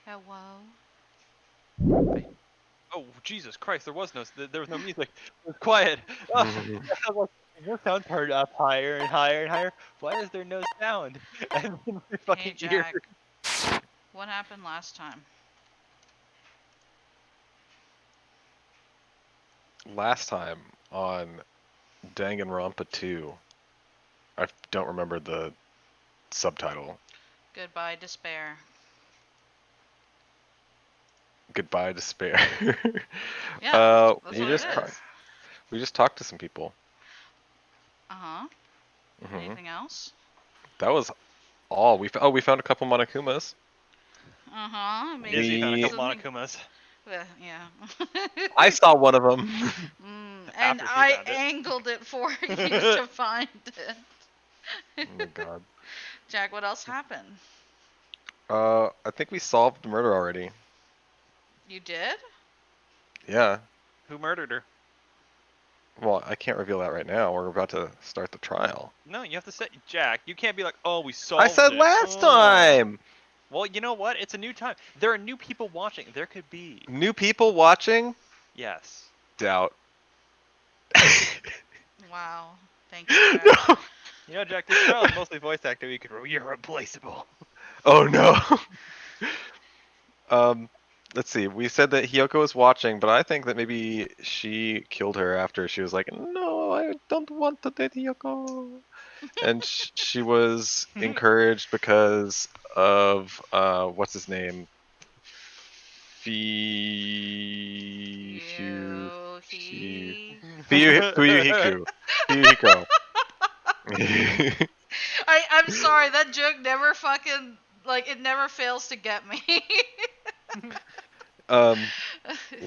Hello? Oh, Jesus Christ, there was no music. It was quiet. Oh, I was like, your sound turned up higher and higher and higher. Why is there no sound? And then my Hey, fucking ear. Jack. What happened last time? Last time on Danganronpa 2, I don't remember the subtitle. Goodbye, despair. Goodbye Despair. Yeah, that's we what it just is. we just talked to some people. Uh-huh. hmm Anything else? That was all. We found a couple Monokumas. Uh-huh. Yes, you found a couple Something... Monokumas. Yeah. I saw one of them. And After she I found it. angled it for you to find it. Oh my god. Jack, what else happened? I think we solved the murder already. You did? Yeah. Who murdered her? Well, I can't reveal that right now. We're about to start the trial. No, you have to say, Jack. You can't be like, oh, we solved I said it. last Oh. time. Well, you know what? It's a new time. There are new people watching. There could be. New people watching? Yes. Doubt. Wow. Thank you, Jack. No. You know, Jack, this trial is mostly voice acting. You're replaceable. Oh no. Let's see. We said that Hiyoko was watching, but I think that maybe she killed her after she was like, "No, I don't want to date Hiyoko," and she was encouraged because of what's his name, Fuyuhiko. Fuyuhiko. I'm sorry, that joke never fucking, like, it never fails to get me.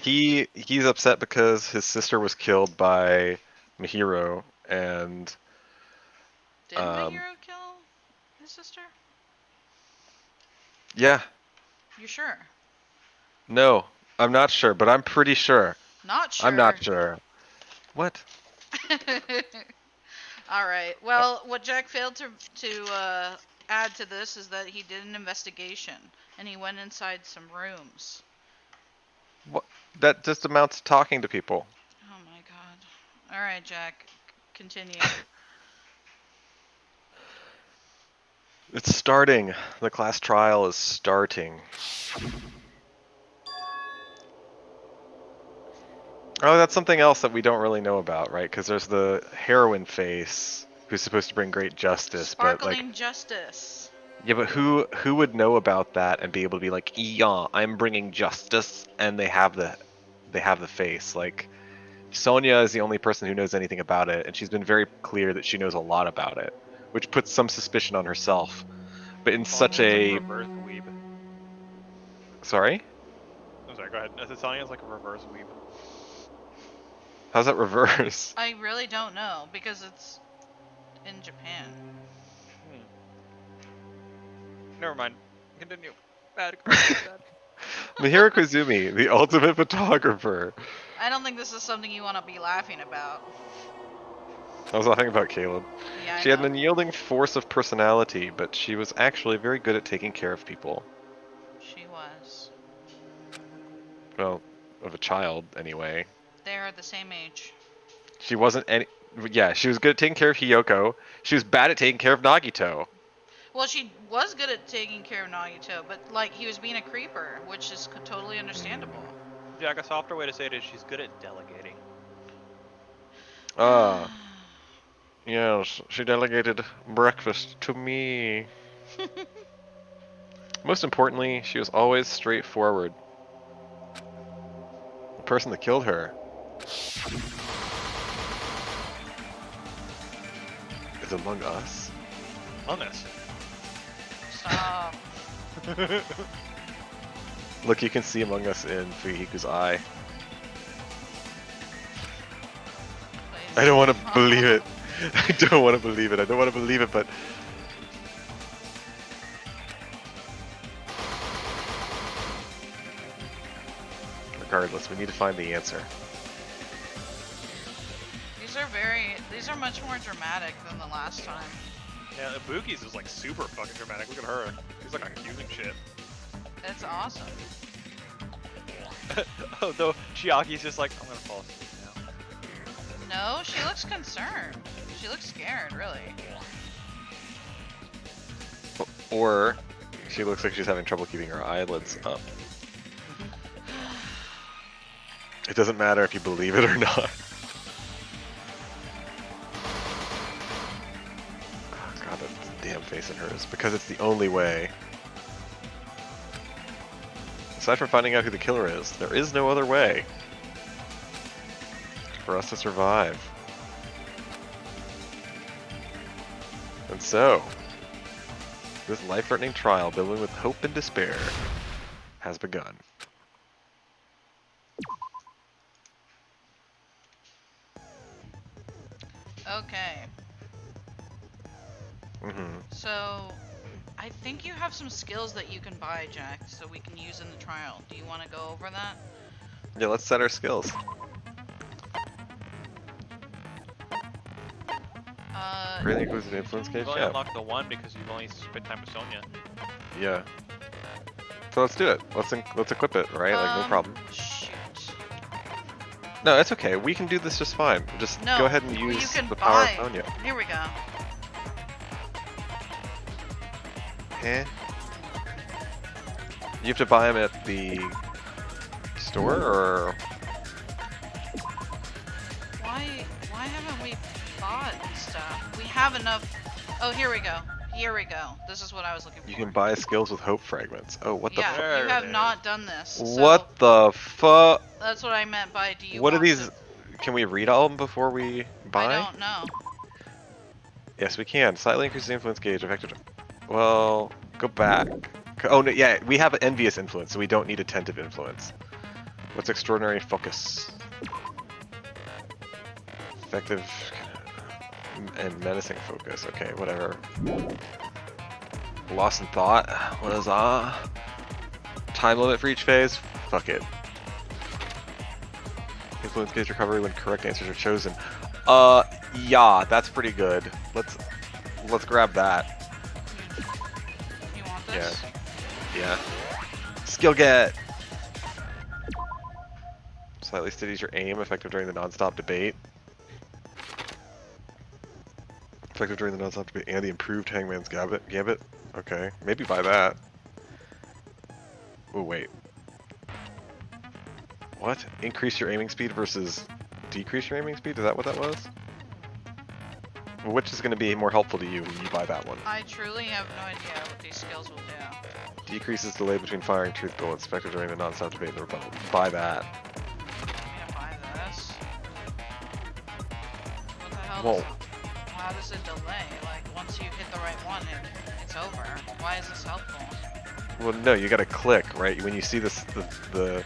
He's upset because his sister was killed by Mihiro, and Did Mahiro kill his sister? yeah, You sure? no, I'm not sure, but I'm pretty sure. Not sure. I'm not sure. What? Alright, well, what Jack failed to add to this is that he did an investigation, and he went inside some rooms. What? That just amounts to talking to people. Oh my god. Alright, Jack, continue. It's starting. The class trial is starting. Oh, that's something else that we don't really know about, right? Because there's the heroine face who's supposed to bring great justice, but like, Sparkling justice. yeah, but who would know about that and be able to be like, yeah, I'm bringing justice, and they have the face. Like, Sonia is the only person who knows anything about it, and she's been very clear that she knows a lot about it, which puts some suspicion on herself. But in such a reverse weeb. Sorry? I'm sorry, go ahead. Sonya's like a reverse weeb. How's that reverse? I really don't know, because it's in Japan. Never mind. Continue. Bad. Mihiro Koizumi, the ultimate photographer. I don't think this is something you want to be laughing about. I was laughing about Caleb. Yeah, She had an unyielding force of personality, but she was actually very good at taking care of people. She was. Well, of a child, anyway. They're the same age. She wasn't any... Yeah, she was good at taking care of Hiyoko. She was bad at taking care of Nagito. Well, she was good at taking care of Nagito, but, like, he was being a creeper, which is totally understandable. Jack, a softer way to say it is she's good at delegating. Yes, she delegated breakfast to me. Most importantly, she was always straightforward. The person that killed her is among us. Among us. Stop. Look, you can see Among Us in Fuyuhiko's eye. Please. I don't want to believe it. I don't want to believe it. I don't want to believe it, but... Regardless, we need to find the answer. These are much more dramatic than the last time. Yeah, Ibuki's is like super fucking dramatic. Look at her. She's like accusing shit. It's looks awesome. Oh, though Chiaki's just like, I'm gonna fall asleep now. No, she looks concerned. She looks scared, really. Or she looks like she's having trouble keeping her eyelids up. It doesn't matter if you believe it or not. Oh god, that damn face in hers. Because it's the only way. Aside from finding out who the killer is, there is no other way for us to survive. And so, this life-threatening trial, building with hope and despair, has begun. Okay. So, I think you have some skills that you can buy, Jack, so we can use in the trial. Do you want to go over that? Yeah, let's set our skills. Really includes an influence gauge? You've only Yeah. unlocked the one because you've only spent time with Sonya. Yeah. So let's do it. Let's equip it, right? Like, no problem. Shoot. No, it's okay. We can do this just fine. Just No, go ahead and you use can the power of buy. Sonya. Here we go. Eh? You have to buy them at the store, or Why haven't we bought stuff? We have enough. Oh, here we go. Here we go. This is what I was looking for. you can buy skills with hope fragments. Oh, what the Yeah, fuck? There you have it not done this. So What the fuck? that's what I meant by do you What are want these? to- Can we read all of them before we buy? I don't know. Yes, we can. Slightly increase the influence gauge. Effective. Well, go back. Oh, no, yeah, we have envious influence, so we don't need attentive influence. What's extraordinary focus? Effective and menacing focus. Okay, whatever. Lost in thought. What is time limit for each phase? Fuck it. Influence gauge recovery when correct answers are chosen. Yeah, that's pretty good. Let's grab that. You want this? Yeah. Skill get. Slightly steadies your aim, effective during the non-stop debate. Effective during the non-stop debate and the improved Hangman's Gambit. Okay, maybe buy that. Oh wait. What? Increase your aiming speed versus decrease your aiming speed? Is that what that was? Which is going to be more helpful to you when you buy that one? I truly have no idea what these skills will do. Decreases delay between firing truth bullets, effective during the non-stop debate and the rebuttal. Buy that. I'm gonna buy this. What the hell? Whoa. How does it delay? Like once you hit the right one, it's over. Why is this helpful? Well, no, you gotta click, right? When you see this, the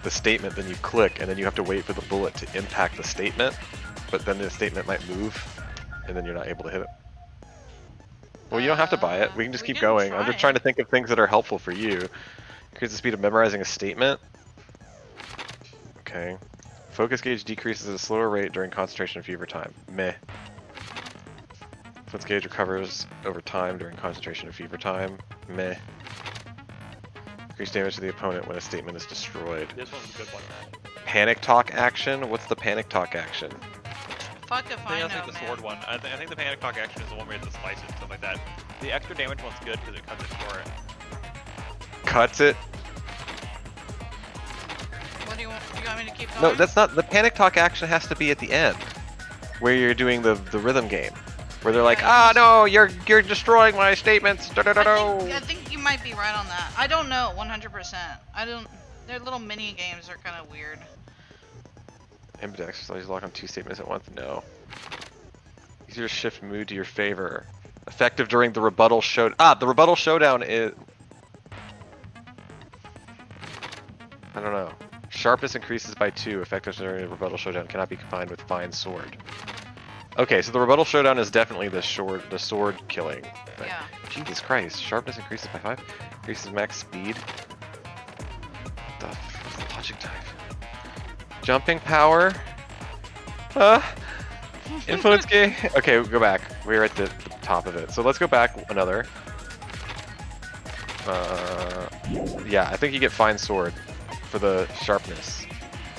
statement, then you click, and then you have to wait for the bullet to impact the statement, but then the statement might move, and then you're not able to hit it. Well, you don't have to buy it. We can just we keep can going. I'm try just trying to it. think of things that are helpful for you. Increase the speed of memorizing a statement. Okay. Focus gauge decreases at a slower rate during concentration and fever time. Meh. Influence gauge recovers over time during concentration and fever time. Meh. Increase damage to the opponent when a statement is destroyed. This one's a good one. Panic talk action? What's the panic talk action? Fuck if I I think know, that's like the man. sword one. I think the panic talk action is the one where you have to slice it and stuff like that. The extra damage one's good because it cuts it short. Cuts it? What do you want? You want me to keep going? No, that's not. The panic talk action has to be at the end, where you're doing the rhythm game, where they're like, Yeah, ah, no, you're destroying my statements. Da, da, da, I think you might be right on that. I don't know, 100%. I don't. Their little mini games are kind of weird. Ambidextrous exercise lock on two statements at once. No. Easier to shift mood to your favor. Effective during the rebuttal show. The rebuttal showdown is. I don't know. Sharpness increases by 2. Effective during the rebuttal showdown cannot be combined with fine sword. Okay, so the rebuttal showdown is definitely the sword killing thing. Yeah. Jesus Christ! Sharpness increases by 5. Increases max speed. What's the logic type? Jumping power. Influence gauge. Okay, go back. We're at the top of it. So let's go back another. Yeah, I think you get fine sword for the sharpness.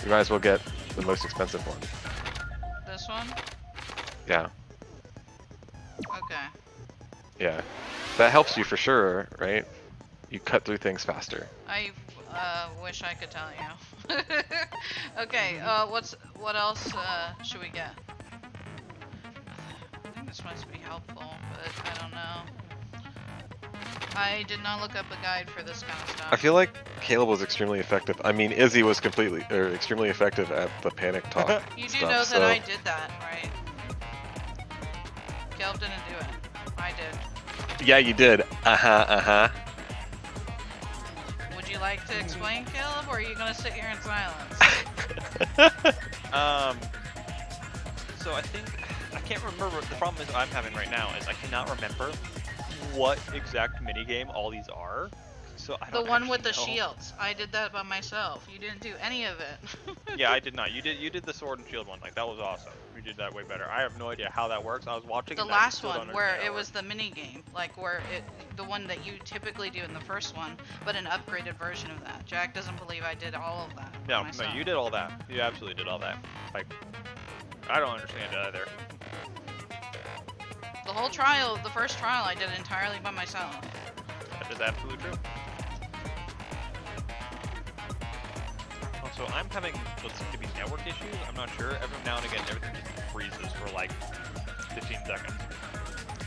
You might as well get the most expensive one. This one? Yeah, Okay. yeah. That helps you for sure, right? You cut through things faster. I wish I could tell you. Okay, what else should we get? I think this must be helpful, but I don't know. I did not look up a guide for this kind of stuff. I feel like Caleb was extremely effective. I mean, Izzy was extremely effective at the panic talk. You do stuff, know so... that I did that, right? Caleb didn't do it. I did. Yeah, you did. Uh-huh. Would you like to explain, Caleb, or are you gonna sit here in silence? So I think I can't remember. The problem is I'm having right now is I cannot remember what exact minigame all these are. So I The don't one with the actually know. shields. I did that by myself. You didn't do any of it. Yeah, I did not. You did the sword and shield one. Like that was awesome. You did that way better. I have no idea how that works. I was watching The and I last still one don't where understand it how was the mini game, like where the one that you typically do in the first one, but an upgraded version of that. Jack doesn't believe I did all of that. by No, myself. you did all that. You absolutely did all that. Like, I don't understand it either. The whole trial, the first trial, I did entirely by myself. That is absolutely true. Also, I'm having what seem to be network issues. I'm not sure. Every now and again, everything just freezes for like 15 seconds.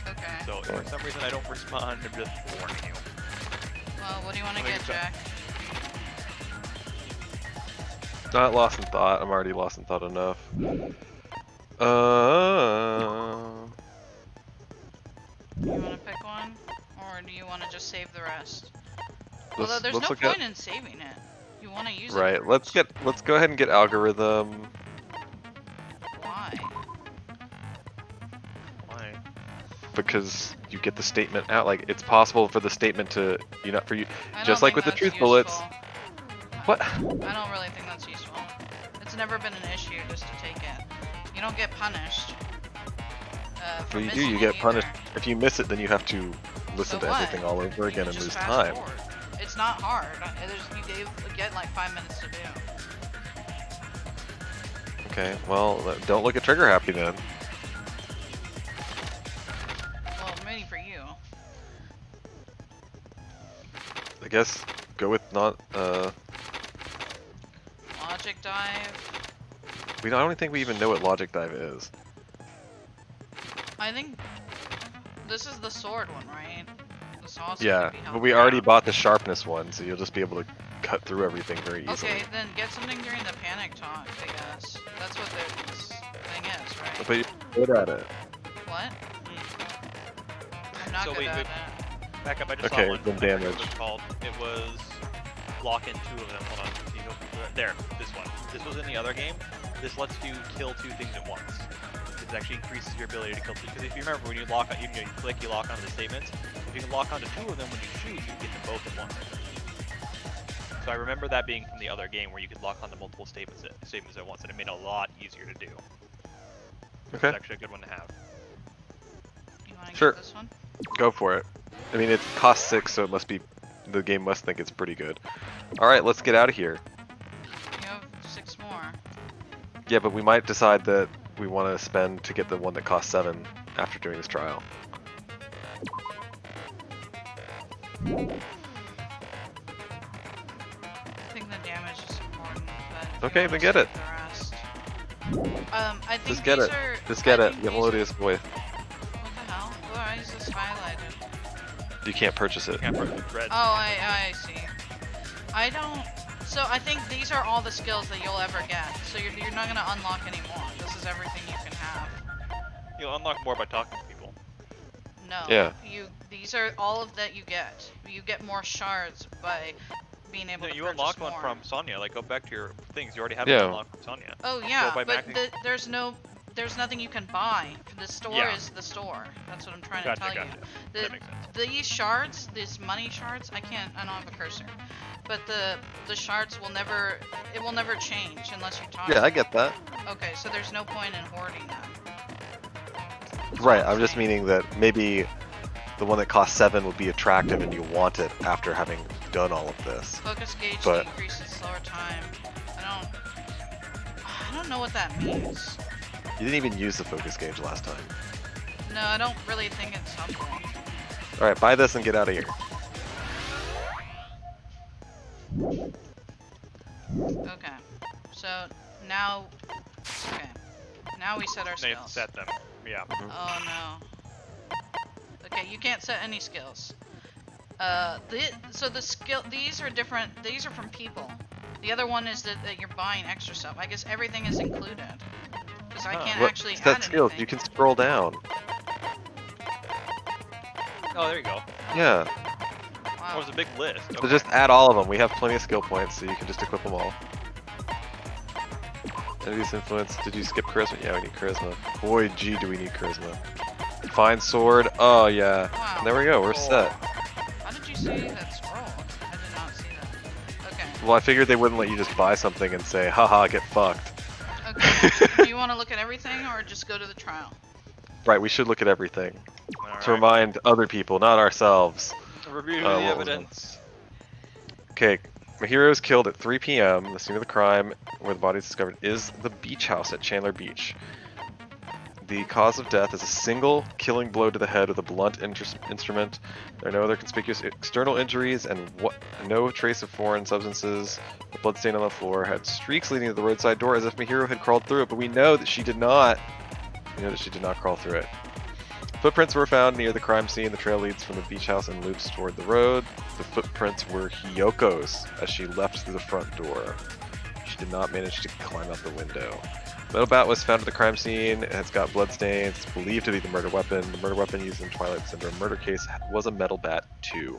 Okay. So if for some reason I don't respond, I'm just warning you. Well, what do you want to I think get, it's Jack? Not lost in thought. I'm already lost in thought enough. You want to pick one, or do you want to just save the rest? Let's- Although there's let's no look point at- in saving it. You want to use it. Right. Let's go ahead and get algorithm. Why? Why? Because you get the statement out. Like it's possible for the statement to for you. I don't Just like think with the that's truth bullets. useful. What? I don't really think that's useful. It's never been an issue just to take it. You don't get punished. For Well, you do. missing You it get punished. either. If you miss it, then you have to listen So to what? everything all over You again can and just lose fast time. forward. It's not hard. You get like 5 minutes to do. Okay. Well, don't look at trigger happy then. Well, maybe for you. I guess go with not. Logic dive. I don't think we even know what logic dive is. I think this is the sword one, right? This also Yeah, could be but we helpful. already bought the sharpness one, so you'll just be able to cut through everything very easily. Okay, then get something during the panic talk, I guess. That's what this thing is, right? But you're good at it. What? I'm not So good wait, at wait. it. Back up, I just Okay, saw one. then I forget damage. what it's called. It was lock in 2 of them. Hold on. Can you go there, this one. This was in the other game. This lets you kill 2 things at once. This actually increases your ability to kill 2. Because if you remember, when you lock on, you click, you lock onto the statements. If you can lock onto 2 of them when you shoot, you can get them both at once. So I remember that being from the other game where you could lock onto multiple statements at once, and it made it a lot easier to do. Okay, It's actually a good one to have. You want to Sure. get this one? go for it. I mean, it costs 6, so it must be. The game must think it's pretty good. All right, let's get out of here. You have 6 more. Yeah, but we might decide that we want to spend to get the one that costs 7 after doing this trial. I think the damage is important, but if you Okay, wanna then get save it. the rest. I think Just get these it. are. Just get I it. think You these are- melodious boy. What the hell? Why is this highlighted? You can't purchase it. Can't put red. Oh, I see. I don't. So I think these are all the skills that you'll ever get. So you're not gonna unlock any more. This is everything you can have. You'll unlock more by talking to people. No. Yeah. These are all of that you get. You get more shards by being able No, to you purchase unlocked one more. from Sonya. Like, go back to your things. You already have Yeah. it unlocked from Sonya. Oh yeah, by but maxing- there's nothing you can buy. The store Yeah. is the store. That's what I'm trying Gotcha, to tell gotcha. you. That makes sense. These shards, these money shards, I don't have a cursor. But the shards will never change unless you talk Yeah, to I them. get that. Okay, so there's no point in hoarding them. That's Right, what I'm just saying. meaning that maybe the one that costs 7 would be attractive and you want it after having done all of this. Focus gauge But- decreases slower time. I don't know what that means. You didn't even use the focus gauge last time. No, I don't really think it's helpful. All right, buy this and get out of here. Okay. So now, okay. Now we set our They skills. set them. Yeah. Oh no. Okay, you can't set any skills. So the skill, these are different. These are from people. The other one is that you're buying extra stuff. I guess everything is included. Because I can't What actually set add skills? anything. You can scroll down. Oh, there you go. Yeah. Wow. Oh, there's a big list. So Okay. just add all of them. We have plenty of skill points, so you can just equip them all. Enemies influence. Did you skip charisma? Yeah, we need charisma. Boy, gee, do we need charisma. Fine sword. Oh yeah. Wow. And there we go. We're set. How did you see that scroll? I did not see that. Okay. Well, I figured they wouldn't let you just buy something and say, haha, get fucked. Okay. Do you want to look at everything or just go to the trial? Right, we should look at everything. All To right. remind other people, not ourselves. Review what the was evidence. Okay, my hero is killed at 3 p.m. The scene of the crime, where the body is discovered, is the beach house at Chandler Beach. The cause of death is a single killing blow to the head with a blunt instrument. There are no other conspicuous external injuries and no trace of foreign substances. The bloodstain on the floor had streaks leading to the roadside door as if my hero had crawled through it, but we know that she did not. We know that she did not crawl through it. Footprints were found near the crime scene. The trail leads from the beach house and loops toward the road. The footprints were Hiyoko's as she left through the front door. She did not manage to climb out the window. Metal bat was found at the crime scene. It has got bloodstains. It's believed to be the murder weapon. The murder weapon used in Twilight Syndrome murder case was a metal bat too.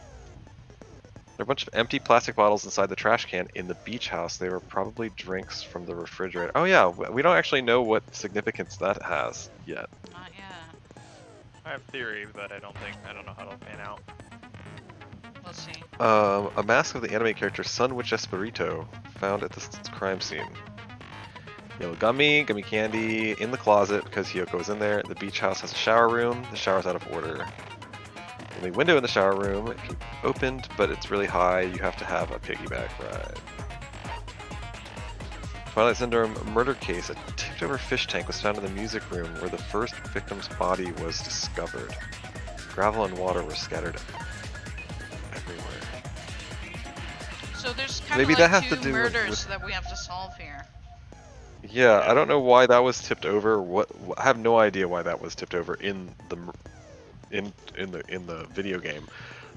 There are a bunch of empty plastic bottles inside the trash can in the beach house. They were probably drinks from the refrigerator. Oh yeah, we don't actually know what significance that has yet. Not yet. I have theory, but I don't know how it'll pan out. Let's see. A mask of the anime character Sun Witch Esperito found at the crime scene. Yellow gummy candy in the closet because Hiyoko is in there. The beach house has a shower room. The shower's out of order. The only window in the shower room it can be opened, but it's really high. You have to have a piggyback ride. Twilight Syndrome murder case. A tipped over fish tank was found in the music room where the first victim's body was discovered. Gravel and water were scattered everywhere. So there's kind Maybe of that like has to two do murders with- that we have to solve here. Yeah, I don't know why that was tipped over. I have no idea why that was tipped over in the video game.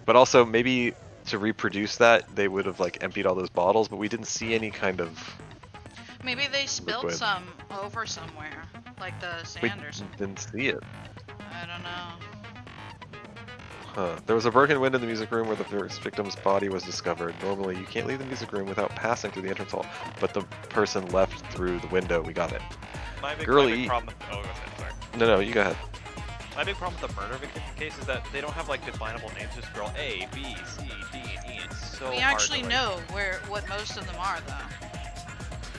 But also maybe to reproduce that, they would have like emptied all those bottles, but we didn't see any kind of. Maybe they spilled Liquid. some over somewhere, like the We sand or something. didn't see it. I don't know. Huh. There was a broken window in the music room where the first victim's body was discovered. Normally, you can't leave the music room without passing through the entrance hall, but the person left through the window. We got it. My big Girly. problem with, oh, go ahead, sorry. No, you go ahead. My big problem with the murder victim case is that they don't have like definable names. Just girl A, B, C, D, and E. It's so We hard actually to, like, know what most of them are, though.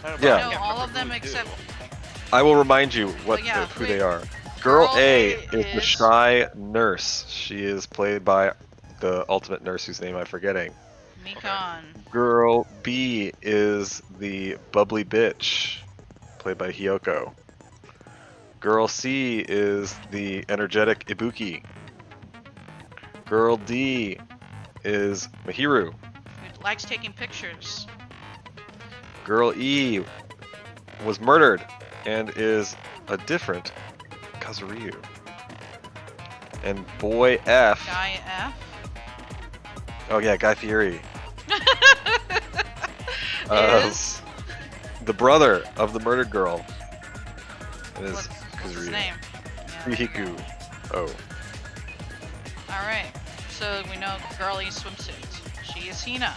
I don't Yeah. I We know can't all remember of them who except. do. I will remind you yeah, who they are. Girl A is the shy nurse. She is played by the ultimate nurse whose name I'm forgetting. Mikon. Girl B is the bubbly bitch, played by Hiyoko. Girl C is the energetic Ibuki. Girl D is Mahiru. Who likes taking pictures. Girl E was murdered and is a different Kazuryu. And boy F. Guy F. Oh yeah, Guy Fieri. Is. The brother of the murdered girl. It is What's his Kazuryu. name? Yeah, there you go. Rihiku. Oh. Alright. So we know girly swimsuit. She is Hina.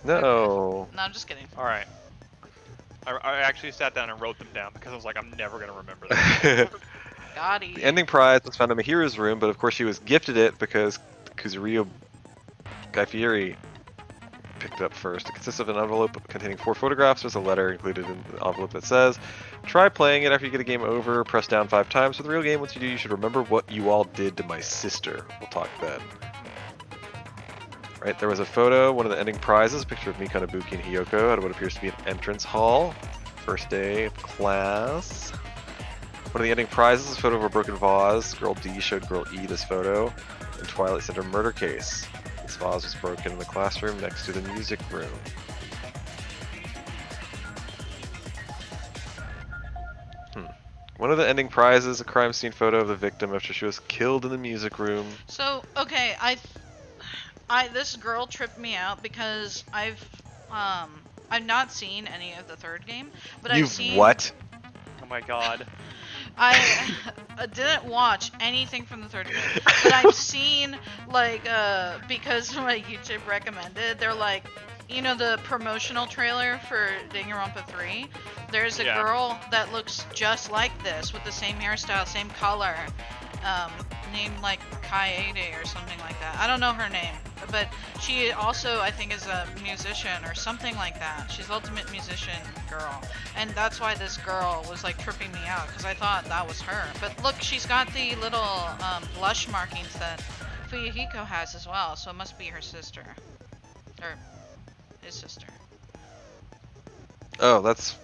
No. No, I'm just kidding. All right. I actually sat down and wrote them down because I was like, I'm never gonna remember that. Gotti. The ending prize was found in Mahiru's room, but of course she was gifted it because Kazuryu Guy Fieri picked it up first. It consists of an envelope containing 4 photographs. There's a letter included in the envelope that says, "Try playing it after you get a game over. Press down 5 times. For the real game, once you do, you should remember what you all did to my sister. We'll talk then." Right, there was a photo, one of the ending prizes, a picture of Mika, Ibuki, and Hiyoko at what appears to be an entrance hall. First day of class. One of the ending prizes is a photo of a broken vase. Girl D showed Girl E this photo in Twilight Center murder case. This vase was broken in the classroom next to the music room. One of the ending prizes, a crime scene photo of the victim after she was killed in the music room. So, okay, this girl tripped me out because I've not seen any of the third game, but I've seen. What? Oh my god. I didn't watch anything from the third game, but I've seen, like, because my YouTube recommended, they're like, you know, the promotional trailer for Danganronpa 3? There's a girl that looks just like this, with the same hairstyle, same color, named, like, Kaede or something like that. I don't know her name, but she also, I think, is a musician or something like that. She's Ultimate Musician Girl. And that's why this girl was, like, tripping me out, because I thought that was her. But look, she's got the little blush markings that Fuyuhiko has as well, so it must be her sister. Or his sister. Oh, that's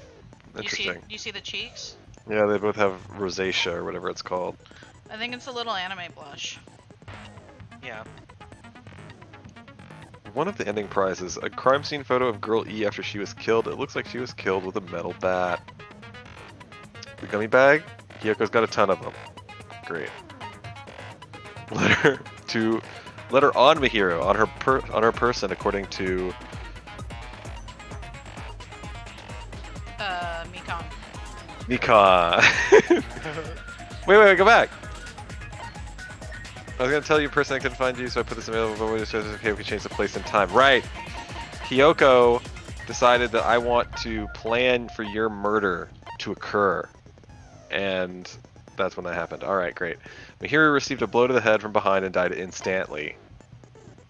interesting. You see the cheeks? Yeah, they both have rosacea or whatever it's called. I think it's a little anime blush. Yeah. One of the ending prizes, a crime scene photo of Girl E after she was killed. It looks like she was killed with a metal bat. The gummy bag? Hiyoko's got a ton of them. Great. Letter on Mihiro, on her person, according to Mika. wait, go back. I was gonna tell you a person I couldn't find you, so I put this available. But okay, we can change the place and time. Right. Hiyoko decided that I want to plan for your murder to occur, and that's when that happened. All right, great. Mihiro received a blow to the head from behind and died instantly.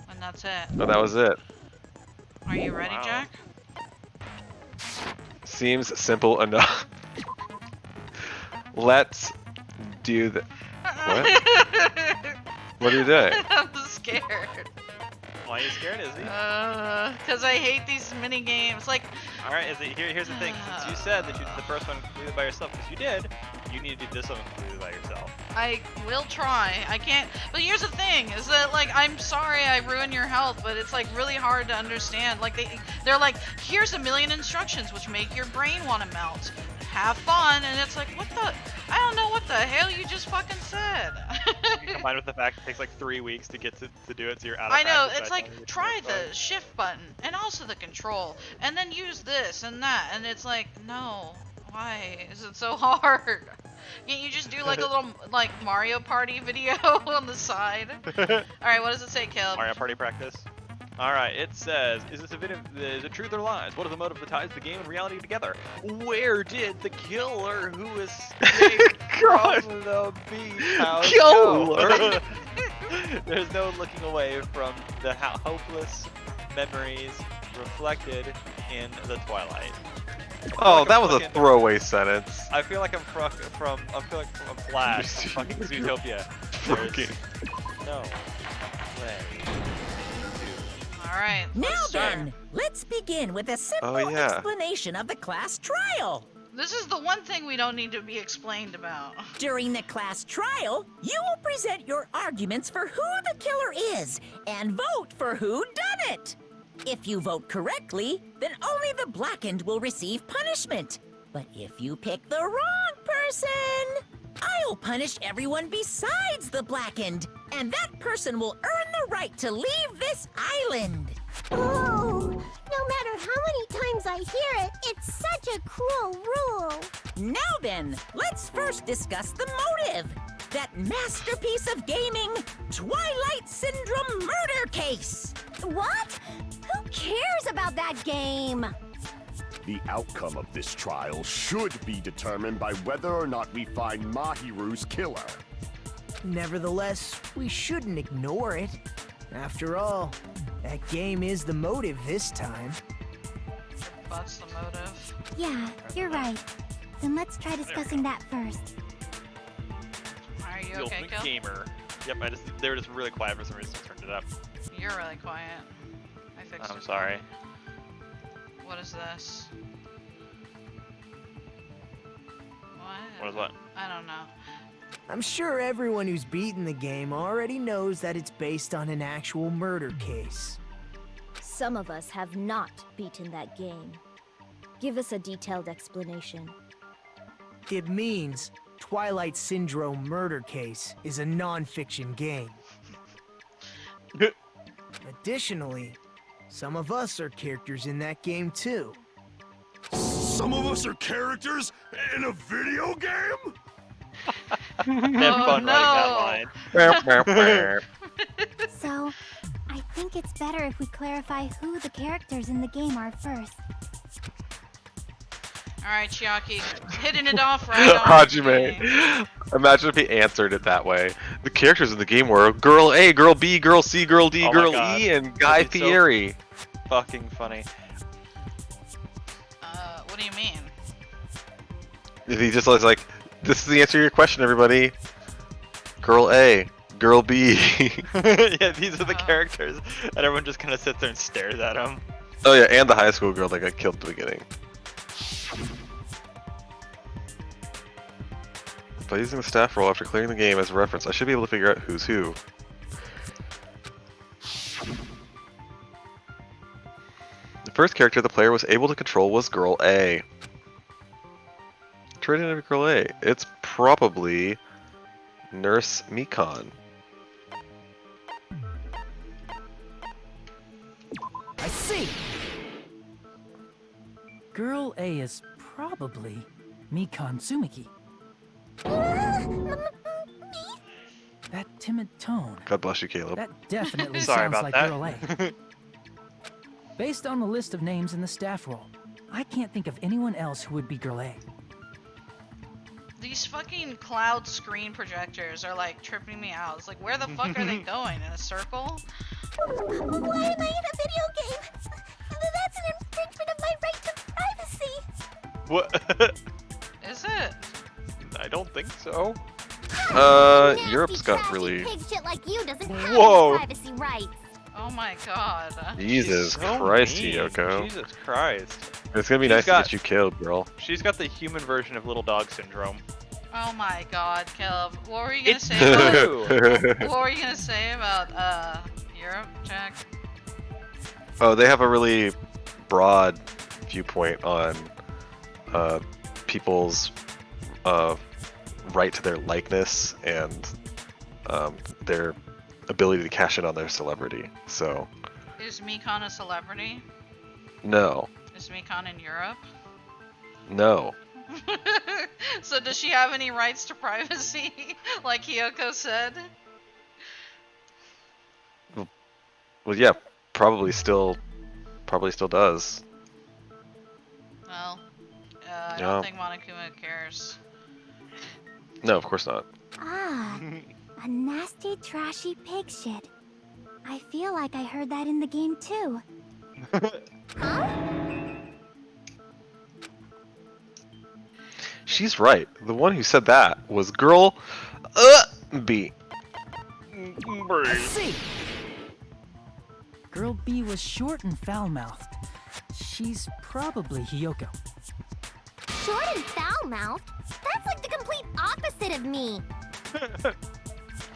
And that's it. Oh, that was it. Are you ready, Jack? Seems simple enough. Let's do the. What? What are you doing? I'm scared. Why are you scared, Izzy? Because I hate these mini games. Like. All right, Izzy. Here's the thing. Since you said that you did the first one completely by yourself, because you did, you need to do this one completely by yourself. I will try. I can't. But here's the thing: is that, like, I'm sorry I ruined your health, but it's, like, really hard to understand. Like, they're like, here's a million instructions which make your brain want to melt. Have fun, and it's like, what the? I don't know what the hell you just fucking said. Combined with the fact it takes like 3 weeks to get to do it, so you're out of I know, practice it's like, try the shift button, and also the control, and then use this and that, and it's like, no, why is it so hard? Can't you just do like a little, like, Mario Party video on the side? Alright, what does it say, Caleb? Mario Party practice. Alright, it says, is this a video, is it truth or lies? What is the motive that ties the game and reality together? Where did the killer who escaped from the beach house go? There's no looking away from the hopeless memories reflected in the twilight. Oh, that was a throwaway sentence. I feel like I'm from a Flash, fucking Zootopia. There's no way. Alright, now start. then, let's begin with a simple explanation of the class trial. This is the one thing we don't need to be explained about. During the class trial, you will present your arguments for who the killer is and vote for who done it. If you vote correctly, then only the blackened will receive punishment. But if you pick the wrong person, I'll punish everyone besides the blackened, and that person will earn the right to leave this island. Oh, no matter how many times I hear it, it's such a cruel rule. Now then, let's first discuss the motive. That masterpiece of gaming, Twilight Syndrome murder case. What? Who cares about that game? The outcome of this trial should be determined by whether or not we find Mahiru's killer. Nevertheless, we shouldn't ignore it. After all, that game is the motive this time. What's the motive? Yeah, you're right. Then let's try discussing that first. Are you The okay, ultimate Kel? gamer. Yep, they were just really quiet for some reason, so I turned it up. You're really quiet. I'm sorry. What is this? What is what? I don't know. I'm sure everyone who's beaten the game already knows that it's based on an actual murder case. Some of us have not beaten that game. Give us a detailed explanation. It means Twilight Syndrome Murder Case is a non-fiction game. Additionally, some of us are characters in that game too. Some of us are characters in a video game? They have fun no. writing that line. So, I think it's better if we clarify who the characters in the game are first. Alright, Chiaki, hitting it off right on. Hajime. Imagine if he answered it that way. The characters in the game were Girl A, Girl B, Girl C, Girl D, Oh my Girl God. E, and Guy That'd be so- Fieri. Fucking funny. What do you mean? If he just was like, this is the answer to your question, everybody. Girl A, Girl B. Yeah, these are the characters, and everyone just kind of sits there and stares at him. Oh yeah, and the high school girl that got killed at the beginning. By using the staff roll after clearing the game as a reference, I should be able to figure out who's who. The first character the player was able to control was Girl A. Trading of Girl A. It's probably Nurse Mikon. I see. Girl A is probably Mikon Tsumiki. That timid tone. God bless you, Caleb. That definitely Sorry sounds about like that. Girl A. Based on the list of names in the staff roll, I can't think of anyone else who would be Girl A. These fucking cloud screen projectors are like tripping me out. It's like, where the fuck are they going? In a circle? Why am I in a video game? That's an infringement of my right to privacy. What? Is it? I don't think so. Europe's got really... Pig shit like you doesn't have Whoa. any privacy rights. Oh my god. Jesus So Christ, mean. Hiyoko. Jesus Christ. It's gonna be She's nice got- to get you killed, girl. She's got the human version of little dog syndrome. Oh my god, Caleb. What were you gonna It's say about true. what were you gonna say about Europe, Jack? Oh, they have a really broad viewpoint on people's right to their likeness and their ability to cash in on their celebrity. So, Is Mikon a celebrity? no. Is Mikon in Europe? No. So does she have any rights to privacy, like Hiyoko said? Well, yeah, probably still does. Well, I No. don't think Monokuma cares. No, of course not. Ah, a nasty, trashy pig shit. I feel like I heard that in the game too. She's right. The one who said that was Girl B. I see. Girl B was short and foul-mouthed. She's probably Hiyoko. Short and foul-mouthed? That's like the complete opposite of me.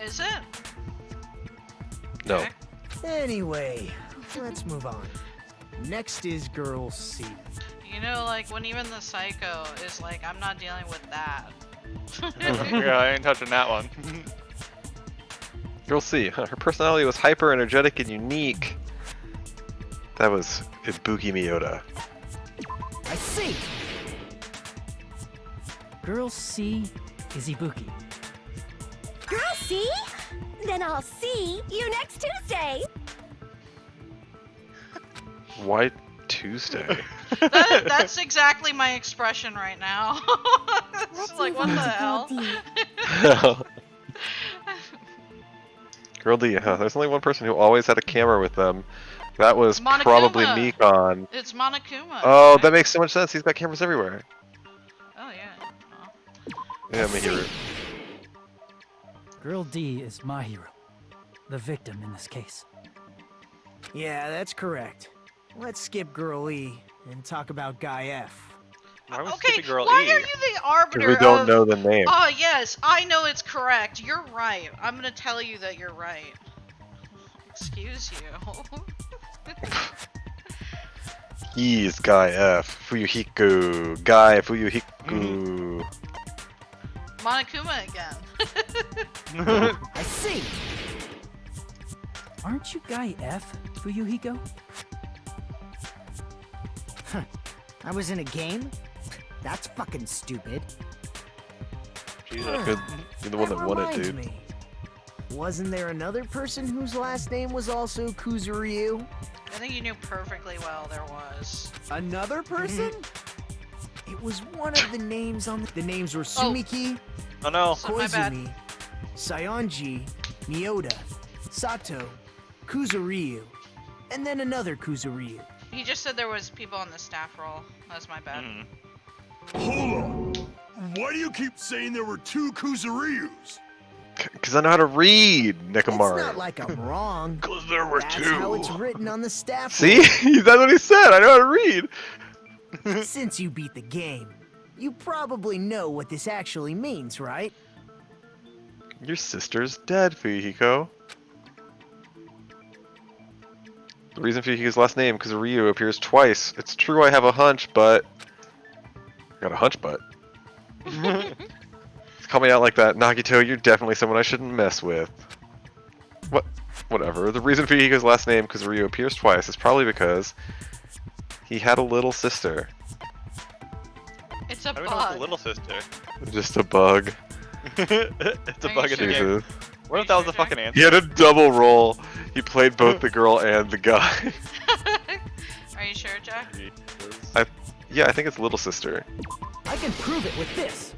Is it? No. Okay. Anyway, let's move on. Next is Girl C. You know, like when even the psycho is like, I'm not dealing with that. Yeah, I ain't touching that one. Girl C. Her personality was hyper energetic and unique. That was Ibuki Miyota. I see. Girl C is Ibuki. Girl, see? Then I'll see you next Tuesday. Why Tuesday? That's exactly my expression right now. It's Let's like, move what on the to hell? Girl D. Girl D. There's only one person who always had a camera with them. That was Monokuma. probably Mikon. It's Monokuma. Oh, right? that makes so much sense. He's got cameras everywhere. Oh yeah. Oh. Yeah, Mihiru. Girl D is my hero. The victim in this case. Yeah, that's correct. let's skip Girl E and talk about Guy F. Why was Okay, Skippy Girl why E? are you the arbiter Because we don't of... know the name. Oh, yes, I know it's correct. You're right. I'm gonna tell you that you're right. Excuse you. He's Guy F. Fuyuhiko. Guy Fuyuhiko. Monokuma again. I see. Aren't you Guy F, Fuyuhiko? I was in a game? That's fucking stupid. Jesus. Good. You're the one that won it, reminds dude. me. Wasn't there another person whose last name was also Kuzuryu? I think you knew perfectly well there was. Another person? It was one of the names on the names were Sumiki, Oh no. So my bad. Koizumi, Sayonji, Miyoda, Sato, Kuzuryu, and then another Kuzuryu. He just said there was people on the staff roll. That's my bad. Hold on. Why do you keep saying there were 2 Kuzuryus? Because I know how to read, It's Nekomaru. not like I'm wrong. Because there were That's how it's written on the staff. See? That's what he said. I know how to read. roll. Since you beat the game, you probably know what this actually means, right? Your sister's dead, Fuyuhiko. The reason Fuyuhiko's last name, because Ryu appears twice. It's true I have a hunch, but... I got a hunch, but... Call me out like that, Nagito, you're definitely someone I shouldn't mess with. What? Whatever. The reason Fuyuhiko's last name, because Ryu appears twice, is probably because... he had a little sister. It's a I don't know it's a bug. little sister. Just a bug. It's a Are bug you in the game. Jesus. What if that was the fucking answer? He had a double role. He played both the girl and the guy. Are you sure, Jack? Yeah, I think it's little sister. I can prove it with this.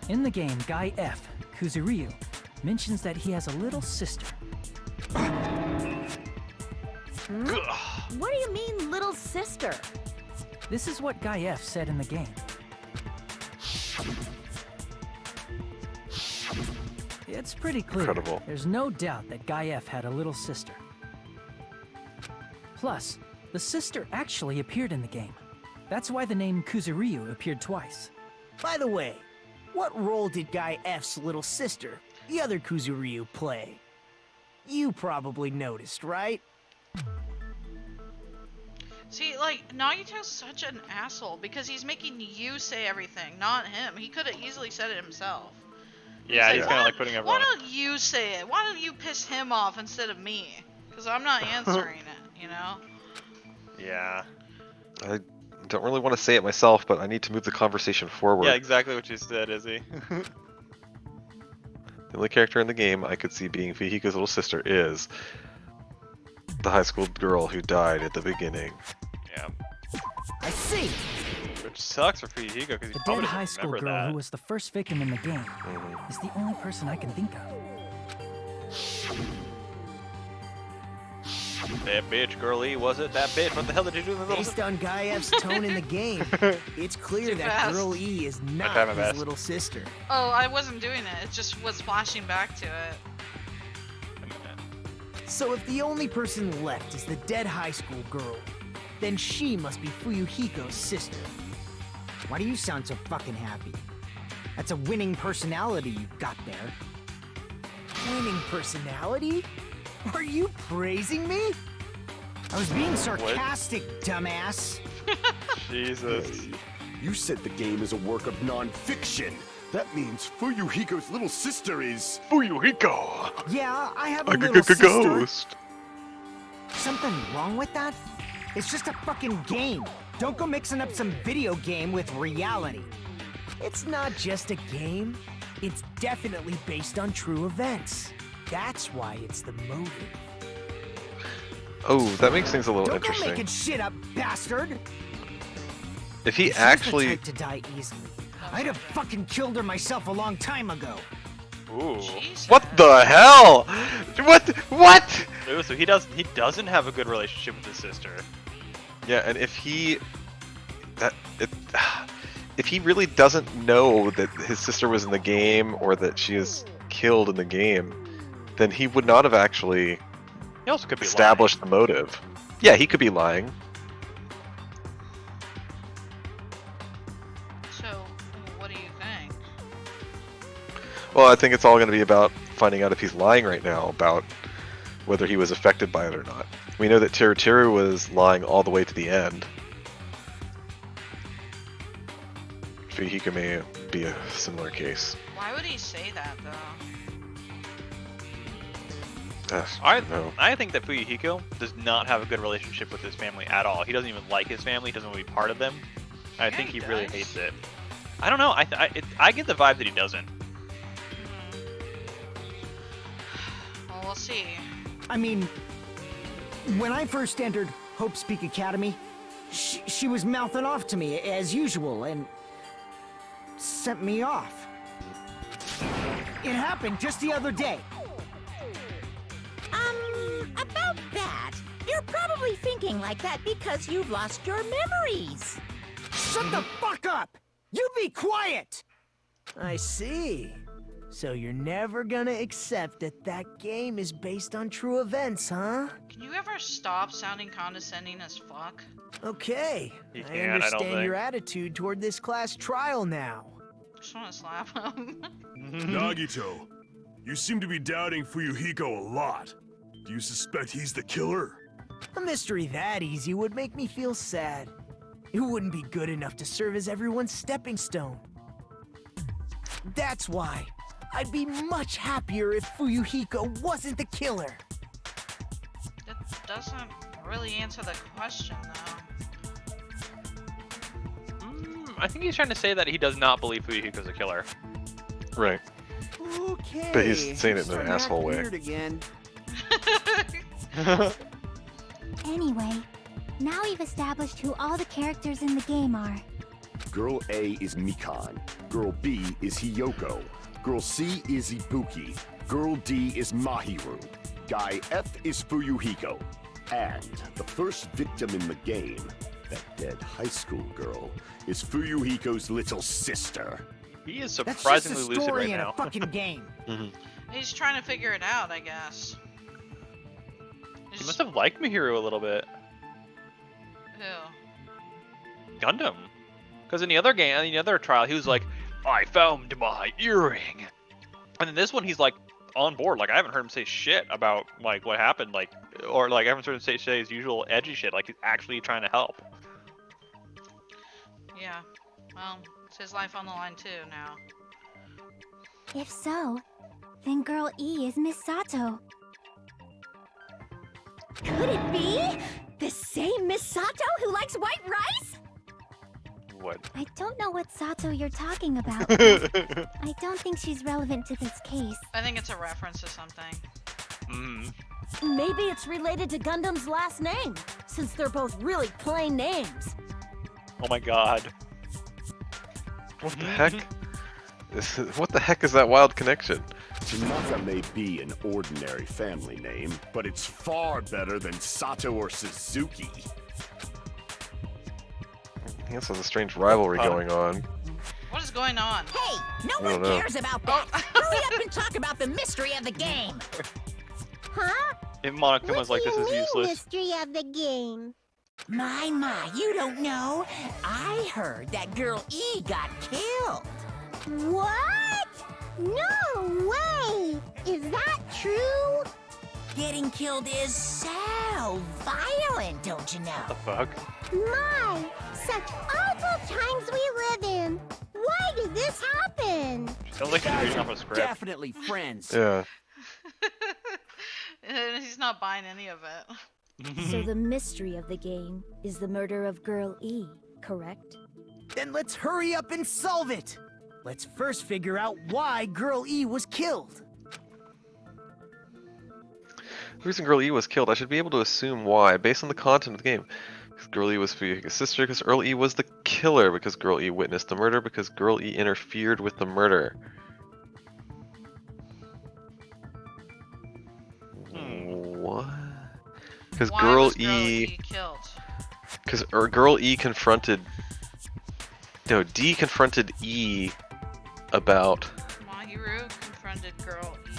In the game, Guy F, Kuzuryu, mentions that he has a little sister. What do you mean, little sister? This is what Guy F said in the game. It's pretty clear. Incredible. There's no doubt that Guy F had a little sister. Plus, the sister actually appeared in the game. That's why the name Kuzuryu appeared twice. By the way, what role did Guy F's little sister, the other Kuzuryu, play? You probably noticed, right? See, like, Nagito's such an asshole because he's making you say everything, not him. He could have easily said it himself. Yeah, he's like, kind of "Why- like putting everyone. Why don't you say it? Why don't you piss him off instead of me? Because I'm not answering it, you know? Yeah. I don't really want to say it myself, but I need to move the conversation forward. Yeah, exactly what you said, Izzy. The only character in the game I could see being Fuyuhiko's little sister is the high school girl who died at the beginning. Yeah. I see. Which sucks for Fuyuhiko because he The probably dead doesn't high school remember girl that. who was the first victim in the game Mhm. is the only person I can think of. That bitch, girlie, was it? That bitch, what the hell did you do to the little Based on Guy F's tone in the game, it's clear Too that fast. Girl E is not try my his best. little sister. Oh, I wasn't doing it. It just was flashing back to it. So if the only person left is the dead high school girl, then she must be Fuyuhiko's sister. Why do you sound so fucking happy? That's a winning personality you've got there. Winning personality? Are you praising me? I was being sarcastic, dumbass. Jesus. Hey, you said the game is a work of non-fiction. That means Fuyuhiko's little sister is... Fuyuhiko! Yeah, I have a A little sister. ghost! Something wrong with that? It's just a fucking game. Don't go mixing up some video game with reality. It's not just a game. It's definitely based on true events. That's why it's the motive. Oh, that makes things a little Don't go interesting. making shit up, bastard! If he She's the actually... type to die easily. I'd have fucking killed her myself a long time ago. Ooh. Jesus. What the hell? What? Ooh, so he doesn't have a good relationship with his sister. Yeah, and if he... If he really doesn't know that his sister was in the game, or that she is killed in the game, then he would not have actually He also could be established the motive. Yeah, he could be lying. So, what do you think? Well, I think it's all going to be about finding out if he's lying right now about whether he was affected by it or not. We know that Teru Teru was lying all the way to the end. Fuyuhiko may be a similar case. Why would he say that, though? I think that Fuyuhiko does not have a good relationship with his family at all. He doesn't even like his family. He doesn't want to be part of them. I think he really hates it. I don't know. I get the vibe that he doesn't. Well, we'll see. I mean, when I first entered Hope's Peak Academy, she was mouthing off to me as usual and sent me off. It happened just the other day. About that, you're probably thinking like that because you've lost your memories. Shut the fuck up! You be quiet! I see. So you're never gonna accept that that game is based on true events, huh? Can you ever stop sounding condescending as fuck? Okay, You I can, I don't understand your think. attitude toward this class trial now. Just want to slap him. Nagito, you seem to be doubting Fuyuhiko a lot. Do you suspect he's the killer? A mystery that easy would make me feel sad. It wouldn't be good enough to serve as everyone's stepping stone. That's why I'd be much happier if Fuyuhiko wasn't the killer. That doesn't really answer the question, though. I think he's trying to say that he does not believe Fuyuhiko's a killer. Right. Okay. But he's saying it in an starting to act asshole way. weird again. Anyway, now we've established who all the characters in the game are. Girl A is Mikan. Girl B is Hiyoko. Girl C is Ibuki. Girl D is Mahiru. Guy F is Fuyuhiko. And the first victim in the game, that dead high school girl, is Fuyuhiko's little sister. He is That's just surprisingly a lucid story right in now. a fucking game. He's trying to figure it out, I guess. He must have liked Mihiru a little bit. Who? Gundam. Because in the other game, in the other trial, he was like, I found my earring. And in this one, he's like on board. Like, I haven't heard him say shit about like what happened. Like, or like I haven't heard him say his usual edgy shit. Like, he's actually trying to help. Yeah. Well, it's his life on the line too now. If so, then Girl E is Miss Sato. Could it be the same Miss Sato who likes white rice? What? I don't know what Sato you're talking about. But I don't think she's relevant to this case. I think it's a reference to something. Maybe it's related to Gundam's last name, since they're both really plain names. Oh my god. What the heck? What the heck is that wild connection? Hinata may be an ordinary family name, but it's far better than Sato or Suzuki. I guess there's a strange rivalry going on. What is going on? Hey, no I don't one know. cares about that. Hurry up and talk about the mystery of the game. Huh? If Monica was like, this is useless. Mystery of the game? My, you don't know. I heard that Girl E got killed. What? No way! Is that true? Getting killed is so violent, don't you know? What the fuck? My, such awful times we live in. Why did this happen? Sounds like he's reading off a script. Definitely friends. Yeah. He's not buying any of it. So the mystery of the game is the murder of Girl E, correct? Then let's hurry up and solve it. Let's first figure out why Girl E was killed. The reason Girl E was killed, I should be able to assume why, based on the content of the game. Because Girl E was Fuyuhiko's sister, because Girl E was the killer, because Girl E witnessed the murder, because Girl E interfered with the murder. What? Because Why Girl was Girl E... E killed? Because Girl E confronted... No, D confronted E about... Mahiru confronted Girl E.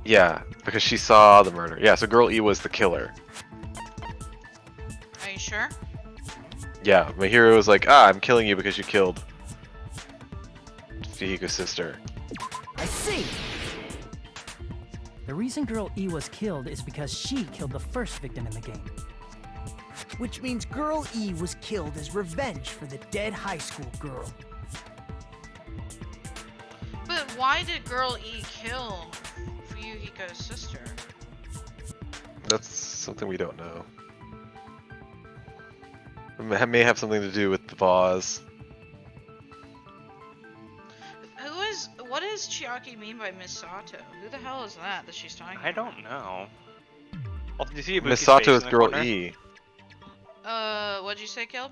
Yeah, because she saw the murder. Yeah, so Girl E was the killer. you sure? Yeah, my hero was like, I'm killing you because you killed Fuyuhiko's sister. I see. The reason Girl E was killed is because she killed the first victim in the game. Which means Girl E was killed as revenge for the dead high school girl. But why did Girl E kill Fuyuhiko's sister? That's something we don't know. It may have something to do with the vase. What does Chiaki mean by Misato? Who the hell is that she's talking about? I don't know. Oh, did you see Ibuki's Misato face is in the Girl corner? E. What'd you say, Kilb?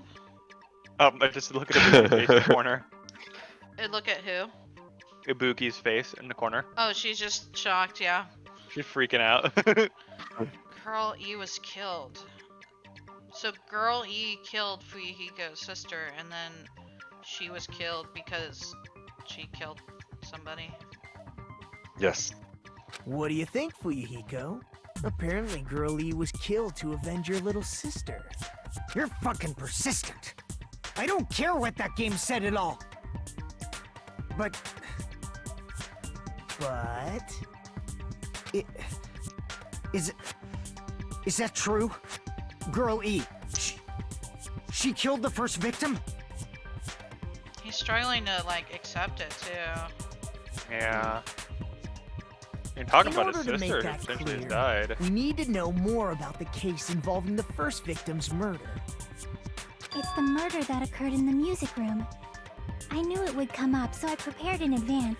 I just look at Ibuki's face in the corner. Look at who? Ibuki's face in the corner. Oh, she's just shocked, yeah. She's freaking out. Girl E was killed. So Girl E killed Fuyuhiko's sister, and then she was killed because she killed somebody. Yes. What do you think, Fuyuhiko? Apparently Girl E was killed to avenge your little sister. You're fucking persistent. I don't care what that game said at all. But... Is that true? Girl E, she killed the first victim? He's struggling to, like, accept it, too. Yeah. You're talking In about order his to sister make who that essentially has clear, died. we need to know more about the case involving the first victim's murder. It's the murder that occurred in the music room. I knew it would come up, so I prepared in advance.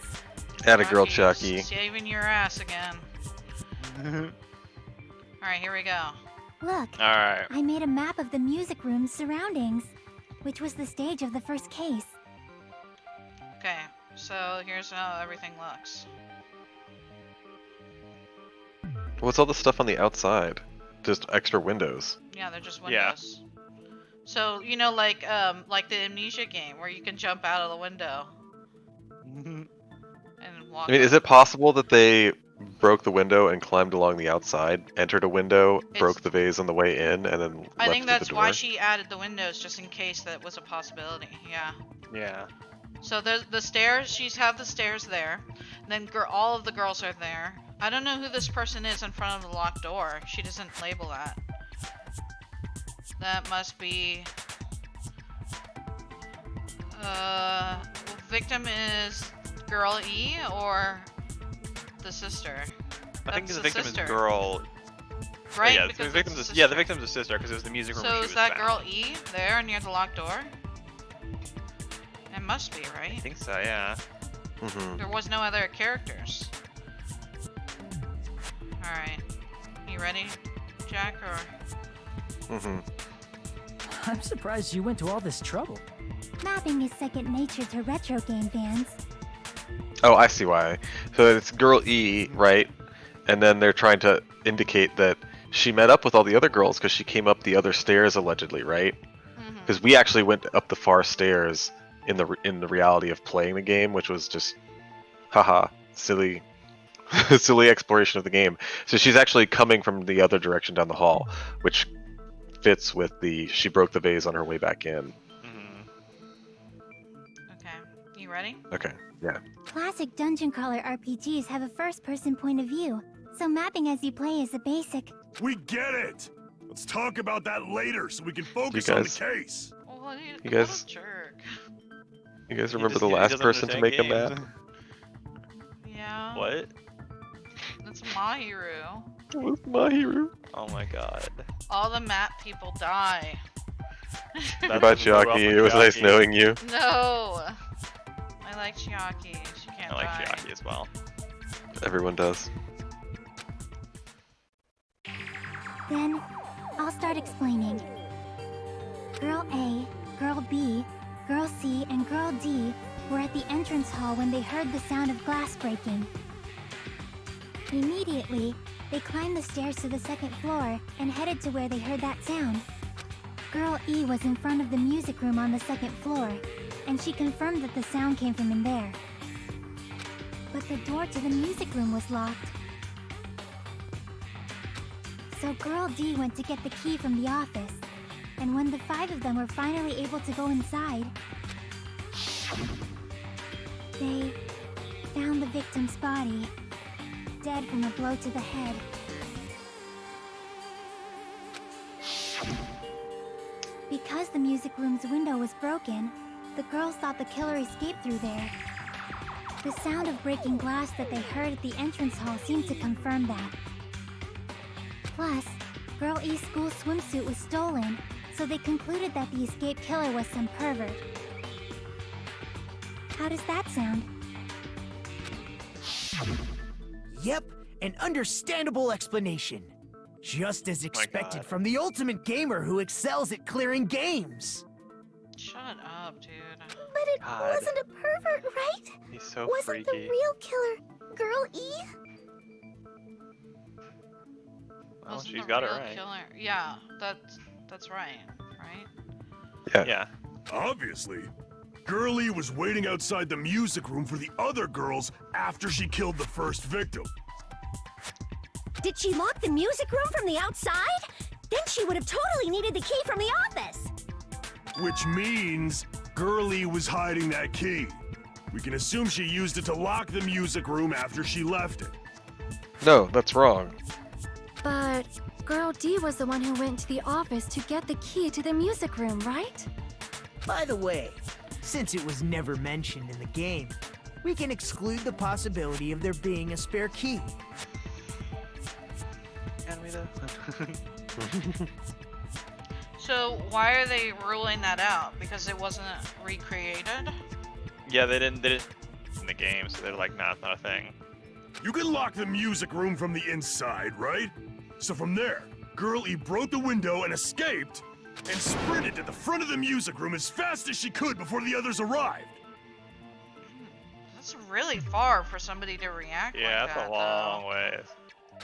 Atta girl, Chucky, Chucky. saving your ass again. Alright, here we go. Look, Alright. I made a map of the music room's surroundings, which was the stage of the first case. Okay, so here's how everything looks. What's all the stuff on the outside? Just extra windows. Yeah, they're just Yeah. windows. So, you know, like the Amnesia game, where you can jump out of the window and walk. I mean, is it possible that they broke the window and climbed along the outside, entered a window, broke the vase on the way in, and then I left think through that's the why door? she added the windows, just in case that was a possibility. Yeah. Yeah. So there's the stairs. She's have the stairs there. Then all of the girls are there. I don't know who this person is in front of the locked door. She doesn't label that. That must be. Victim is Girl E or the sister. I think That's the victim sister. is girl. Right? Yeah, Because the victim's it's a, yeah, the victim's a sister because it was the music room. So where she is was that found. Girl E there near the locked door? It must be, I right? think so. Yeah. Mm-hmm. There was no other characters. Alright. You ready, Jack, or? Mm-hmm. I'm surprised you went to all this trouble. Mapping is second nature to retro game fans. Oh, I see why. So it's Girl E, right? And then they're trying to indicate that she met up with all the other girls because she came up the other stairs allegedly, right? Because we actually went up the far stairs in the reality of playing the game, which was just, haha, silly, silly exploration of the game. So she's actually coming from the other direction down the hall, which fits with the she broke the vase on her way back in. Okay. You ready? Okay, yeah. Classic dungeon crawler RPGs have a first-person point of view, so mapping as you play is a basic. We get it! Let's talk about that later so we can focus You on the guys- case. Oh, You guys- what a jerk. You guys He remember the he last doesn't person to make a understand map? games. Yeah. What? That's Mahiru. It was Mahiru. Oh my god. All the map people die. That's Goodbye, just rough Chiaki. with It was nice Chiaki. knowing you. No. I like Chiaki. She can't I like die. Chiaki as well. Everyone does. Then, I'll start explaining. Girl A, Girl B, Girl C, and Girl D were at the entrance hall when they heard the sound of glass breaking. Immediately, they climbed the stairs to the second floor and headed to where they heard that sound. Girl E was in front of the music room on the second floor, and she confirmed that the sound came from in there. But the door to the music room was locked. So Girl D went to get the key from the office. And when the 5 of them were finally able to go inside, they found the victim's body, dead from a blow to the head. Because the music room's window was broken, the girls thought the killer escaped through there. The sound of breaking glass that they heard at the entrance hall seemed to confirm that. Plus, Girl E's school swimsuit was stolen, so they concluded that the escaped killer was some pervert. How does that sound? Yep, an understandable explanation. Just as expected God. from the ultimate gamer who excels at clearing games. Shut up, dude. But it God. wasn't a pervert, right? He's so Wasn't the freaky. real killer Girl E? Well, Wasn't she's the got it real right. Killer. Yeah, that's right. Right? Yeah. Yeah. Obviously. Girlie was waiting outside the music room for the other girls after she killed the first victim. Did she lock the music room from the outside? Then she would have totally needed the key from the office. Which means Girlie was hiding that key. We can assume she used it to lock the music room after she left it. No, that's wrong. But Girl D was the one who went to the office to get the key to the music room, right? By the way, since it was never mentioned in the game, we can exclude the possibility of there being a spare key. Can we though? So why are they ruling that out? Because it wasn't recreated? Yeah, they didn't in the game, so they're like, nah, it's not a thing. You can lock the music room from the inside, right? So from there, Girl E broke the window and escaped, and sprinted to the front of the music room as fast as she could before the others arrived. That's really far for somebody to react Yeah, like that's that, a long ways.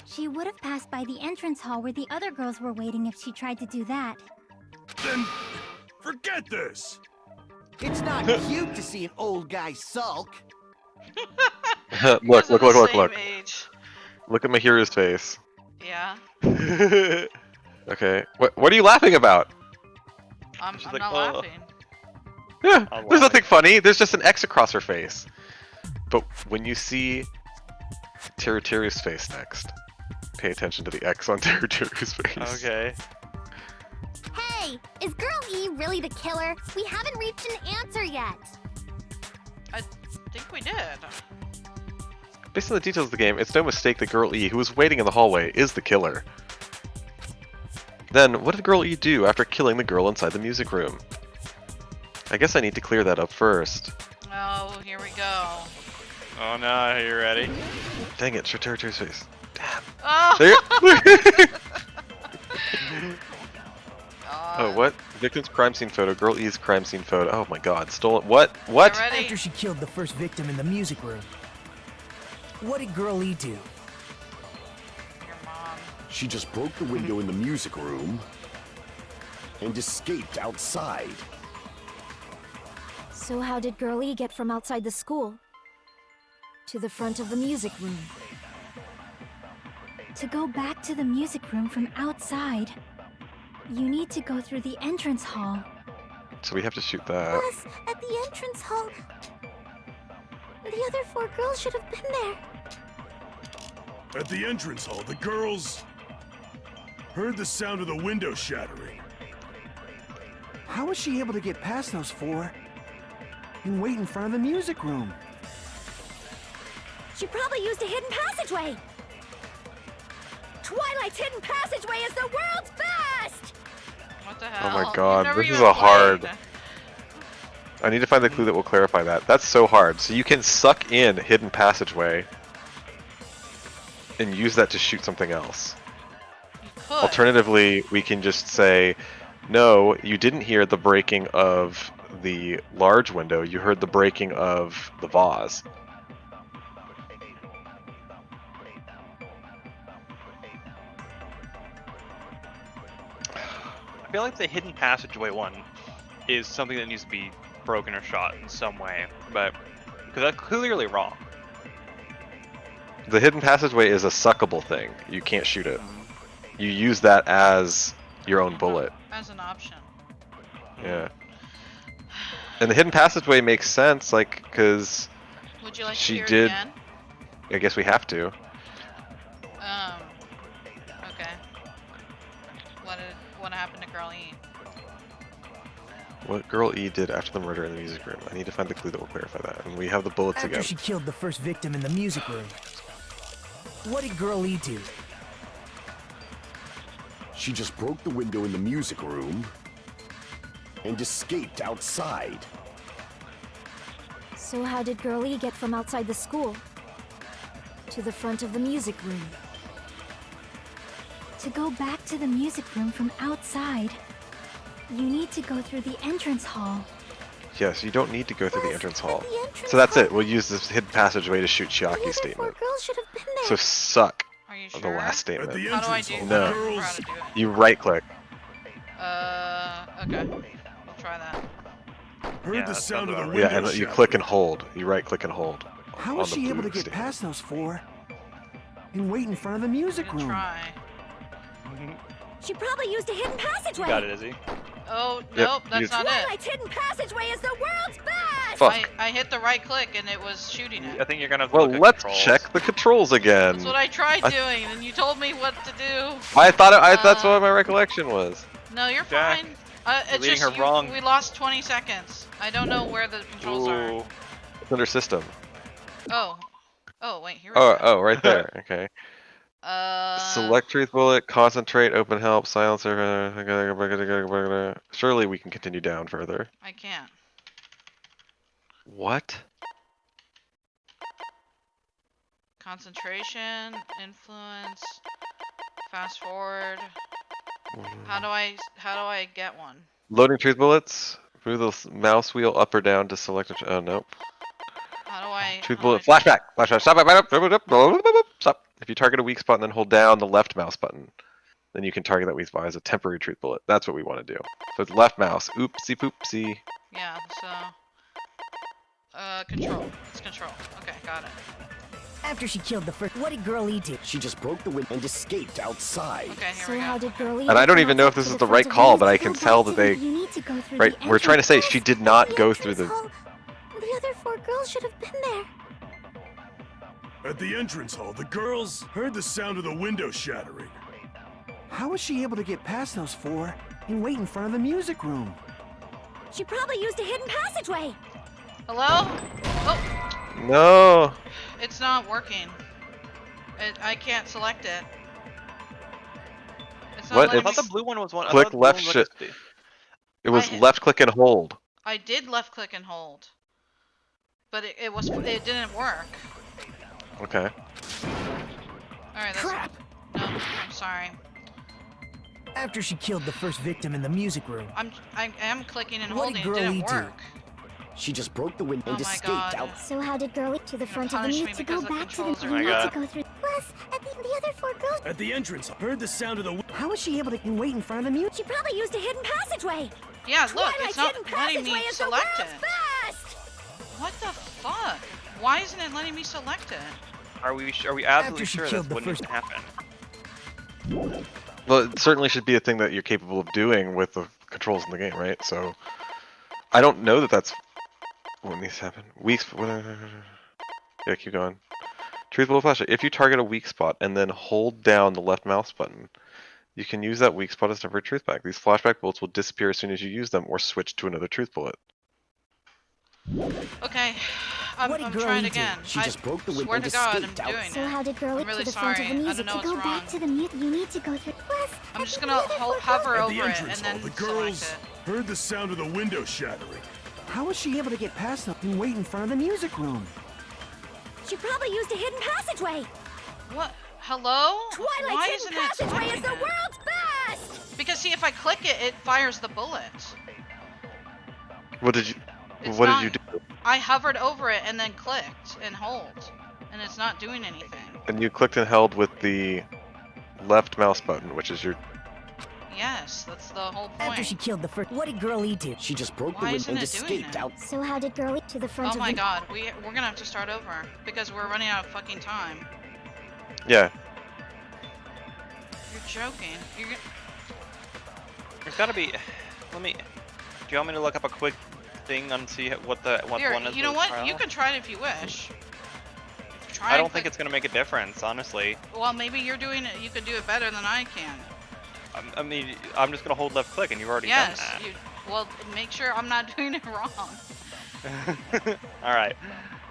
She would have passed by the entrance hall where the other girls were waiting if she tried to do that. Then, forget this! It's not cute to see an old guy sulk. though. Look, Those are look, the look, look, same look. age. Look at Mahiru's face. Yeah. Okay. What are you laughing about? I'm She's not like, "Oh." laughing. Yeah, I'm there's nothing laughing. funny. There's just an X across her face. But when you see Teruteru's face next, pay attention to the X on Teruteru's face. Okay. Hey, is Girl E really the killer? We haven't reached an answer yet. I think we did. Based on the details of the game, it's no mistake that Girl E, who was waiting in the hallway, is the killer. Then, what did Girl E do after killing the girl inside the music room? I guess I need to clear that up first. Oh, here we go. Oh no, are you ready? Dang it, Teruteru's face. Damn. Oh! There. God. Oh, what? Victim's crime scene photo. Girl E's crime scene photo. Oh my god. Stolen. What? What? Get ready. After she killed the first victim in the music room, what did Girl E do? Your mom. She just broke the window in the music room and escaped outside. So how did Girl E get from outside the school to the front of the music room? To go back to the music room from outside, you need to go through the entrance hall. So we have to shoot that. Plus, at the entrance hall, the other 4 girls should have been there. At the entrance hall, the girls heard the sound of the window shattering. How was she able to get past those 4 and wait in front of the music room? She probably used a hidden passageway. Twilight's hidden passageway is the world's best! What the hell? my You've god, never this is even a hard- played. I need to find the clue that will clarify that. That's so hard. So you can suck in hidden passageway and use that to shoot something else. You could. Alternatively, we can just say, no, you didn't hear the breaking of the large window. You heard the breaking of the vase. I feel like the hidden passageway one is something that needs to be broken or shot in some way, but because that's clearly wrong. The hidden passageway is a suckable thing. You can't shoot it. You use that as your own bullet. As an option. Yeah. And the hidden passageway makes sense, like, because Would you like to she hear it did. again? I guess we have to. Okay. What happened to Girl E? What Girl E did after the murder in the music room. I need to find the clue that will clarify that. And we have the bullets After again. she killed the first victim in the music room, what did Girl E do? She just broke the window in the music room and escaped outside. So how did Girl E get from outside the school to the front of the music room? To go back to the music room from outside, you need to go through the entrance hall. Yes, you don't need to go through the entrance hall. the entrance So that's hall. it. We'll use this hidden passageway to shoot The other Chiaki's 4 statement. girls should have been there. So suck Are you on sure? the last statement. How do I do? No. I don't remember how to do it. You right click. Okay. We'll try that. Heard the sound of the window Yeah, and you shattering. click and hold. You right click and hold. How on was the she able blue to get statement. past those 4 and wait in front of the music I'm gonna room? try. She probably used a hidden passageway. You got it, Izzy. Oh, Yep, nope, that's you- not it. Twilight's hidden passageway is the world's best. Fuck. I hit the right click and it was shooting I it. think you're gonna have to Well, look at let's controls. check the controls again. That's what I tried I- doing, and you told me what to do. I thought that's what my recollection was. No, you're Jack, fine. you're It's leading just her wrong. we lost 20 seconds. I don't know where the controls are. Ooh. It's under system. Oh, wait, here we Oh, go. oh, right there. Okay. Select truth bullet, concentrate, open help, silencer. Surely we can continue down further. I can't. What? Concentration, influence, fast forward. How do I get one? Loading truth bullets. Move the mouse wheel up or down to select. Oh nope. How do I? Truth how bullet. do I- Flashback. Flashback. Stop. If you target a weak spot and then hold down the left mouse button, then you can target that weak spot as a temporary truth bullet. That's what we want to do. So it's left mouse. Oopsie poopsie. Yeah. So. Control. It's control. Okay, got it. After she killed the first, what did Girl E do? She just broke the window and escaped outside. Okay, here So we how go. did Girl E And I get don't from even know if outside this to is the the right front of call, but I music can room? tell that they. You need to go through Right, the we're trying to say entrance she hall. did not The go through the. entrance hall. The other 4 girls should have been there. At the entrance hall, the girls heard the sound of the window shattering. How was she able to get past those 4 and wait in front of the music room? She probably used a hidden passageway. Hello? Oh, No. it's not working. I can't select it. It's not What? I letting thought me the blue one was one. I Click thought the blue left one was shift. like It was hit- left click and hold. I did left click and hold, but it didn't work. Okay. All right, that's Crap! no. I'm sorry. After she killed the first victim in the music room, I am clicking and What holding. did It Girl didn't E do? work. She just broke the window Oh and my escaped God. out. So how did Girl E to the front of the punish me music to go because the back to the controls are- you Oh my need God. to go through. Plus, at the other 4 girls. At the entrance hall, heard the sound of the How was she able to wait in front of the music? She probably used a hidden passageway. Yeah, look, Twilight's it's not hidden letting me passageway is the select world's it. best. What the fuck? Why isn't it letting me select it? Are we absolutely After she sure killed that's the what needs to first- happen? Well, it certainly should be a thing that you're capable of doing with the controls in the game, right? So, I don't know that that's what needs to happen. Weak. Yeah, keep going. Truth bullet flashlight. If you target a weak spot and then hold down the left mouse button, you can use that weak spot as temporary truth back. These flashback bullets will disappear as soon as you use them or switch to another truth bullet. Okay, What I'm did Girl trying E do? again. She I just broke the window swear and to God, I'm escaped out. doing So it. how did Girl E I'm really to the front sorry. of the I music don't know to go what's back wrong. to the music? You need to go through. Plus, I'm at just the gonna other 4 hover At over the it entrance and hall, then the select girls it. heard the sound of the window shattering. How was she able to get past them and wait in front of the music room? She probably used a hidden passageway. What? Hello? Twilight's Why hidden isn't it passageway is selecting the it? world's best. Because see, if I click it, it fires the bullet. What did you? It's what not- did you do? I hovered over it and then clicked and hold, and it's not doing anything. And you clicked and held with the left mouse button, which is your. Yes, that's the whole point. after she killed the first, what did Girl E do? She just broke Why the window isn't and it doing escaped it? out. So how did Girl E to the front Oh of my the God, we're gonna have to start over because we're running out of fucking time. Yeah. You're joking. There's gotta be. Let me. Do you want me to look up a quick thing and see what the Here, one is? you know for the what? trial? You can try it if you wish. Try I and don't think click- it's gonna make a difference, honestly. Well, maybe you're doing it. You could do it better than I can. I mean, I'm just gonna hold left click, and you've already Yes. done You, well, make sure I'm not doing it wrong. that. All right,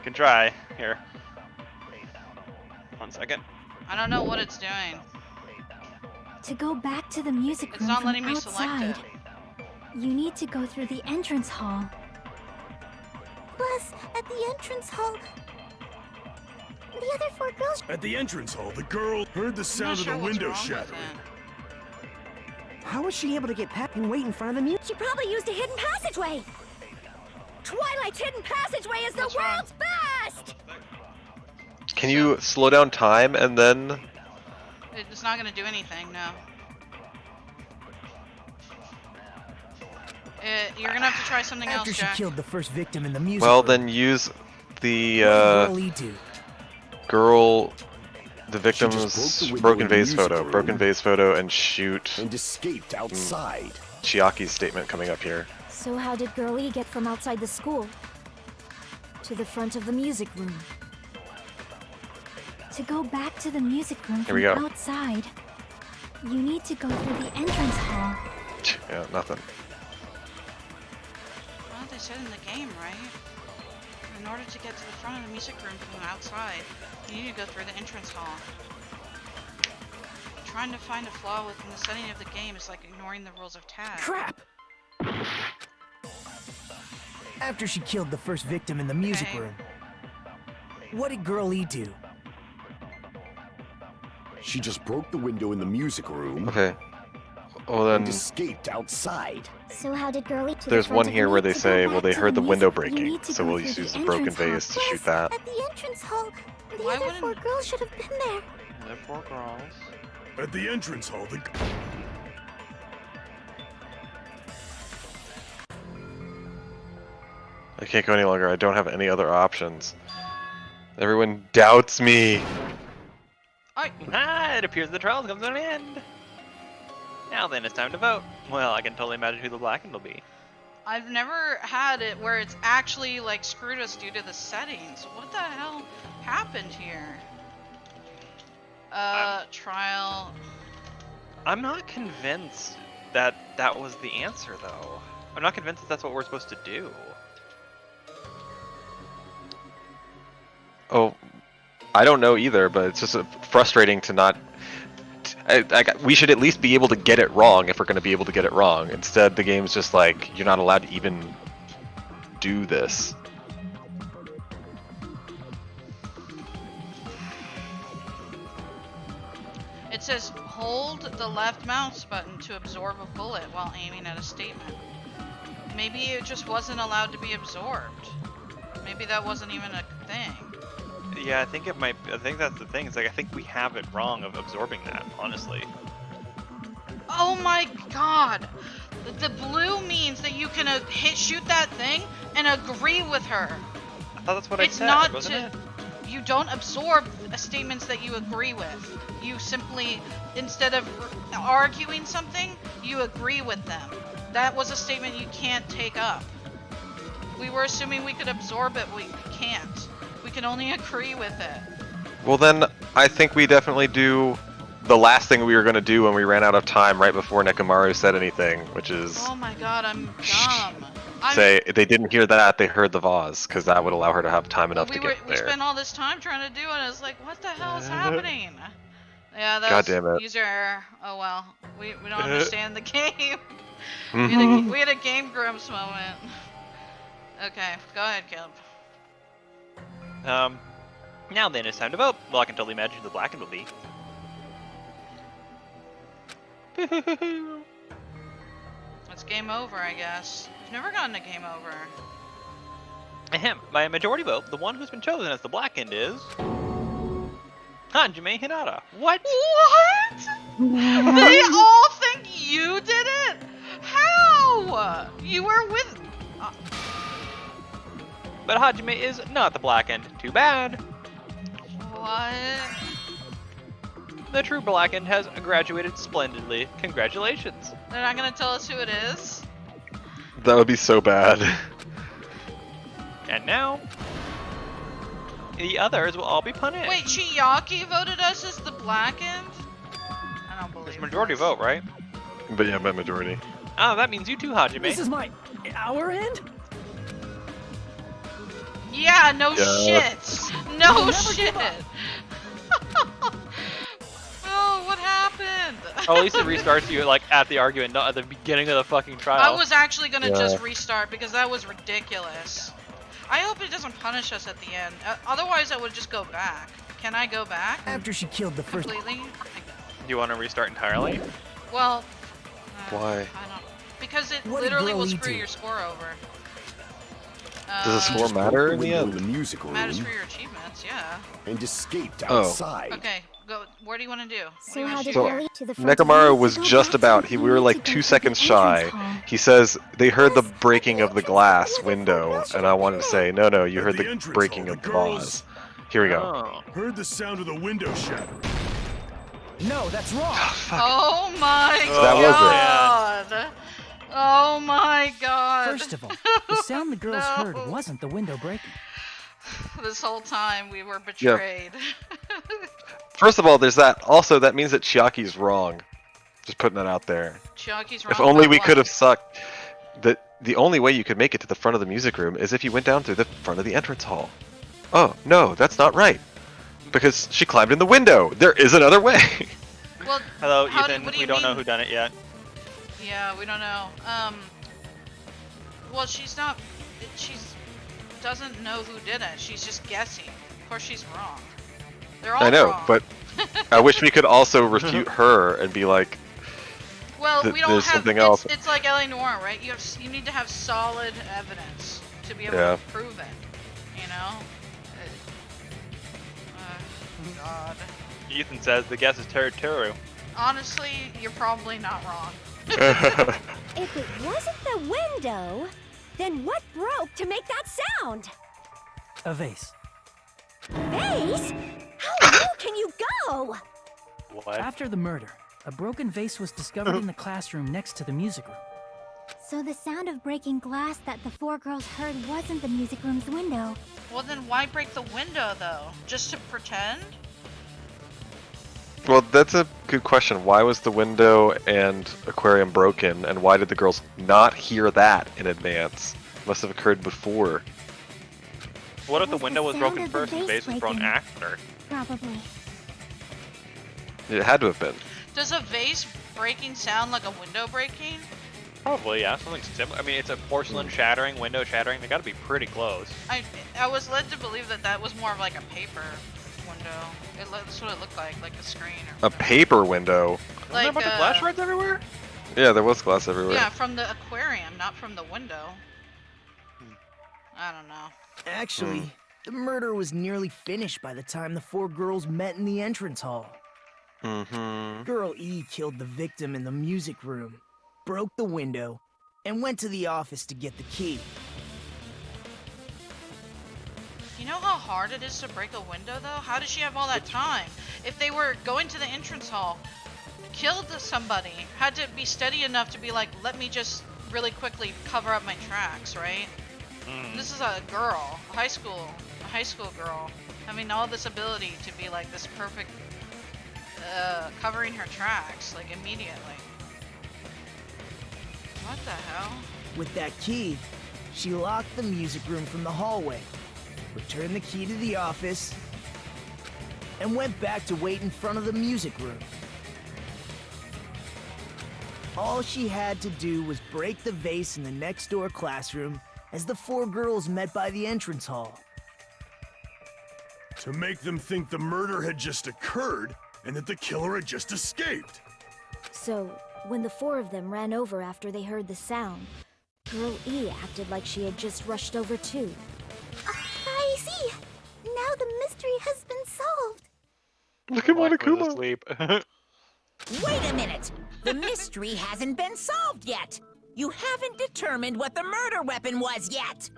can try here. 1 second. I don't know what it's doing. To go back to the music It's room not from letting me select outside, it. you need to go through the entrance hall. Plus, at the entrance hall, the other 4 girls. At the entrance hall, the girl heard the I'm sound not of sure the what's window wrong with shattering. it. How was she able to get past and wait in front of the music? She probably used a hidden passageway. Twilight's hidden passageway is the What's wrong? world's best. Can you slow down time and then? It's not gonna do anything. No. You're gonna have to try something After else, she Jack. killed the first victim in the music Well, room, then use the what did Girl E do? girl, the She just victim's broke the window broken in the vase music photo, room. broken vase photo, and shoot And escaped outside. Chiaki's statement coming up here. So how did Girlie get from outside the school to the front of the music room? To go back to the music room Here we from go. outside, you need to go through the entrance hall. Yeah, nothing. Well, they said in the game, right? In order to get to the front of the music room from outside, you need to go through the entrance hall. Trying to find a flaw within the setting of the game is like ignoring the rules of tag. Crap! After she killed the first victim in the music Okay. room, what did Girl E do? She just broke the window in the music room Okay. Well and then, escaped outside. So how did Girlie? there's one here where they say, well, they heard the window breaking, breaking, so we'll use the broken vase to shoot that. At the entrance hall, the Why other wouldn't- 4 girls should have been there. There are 4 girls. At the entrance hall, the I can't go any longer. I don't have any other options. Everyone doubts me. Ah, it appears the trial comes to an end. Now then, it's time to vote. Well, I can totally imagine who the blackened will be. I've never had it where it's actually like screwed us due to the settings. What the hell happened here? Trial. I'm not convinced that that was the answer, though. I'm not convinced that that's what we're supposed to do. Oh, I don't know either, but it's just frustrating to not. We should at least be able to get it wrong if we're going to be able to get it wrong. Instead, the game's just like, you're not allowed to even do this. It says hold the left mouse button to absorb a bullet while aiming at a statement. Maybe it just wasn't allowed to be absorbed. Maybe that wasn't even a thing. Yeah, I think it might. I think that's the thing. It's like I think we have it wrong of absorbing that. Honestly. Oh my god! The blue means that you can shoot that thing and agree with her. I thought that's what It's I said. not wasn't to. it? You don't absorb statements that you agree with. You simply, instead of arguing something, you agree with them. That was a statement you can't take up. We were assuming we could absorb it. We can't. We can only agree with it. Well, then I think we definitely do the last thing we were going to do when we ran out of time right before Nekomaru said anything, which is Oh my god, I'm dumb. say they didn't hear that, they heard the vase, because that would allow her to have time enough to we get we there. spent all this time trying to do it. I was like, what the hell is happening? Yeah, that God was damn it. user error. Oh well, we don't understand the game. Mhm. we had a Game Grumps moment. Okay, go ahead, Caleb. Now then, it's time to vote. Well, I can totally imagine who the blackened will be. It's game over, I guess. We've never gotten a game over. Ahem. By a majority vote, the one who's been chosen as the blackened is Hajime Hinata. What? What? They all think you did it? How? You were with. But Hajime is not the blackened. Too bad. What? The true Blackened has graduated splendidly. Congratulations. They're not gonna tell us who it is. That would be so bad. And now, the others will all be punished. Wait, Chiaki voted us as the Blackened? I don't believe It's majority this. vote, right? But yeah, by majority. Oh, that means you too, Hajime. This is our end? Yeah, no Yeah. shit. No shit. Oh, what happened? Oh, at least it restarts you like at the argument, not at the beginning of the fucking trial. I was actually gonna Yeah. just restart because that was ridiculous. I hope it doesn't punish us at the end. Otherwise, I would just go back. Can I go back After she killed the first. completely? Do you want to restart entirely? Well, Why? I don't. Because it What did literally Girl will E screw do? your score over. Does the score Just broke matter the in the window end? of the music room Matters for your achievements, yeah. and escaped Oh. outside. Okay, go. Where do you want to do? What do So you how wanna did shoot? So, Girl E to the front of the Nekomaru was music just room? about. He we were like To go 2 to seconds the shy. entrance hall. He says they heard the breaking of the glass window, and I wanted to say, no, you At heard the the entrance breaking hall, of the the girls- vase. Here we go. Oh. Heard the sound of the window shattering. No, that's wrong. Oh my That was it. god! Oh my god! First of all, the sound the girls No. heard wasn't the window breaking. This whole time we were betrayed. First of all, there's that. Also, that means that Chiaki's wrong. Just putting that out there. Chiaki's wrong. If only about we what? could have sucked. The only way you could make it to the front of the music room is if you went down through the front of the entrance hall. Oh, no, that's not right. Because she climbed in the window. There is another way. Well, Hello, how Ethan. what do We you don't know mean? who done it yet. Yeah, we don't know. Well, she's not. She's doesn't know who did it. She's just guessing. Of course, she's wrong. They're all I know, wrong. but I wish we could also refute her and be like, Well, we don't there's have. something else. It's like LA Noire, right? You need to have solid evidence to be able Yeah. to prove it. You know. God. Ethan says the guess is Teru. Honestly, you're probably not wrong. If it wasn't the window, then what broke to make that sound? A vase. Vase? How low can you go? What? After the murder, a broken vase was discovered in the classroom next to the music room. So the sound of breaking glass that the four girls heard wasn't the music room's window. Well, then why break the window though? Just to pretend? well, that's a good question. Why was the window and aquarium broken, and why did the girls not hear that in advance? Must have occurred before. What if It the was window the was sound broken of the first and the vase vase was broken breaking. after? Probably. It had to have been. Does a vase breaking sound like a window breaking? Probably, yeah. Something similar. I mean, it's a porcelain shattering, window shattering. They gotta be pretty close. I was led to believe that that was more of like a paper window. That's what it looked like a screen or A paper window. Wasn't there a bunch of glass shards everywhere? Yeah, there was glass everywhere. Yeah, from the aquarium, not from the window. I don't know. Actually, the murder was nearly finished by the time the four girls met in the entrance hall. Mm-hmm. Girl E killed the victim in the music room, broke the window, and went to the office to get the key. You know how hard it is to break a window though? How does she have all that time? If they were going to the entrance hall, killed somebody, had to be steady enough to be like, let me just really quickly cover up my tracks, right? This is a girl, a high school girl, having all this ability to be like this perfect, covering her tracks, like immediately. What the hell? With that key, she locked the music room from the hallway, returned the key to the office, and went back to wait in front of the music room. All she had to do was break the vase in the next door classroom as the four girls met by the entrance hall. To make them think the murder had just occurred and that the killer had just escaped. So, when the four of them ran over after they heard the sound, Girl E acted like she had just rushed over too. I see. Now the mystery has been solved. Look at Black was Monokuma. asleep. Wait a minute! The mystery hasn't been solved yet! You haven't determined what the murder weapon was yet!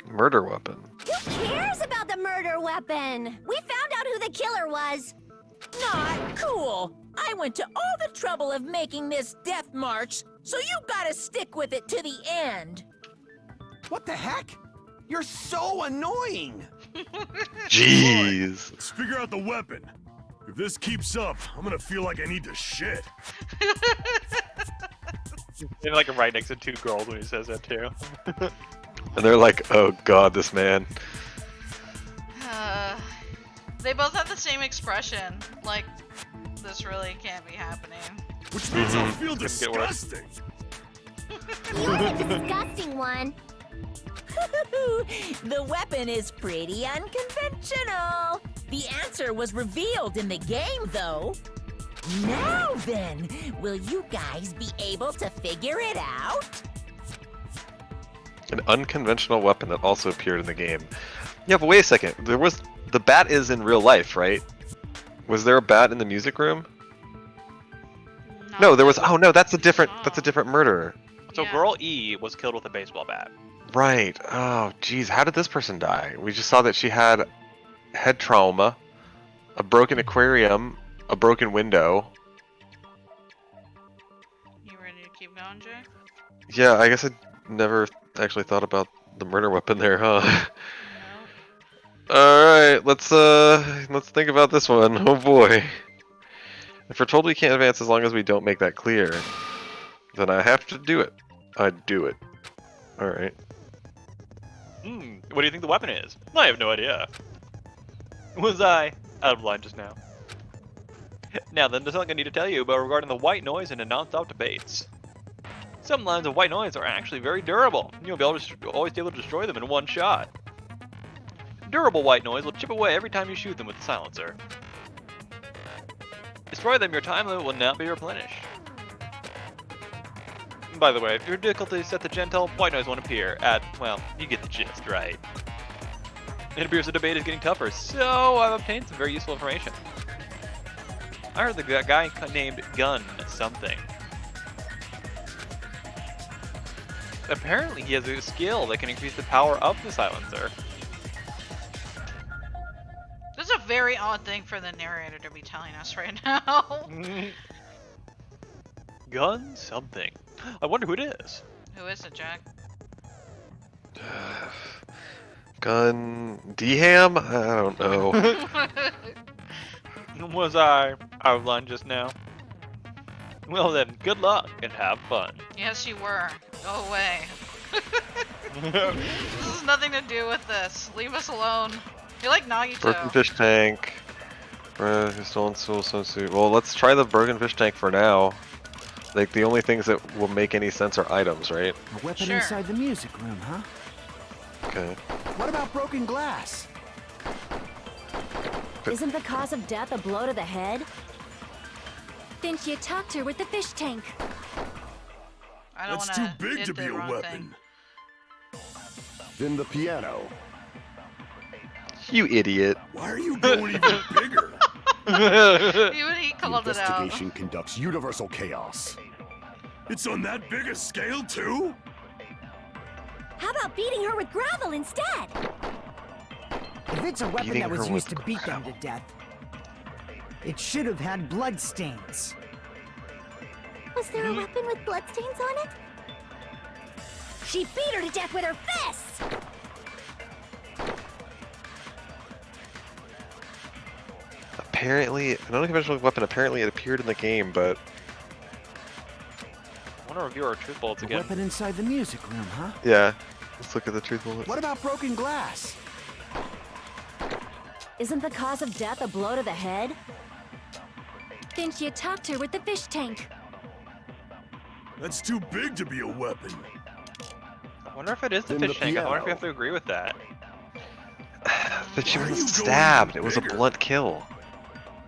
Murder weapon. Who cares about the murder weapon? We found out who the killer was. Not cool. I went to all the trouble of making this death march, so you gotta stick with it to the end. What the heck? You're so annoying. Jeez. Let's figure out the weapon. If this keeps up, I'm gonna feel like I need to shit. And like right next to two girls when he says that too. And they're like, oh god, this man. They both have the same expression. Like, this really can't be happening. Which means I'll feel disgusting. You're the disgusting one. The weapon is pretty unconventional. The answer was revealed in the game, though. Now then, will you guys be able to figure it out? An unconventional weapon that also appeared in the game. Yeah, but wait a second. The bat is in real life, right? Was there a bat in the music room? No, there was. Oh no, that's a different murderer. So Yeah. girl E was killed with a baseball bat. Right. Oh, geez. How did this person die? We just saw that she had head trauma, a broken aquarium, a broken window. You ready to keep going, Jay? Yeah, I guess I never actually thought about the murder weapon there, huh? No. Alright, let's think about this one. Oh boy. If we're told we can't advance as long as we don't make that clear, then I have to do it. I do it. Alright. What do you think the weapon is? I have no idea. Was I out of line just now? Now then, there's something I need to tell you about regarding the white noise and the non-stop debates. Some lines of white noise are actually very durable. You'll be able to always be able to destroy them in one shot. Durable white noise will chip away every time you shoot them with the silencer. Destroy them, your time limit will not be replenished. By the way, if your difficulty is set to gentle, white noise won't appear at, well, you get the gist, right? It appears the debate is getting tougher, so I've obtained some very useful information. I heard the guy named Gun something. Apparently he has a skill that can increase the power of the silencer. This is a very odd thing for the narrator to be telling us right now. Gun something. I wonder who it is. Who is it, Jack? Gun Dham? I don't know. Was I out of line just now? Well then, good luck and have fun. Yes, you were. Go away. This has nothing to do with this. Leave us alone. You're like Broken Nagito. fish tank. Stolen soul swimsuit. Well, let's try the broken fish tank for now. Like, the only things that will make any sense are items, right? A weapon Sure. inside the music room, huh? Okay. What about broken glass? Isn't the cause of death a blow to the head? Then she attacked her with the fish tank. I don't That's too wanna big hit to be the a wrong weapon. thing. Then the piano. You idiot. Why are you going even bigger? Even he The called it out. investigation conducts universal chaos. It's on that big a scale too? How about beating her with gravel instead? If it's a weapon Beating that was her used to with beat them to death, it should have had blood stains. Was there a weapon with bloodstains on it? She beat her to death with her fists! Apparently, an unconventional weapon, apparently it appeared in the game, but... I want to review our truth bullets A again. weapon inside the music room, huh? Yeah. Let's look at the truth bullets. What about broken glass? Isn't the cause of death a blow to the head? Then she attacked her with the fish tank. That's too big to be a weapon. I wonder if it is the Then fish the tank. I wonder if we piano. have to agree with that. But she Why are wasn't you going stabbed. even It was a bigger? blunt kill.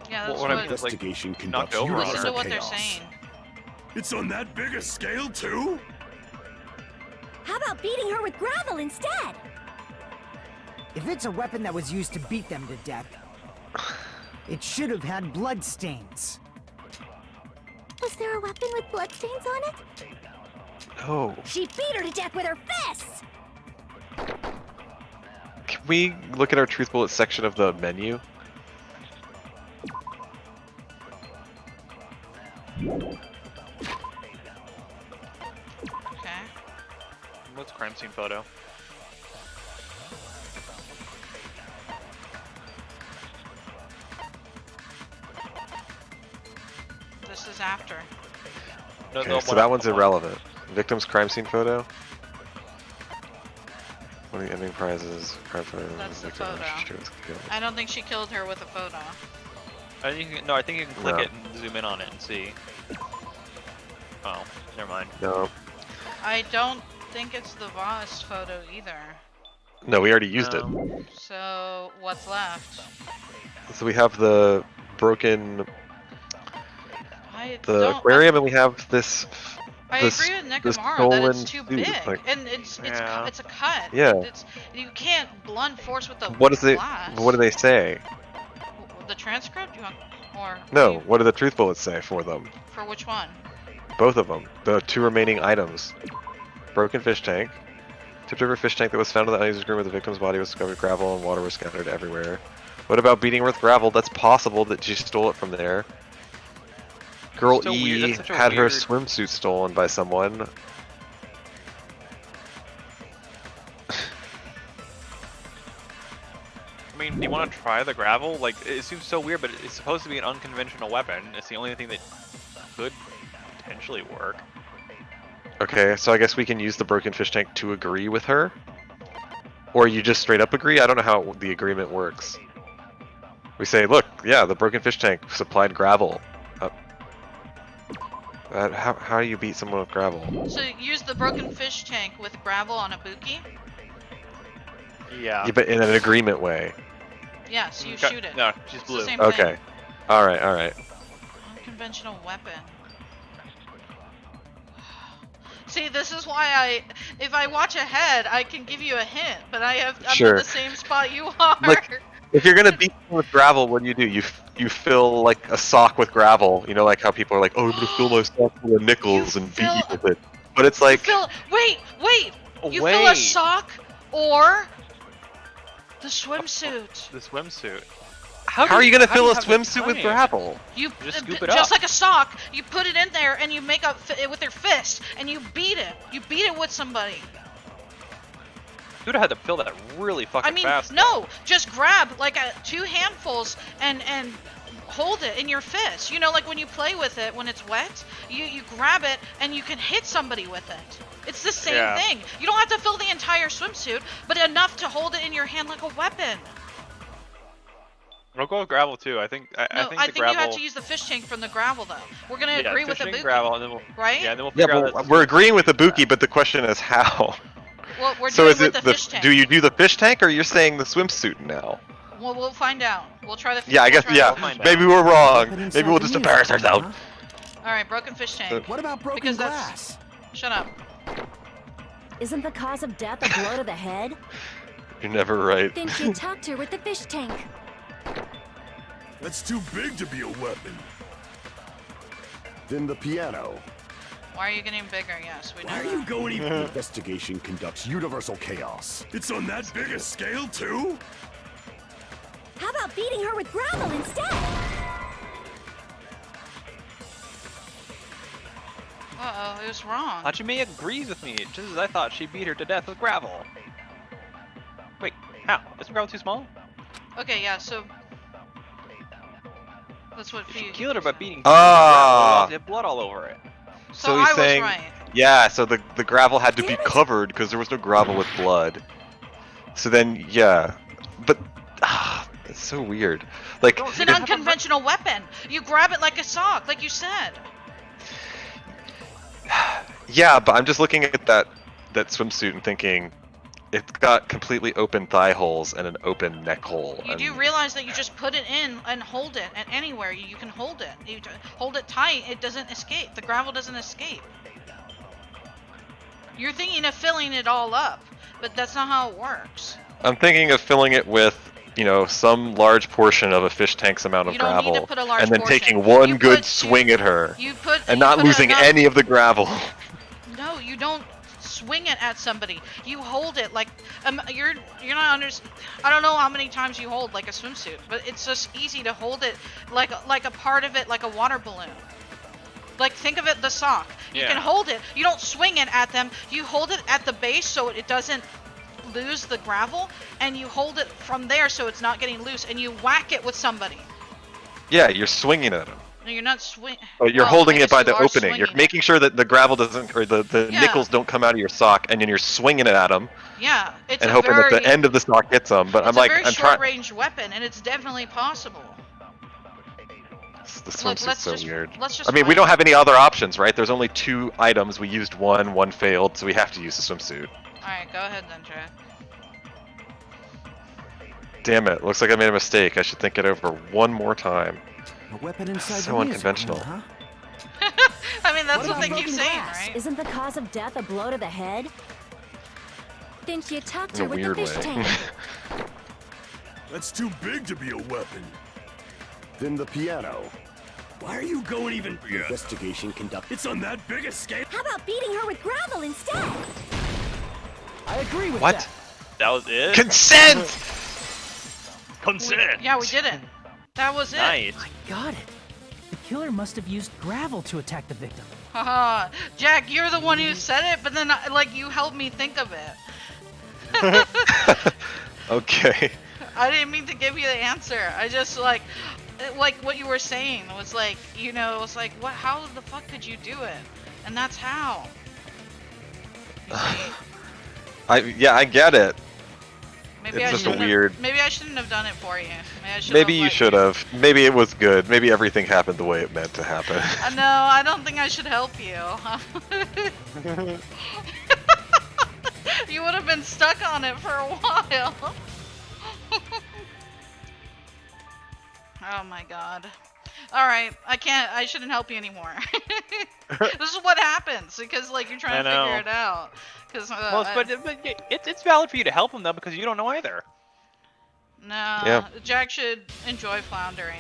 Yeah, that's What I what. mean is, like, Investigation knocked conducts over on her. Listen to universal what they're chaos. saying. It's on that big a scale too? How about beating her with gravel instead? If it's a weapon that was used to beat them to death, it should have had blood stains. Was there a weapon with bloodstains on it? No. She beat her to death with her fists! we look at our truth bullet section of the menu? Okay. What's crime scene photo? This is after. No, Okay, no, so that one's irrelevant. Victim's crime scene photo. One of the ending prizes. Crime photo. That's the victim, photo. she was killed. I don't think she killed her with a photo. I think you can, no, I think you can click No. it and zoom in on it and see. Oh, never mind. No. I don't think it's the Voss photo either. No, we already used it. So what's left? So we have the broken I the don't. aquarium, and we have this. I this- agree with this Nekomara that it's stolen too suit, big, like- and it's Yeah. it's a cut. Yeah. You can't blunt force with the What does it? glass. What do they say? The transcript? You want, or No. What do the truth bullets say for them? for which one? Both of them. The two remaining items. Broken fish tank. Tipped over fish tank that was found in the unusual room where the victim's body was discovered. Gravel and water were scattered everywhere. What about beating her with gravel? That's possible that she stole it from there. Girl So weird. E That's such a had her weird- swimsuit stolen by someone. I mean, do you want to try the gravel? Like, it seems so weird, but it's supposed to be an unconventional weapon. It's the only thing that could potentially work. Okay, so I guess we can use the broken fish tank to agree with her? Or you just straight up agree? I don't know how the agreement works. We say, look, yeah, the broken fish tank supplied gravel. How do you beat someone with gravel? So use the broken fish tank with gravel on a buki. Yeah. Yeah, but in an agreement way. Yeah, so you Okay. shoot it. No, she's It's the blue. same Okay. thing. Alright, alright. Unconventional weapon. See, this is why if I watch ahead, I can give you a hint, but I'm Sure. in the same spot you are. Like, if you're gonna beat someone with gravel, what do? You fill like a sock with gravel. You know, like how people are like, oh, I'm gonna fill my sock full of nickels and beat you with it. But it's like, Wait! You fill a sock or the swimsuit. The swimsuit. how are you gonna fill a have the swimsuit with time? gravel? You Just scoop it just up. like a sock. You put it in there and you make up it with your fist and you beat it. You beat it with somebody. You would have had to fill that really fucking I mean, fast. no, just grab like two handfuls and hold it in your fist. You know, like when you play with it when it's wet, you grab it and you can hit somebody with it. It's the same Yeah. thing. You don't have to fill the entire swimsuit, but enough to hold it in your hand like a weapon. I'll go with gravel too. I think No, I think I the think gravel. you have to use the fish tank from the gravel though. We're gonna yeah, agree with the fishing, buki, gravel, and then we'll right? Yeah, and then we'll Yeah, figure out but that we're agreeing with the buki, but the question is how. Well, we're So doing is with it the fish tank. do you do the fish tank, or you're saying the swimsuit now? Well, we'll find out. We'll try the. Yeah, I we'll guess. try Yeah, the- find out. maybe we're wrong. But inside Maybe we'll the just music embarrass room, ourselves. huh? All right, broken fish tank. What about broken Because that's- glass? Shut up. Isn't the cause of death a blow to the head? You're never right. Then she attacked her with the fish tank. That's too big to be a weapon. Then the piano. Why are you getting bigger? Yes, we know. Why are that. you going even? Investigation conducts universal chaos. It's on that big a scale too? How about beating her with gravel instead? Uh-oh, it was wrong. Hajime agrees with me, just as I thought she beat her to death with gravel. Wait, how? Isn't gravel too small? Okay, yeah, so that's what If she Fee killed her by beating Ah. gravel, she had blood all over it. So I he's saying, was right. yeah. So the gravel had to be covered because there was no gravel with blood. So then, yeah, but it's so weird. Like, It's an unconventional weapon. You grab it like a sock, like you said. yeah, but I'm just looking at that swimsuit and thinking, it's got completely open thigh holes and an open neck hole. You and do realize that you just put it in and hold it, and anywhere you can hold it. You hold it tight, it doesn't escape. The gravel doesn't escape. You're thinking of filling it all up, but that's not how it works. I'm thinking of filling it with, some large portion of a fish tank's amount of You don't need gravel, to put a large and then portion. taking one You good put- swing at her, You put and you not put losing enough- any of the gravel. No, you don't swing it at somebody. You hold it like you're not I don't know how many times you hold like a swimsuit, but it's just easy to hold it like a part of it, like a water balloon. Like, think of it, the sock. You can hold it. You don't swing it at them. You hold it at the base so it doesn't lose the gravel, and you hold it from there so it's not getting loose, and you whack it with somebody. Yeah, you're swinging at them. No, you're not swing. But you're holding it by the opening. You're making sure that the gravel doesn't, or the nickels don't come out of your sock, and then you're swinging it at them. Yeah, it's and hoping that the end of the sock hits them. But I'm like, I'm short-range weapon, and it's definitely possible. The swimsuit's so weird. Let's just I mean, we don't have any other options, right? There's only 2 items. We used one failed, so we have to use the swimsuit. Alright, go ahead then, Jack. Damn it, looks like I made a mistake. I should think it over one more time. A weapon inside so unconventional. Huh? I mean, that's what they keep saying, right? Isn't the cause of death a blow to the head? Then she attacked In her a with the weird fish way. tank. That's too big to be a weapon. Then the piano. Why are you going even bigger? Investigation conducted. It's on that big a scale. How about beating her with gravel instead? I agree with What? that. That was it? Consent! Consent! Yeah, we did it. That was it. Nice. I got it. The killer must have used gravel to attack the victim. Haha. Jack, you're the one who said it, but then, like, you helped me think of it. Okay. I didn't mean to give you the answer. I just, like what you were saying was like, you know, it was like, what? How the fuck could you do it? And that's how. I get it. Maybe It's I just shouldn't weird. Maybe I shouldn't have done it for you. Maybe you should have. Maybe it was good. Maybe everything happened the way it meant to happen. No, I don't think I should help you. You would have been stuck on it for a while. Oh my god. Alright, I shouldn't help you anymore. This is what happens, because like you're trying to figure it out. Well, but it's valid for you to help him though, because you don't know either. No, Jack should enjoy floundering.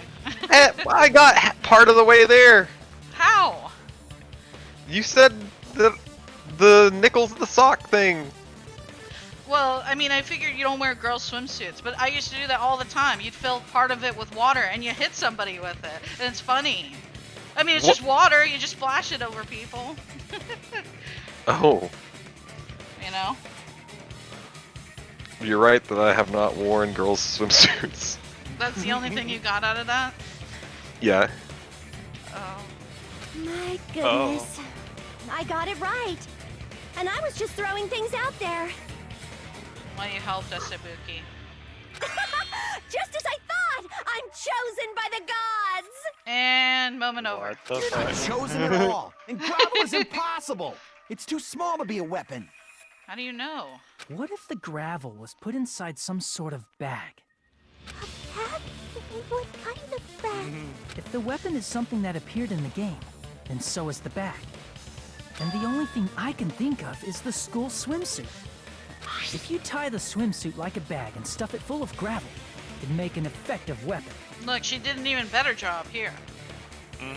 I got part of the way there. How? You said the nickels of the sock thing. Well, I mean, I figured you don't wear girls' swimsuits, but I used to do that all the time. You'd fill part of it with water, and you hit somebody with it, and it's funny. I mean, it's just water. You just splash it over people. Oh. You know? You're right that I have not worn girls' swimsuits. That's the only thing you got out of that? Yeah. Oh. My goodness. I got it right. And I was just throwing things out there. Well, you helped us, Ibuki. Just as I thought! I'm chosen by the gods! And moment over. You're not chosen at all. And gravel is impossible. It's too small to be a weapon. How do you know? What if the gravel was put inside some sort of bag? Bag? What kind of bag? If the weapon is something that appeared in the game, then so is the bag. And the only thing I can think of is the school swimsuit. If you tie the swimsuit like a bag and stuff it full of gravel, it'd make an effective weapon. Look, she did an even better job here.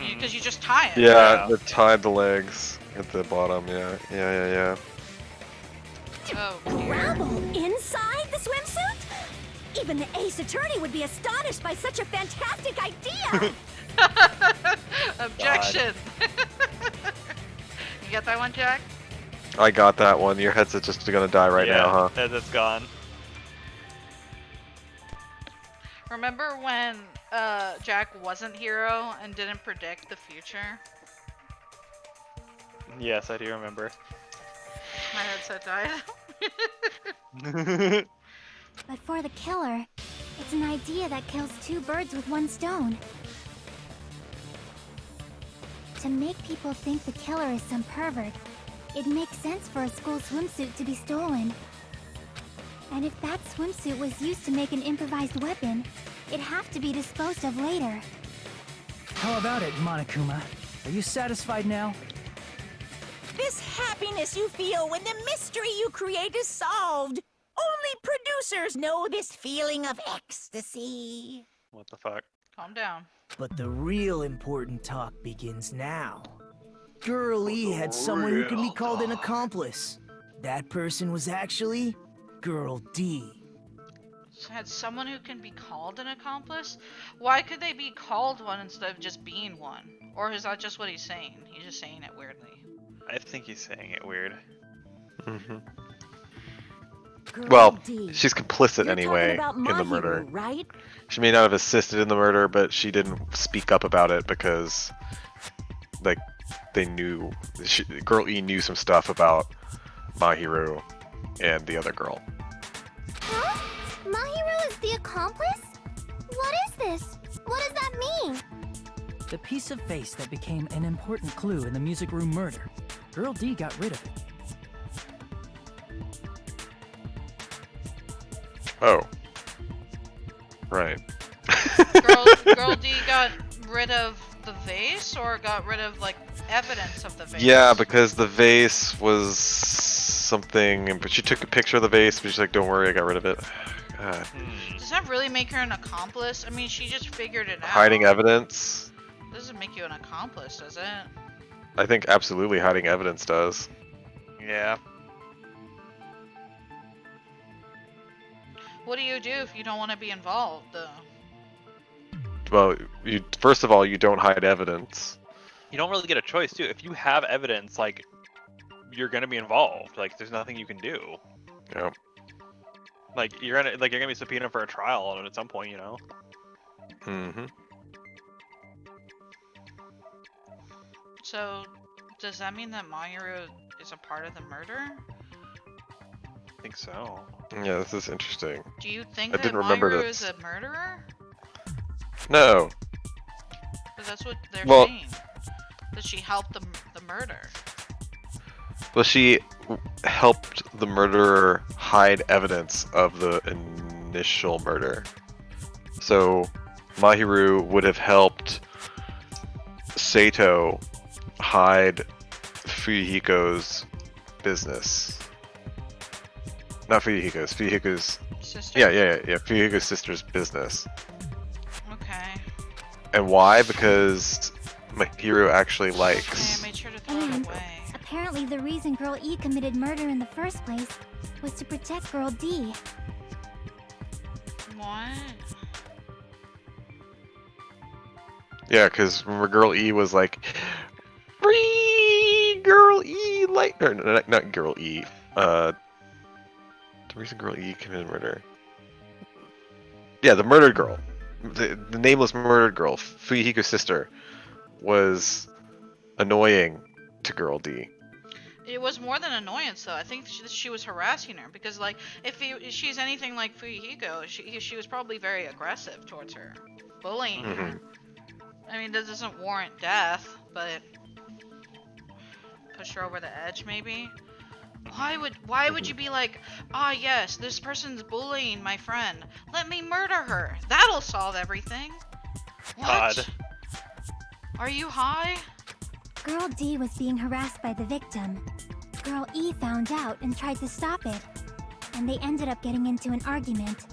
Because you just tie it. Yeah, they tied the legs at the bottom. Yeah. Oh, Gravel inside the swimsuit? Even the ace attorney would be astonished by such a fantastic idea! Objection! You get that one, Jack? I got that one. Your headset's just gonna die right now, huh? Headset's gone. Remember when Jack wasn't hero and didn't predict the future? Yes, I do remember. My headset died. But for the killer, it's an idea that kills 2 birds with 1 stone. To make people think the killer is some pervert, it makes sense for a school swimsuit to be stolen. And if that swimsuit was used to make an improvised weapon, it'd have to be disposed of later. How about it, Monokuma? Are you satisfied now? This happiness you feel when the mystery you create is solved. Only producers know this feeling of ecstasy. What the fuck? Calm down. But the real important talk begins now. Girl E had someone who can be called an accomplice. That person was actually Girl D. Had someone who can be called an accomplice? Why could they be called one instead of just being one? Or is that just what he's saying? He's just saying it weirdly. I think he's saying it weird. Well, D, she's complicit you're anyway talking about in the my murder. hero, right? She may not have assisted in the murder, but she didn't speak up about it because, like, they knew. Girl E knew some stuff about Mahiru and the other girl. Huh? Mahiru is the accomplice? What is this? What does that mean? The piece of face that became an important clue in the music room murder. Girl D got rid of it. Oh. Right. Girl D got rid of the vase, or got rid of, like, evidence of the vase? Yeah, because the vase was something, but she took a picture of the vase, but she's like, don't worry, I got rid of it. God. Does that really make her an accomplice? I mean, she just figured it out. Hiding evidence? Doesn't make you an accomplice, does it? I think absolutely hiding evidence does. Yeah. What do you do if you don't want to be involved, though? Well, first of all, you don't hide evidence. You don't really get a choice, too. If you have evidence, like, you're gonna be involved. Like, there's nothing you can do. Yep. Like, you're gonna be subpoenaed for a trial at some point, you know. Mm-hmm. So, does that mean that Mahiru is a part of the murder? I think so. Yeah, this is interesting. Do you think I that didn't remember Mahiru this. is a murderer? No. Because that's what they're Well- saying. That she helped the murder. Well, she helped the murderer hide evidence of the initial murder. So, Mahiru would have helped Sato hide Fuyuhiko's business. Not Fuyuhiko's, Fuyuhiko's... Sister? Yeah, Fuyuhiko's sister's business. Okay. And why? Because Mahiru actually Okay, likes... I made sure to throw it And away. apparently the reason Girl E committed murder in the first place was to protect Girl D. What? Yeah, because remember Girl E was like, free Girl E, like, or not Girl E. The reason Girl E committed murder. Yeah, the murdered girl, the nameless murdered girl, Fuyuhiko's sister, was annoying to Girl D. It was more than annoyance, though. I think she was harassing her because, like, if she's anything like Fuyuhiko, she was probably very aggressive towards her, bullying her. I mean, that doesn't warrant death, but push her over the edge, maybe. Why would you be like, ah, yes, this person's bullying my friend. Let me murder her. That'll solve everything. What? God. Are you high? Girl D was being harassed by the victim. Girl E found out and tried to stop it. And they ended up getting into an argument.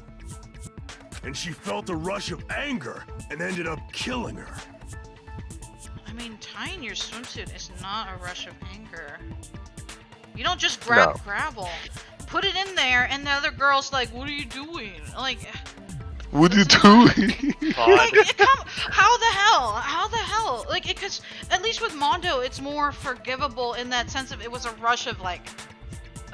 And she felt a rush of anger and ended up killing her. I mean, tying your swimsuit is not a rush of anger. You don't just grab gravel. Put it in there, and the other girl's like, what are you doing? Like... What are you doing? Like, how the hell? How the hell? Like, because at least with Mondo, it's more forgivable in that sense of it was a rush of, like...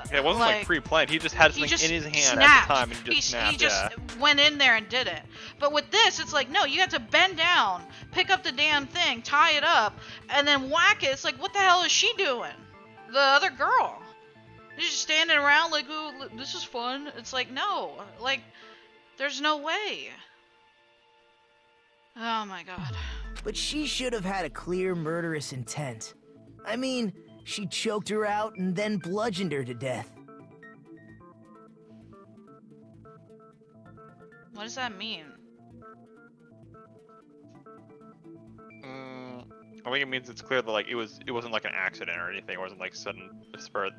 Yeah, it wasn't like pre-planned. He just had something in his hand at the time, and he just snapped. He just went in there and did it. But with this, it's like, no, you have to bend down, pick up the damn thing, tie it up, and then whack it. It's like, what the hell is she doing? The other girl. She's just standing around like, ooh, this is fun. It's like, no. Like, there's no way. Oh my god. But she should have had a clear murderous intent. I mean, she choked her out and then bludgeoned her to death. What does that mean? I think it means it's clear that like it wasn't like an accident or anything. It wasn't like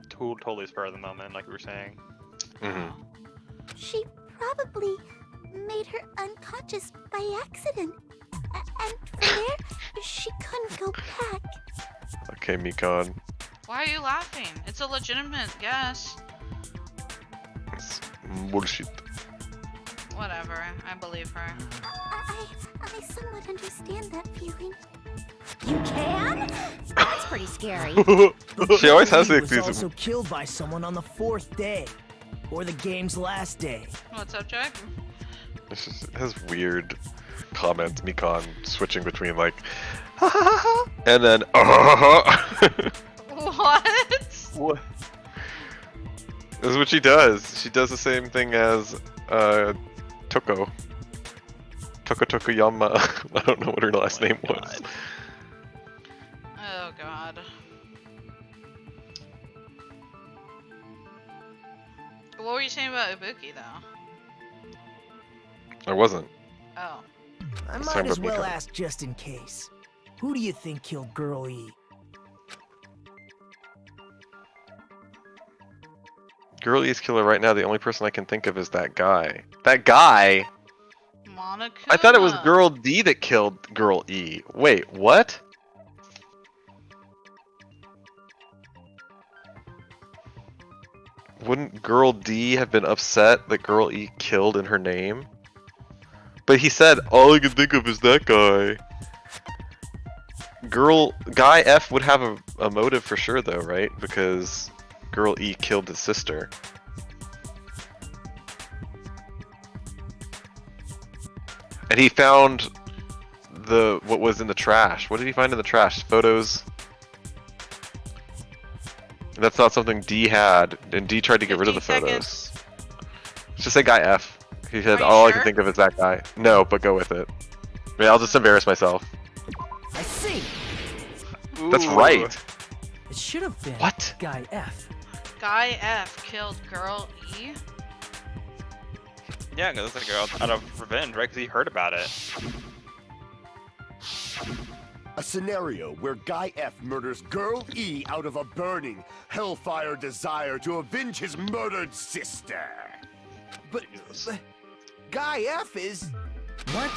totally spur of the moment, like we were saying. She probably made her unconscious by accident. And from there, she couldn't go back. Okay, Mikon. Why are you laughing? It's a legitimate guess. It's bullshit. Whatever, I believe her. I somewhat understand that feeling. You can? That's pretty scary. She always has He like was these. also killed by someone on the 4th day, or the game's last day. What's up, Jack? This has weird comments. Mikon switching between like, and then. What? What? This is what she does. She does the same thing as Toko. Tokoyama. I don't know what her last name was. Oh god. What were you saying about Ibuki though? I wasn't. Oh. I Let's might talk as about well Miko. ask just in case. Who do you think killed Girl E? Girlie's killer right now. The only person I can think of is that guy. That guy. Monica. I thought it was Girl D that killed Girl E. Wait, what? Wouldn't Girl D have been upset that Girl E killed in her name? But he said, all I can think of is that guy. Guy F would have a motive for sure though, right? Because Girl E killed his sister. And he found what was in the trash. What did he find in the trash? Photos. And that's not something D had, and D tried to get rid of the 15 photos. seconds. Just say guy F. He said, Are you all I sure? can think of is that guy. No, but go with it. I mean, I'll just embarrass myself. I see. That's Ooh. right. It should have been What? Guy F. Guy F killed Girl E. Yeah, because it's like out of revenge, right? Because he heard about it. A scenario where Guy F murders Girl E out of a burning, hellfire desire to avenge his murdered sister. But Guy F is... What?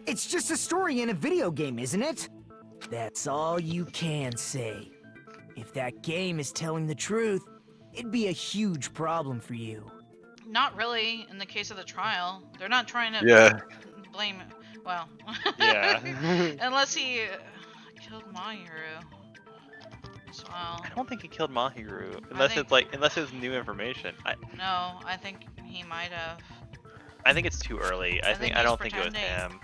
It's just a story in a video game, isn't it? That's all you can say. If that game is telling the truth, it'd be a huge problem for you. Not really, in the case of the trial. They're not trying to Yeah. blame... Well... Yeah. Unless he killed Mahiru as well. I don't think he killed Mahiru, unless think- it's like unless it's new information. No, I think he might have. I think it's too early. I think I he's don't think it was pretending. him.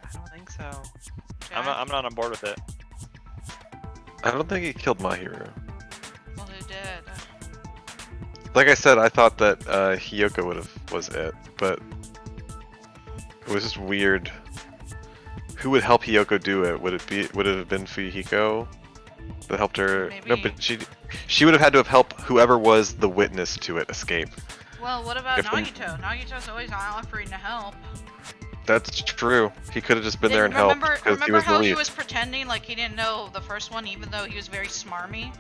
I don't think so. Jack? I'm not on board with it. I don't think he killed Mahiru. Well, who did? Like I said, I thought that Hiyoko was it, but it was just weird. Who would help Hiyoko do it? Would it have been Fuyuhiko that helped her? No, Maybe. but she would have had to have helped whoever was the witness to it escape. Well, what about If the- Nagito? Nagito's always offering to help. That's true. He could have just been there and remember, helped because he remember was how the he lead. was pretending like he didn't know the first one, even though he was very smarmy?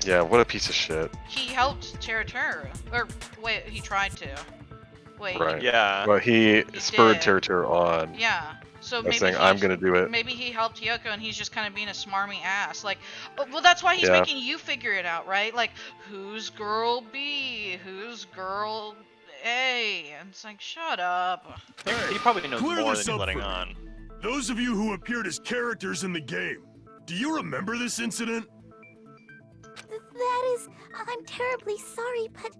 Yeah, what a piece of shit. He helped Teruteru. Or, wait, he tried to. Wait. Right. Yeah. Well, he spurred did. Teruteru on Yeah. So by maybe saying, he "I'm was- gonna do it." Maybe he helped Hiyoko and he's just kind of being a smarmy ass. Like, oh, well, that's why he's Yeah. making you figure it out, right? Like, who's girl B? Who's girl A? And it's like, shut up. He probably knows Clear more this than he's up letting for me. on. Those of you who appeared as characters in the game, do you remember this incident? That is... I'm terribly sorry, but...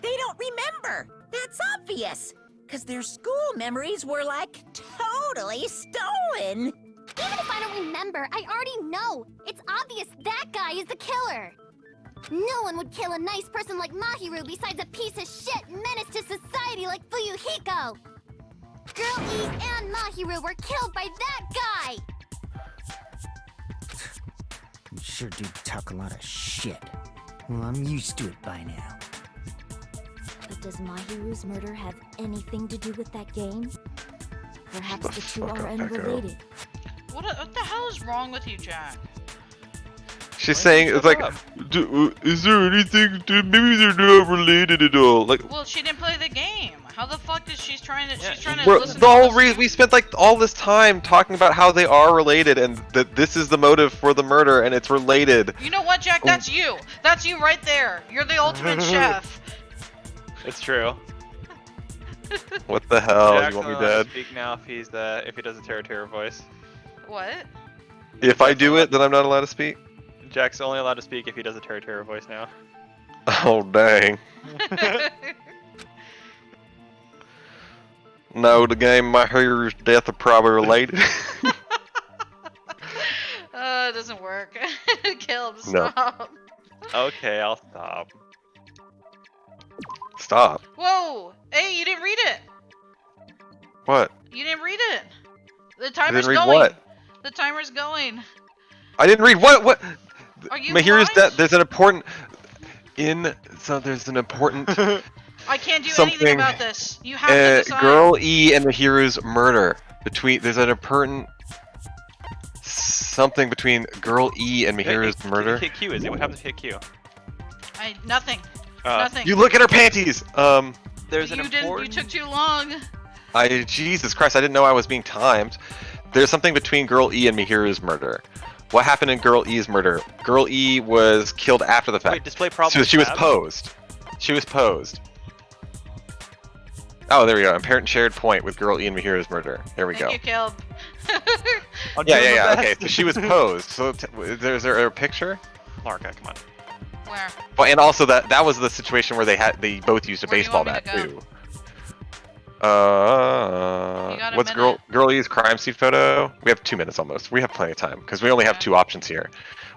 They don't remember. That's obvious. Because their school memories were, like, totally stolen. Even if I don't remember, I already know. It's obvious that guy is the killer. No one would kill a nice person like Mahiru besides a piece of shit menace to society like Fuyuhiko. Girl E and Mahiru were killed by that guy. You sure do talk a lot of shit. Well, I'm used to it by now. But does Mahiru's murder have anything to do with that game? Perhaps Shut the the two fuck are up, Echo. unrelated. What the hell is wrong with you, Jack? She's Why saying don't you it's like, shut is there anything? Maybe they're not related at all. Like, Well, she didn't play the game. How the fuck is she's trying to? She's trying to We're, listen the to whole us. reason we spent like all this time talking about how they are related and that this is the motive for the murder and it's related. You know what, Jack? That's you. That's you right there. You're the ultimate chef. It's true. What the hell? Jack's You want me only allowed dead? to speak now if he does a Terra voice. What? If I do it, then I'm not allowed to speak? Jack's only allowed to speak if he does a Terra voice now. Oh, dang. No, the game My Hero's Death are probably related. It doesn't work. Caleb, No. stop. Okay, I'll stop. Stop. Whoa! Hey, you didn't read it. What? You didn't read it. The I timer's didn't read going. what? The timer's going. I didn't read what? What? Are you My Hero's blind? Death. There's an important. There's an important. I can't do something, anything about this. You have to decide. Girl E and the hero's murder. There's an important something between Girl E and Mihiru's murder. Hit Q, is it? What happens if you hit Q? Nothing. Nothing. You look at her panties. There's an You important. took too long. Jesus Christ! I didn't know I was being timed. There's something between Girl E and Mihiru's murder. What happened in Girl E's murder? Girl E was killed after the fact. Wait, display problem. So she was tab? posed. She was posed. Oh, there we go. Apparent shared point with Girl E and Mihiru's murder. There we go. Thank you, Caleb. Yeah. Okay, so she was posed. So is there a picture? Larka, come on. Where? Well, and also that was the situation where they both used a Where do you baseball want bat me to too. got a What's minute. Girl E's crime scene photo? We have 2 minutes almost. We have plenty of time because we only have 2 options here.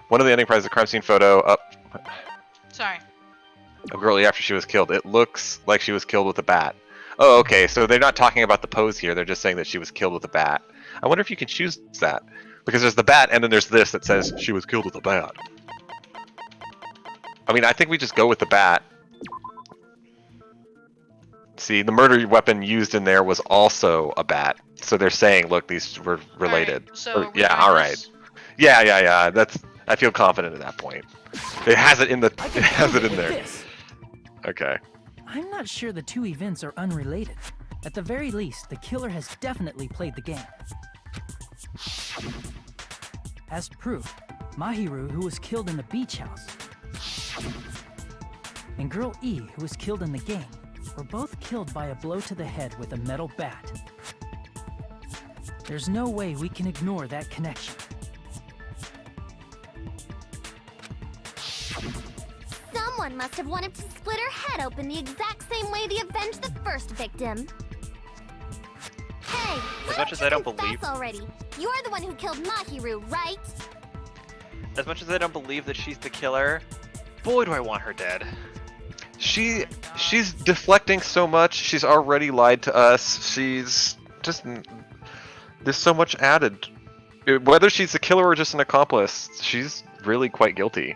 One of the ending prizes, crime scene photo up. Sorry. Of Girl E after she was killed. It looks like she was killed with a bat. Oh, okay. So they're not talking about the pose here. They're just saying that she was killed with a bat. I wonder if you can choose that because there's the bat and then there's this that says she was killed with a bat. I mean, I think we just go with the bat. See, the murder weapon used in there was also a bat. So they're saying, look, these were related. Right, so Or- are we yeah, doing all this? right. Yeah. I feel confident at that point. It has it in the. It has it in there. This. Okay. I'm not sure the 2 events are unrelated. At the very least, the killer has definitely played the game. As proof, Mahiru, who was killed in the beach house, and Girl E, who was killed in the game, were both killed by a blow to the head with a metal bat. There's no way we can ignore that connection. Someone must have wanted to split her head open the exact same way they avenged the first victim. Hey, As much as I don't believe. confess already. You're the one who killed Mahiru, right? As much as I don't believe that she's the killer, boy, do I want her dead. She's deflecting so much. She's already lied to us. She's just there's so much added. Whether she's a killer or just an accomplice, she's really quite guilty.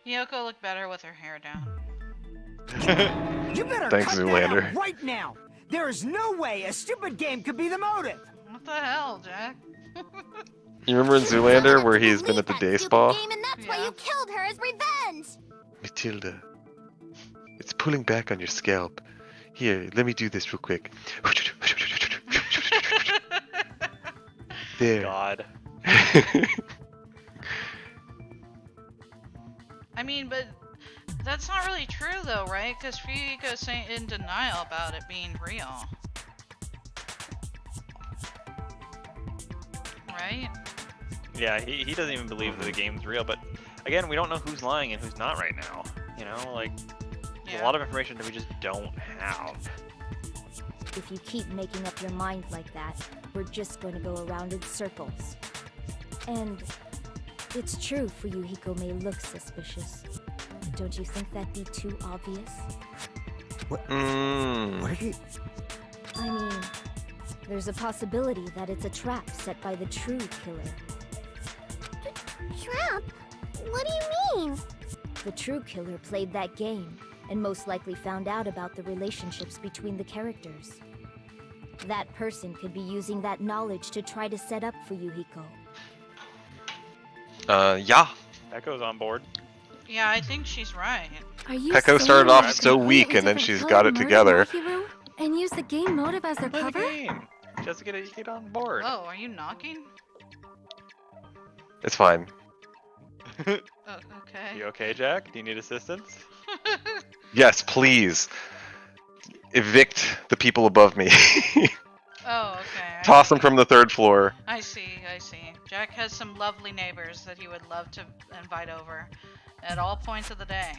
Yoko looked better with her hair down. You better Thanks, cut that Zoolander. out right now. There is no way a stupid game could be the motive. What the hell, Jack? You remember in Zoolander where he's been at the day spa? Game, and that's why you killed her as revenge. Matilda, it's pulling back on your scalp. Here, let me do this real quick. There. God. I mean, but that's not really true though, right? Because Fuyuhiko's in denial about it being real. Right? Yeah, he doesn't even believe that the game's real, but again, we don't know who's lying and who's not right now. You know, like, there's a lot of information that we just don't have. If you keep making up your mind like that, we're just going to go around in circles. And it's true Fuyuhiko may look suspicious. But don't you think that'd be too obvious? What? Mm. What did he? I mean, there's a possibility that it's a trap set by the true killer. Trap? What do you mean? The true killer played that game, and most likely found out about the relationships between the characters. That person could be using that knowledge to try to set up Fuyuhiko. Yeah. Echo's on board. Yeah, I think she's right. Are you Peko saying started off that so they weak, create a and then different she's killer got it murder together. Mahiru and use the game motive as their Play the cover? game. Just to get on board. Whoa, are you knocking? It's fine. Oh, okay. You okay, Jack? Do you need assistance? Yes, please. Evict the people above me. Oh, okay. Toss them from the 3rd floor. I see, I see. Jack has some lovely neighbors that he would love to invite over at all points of the day.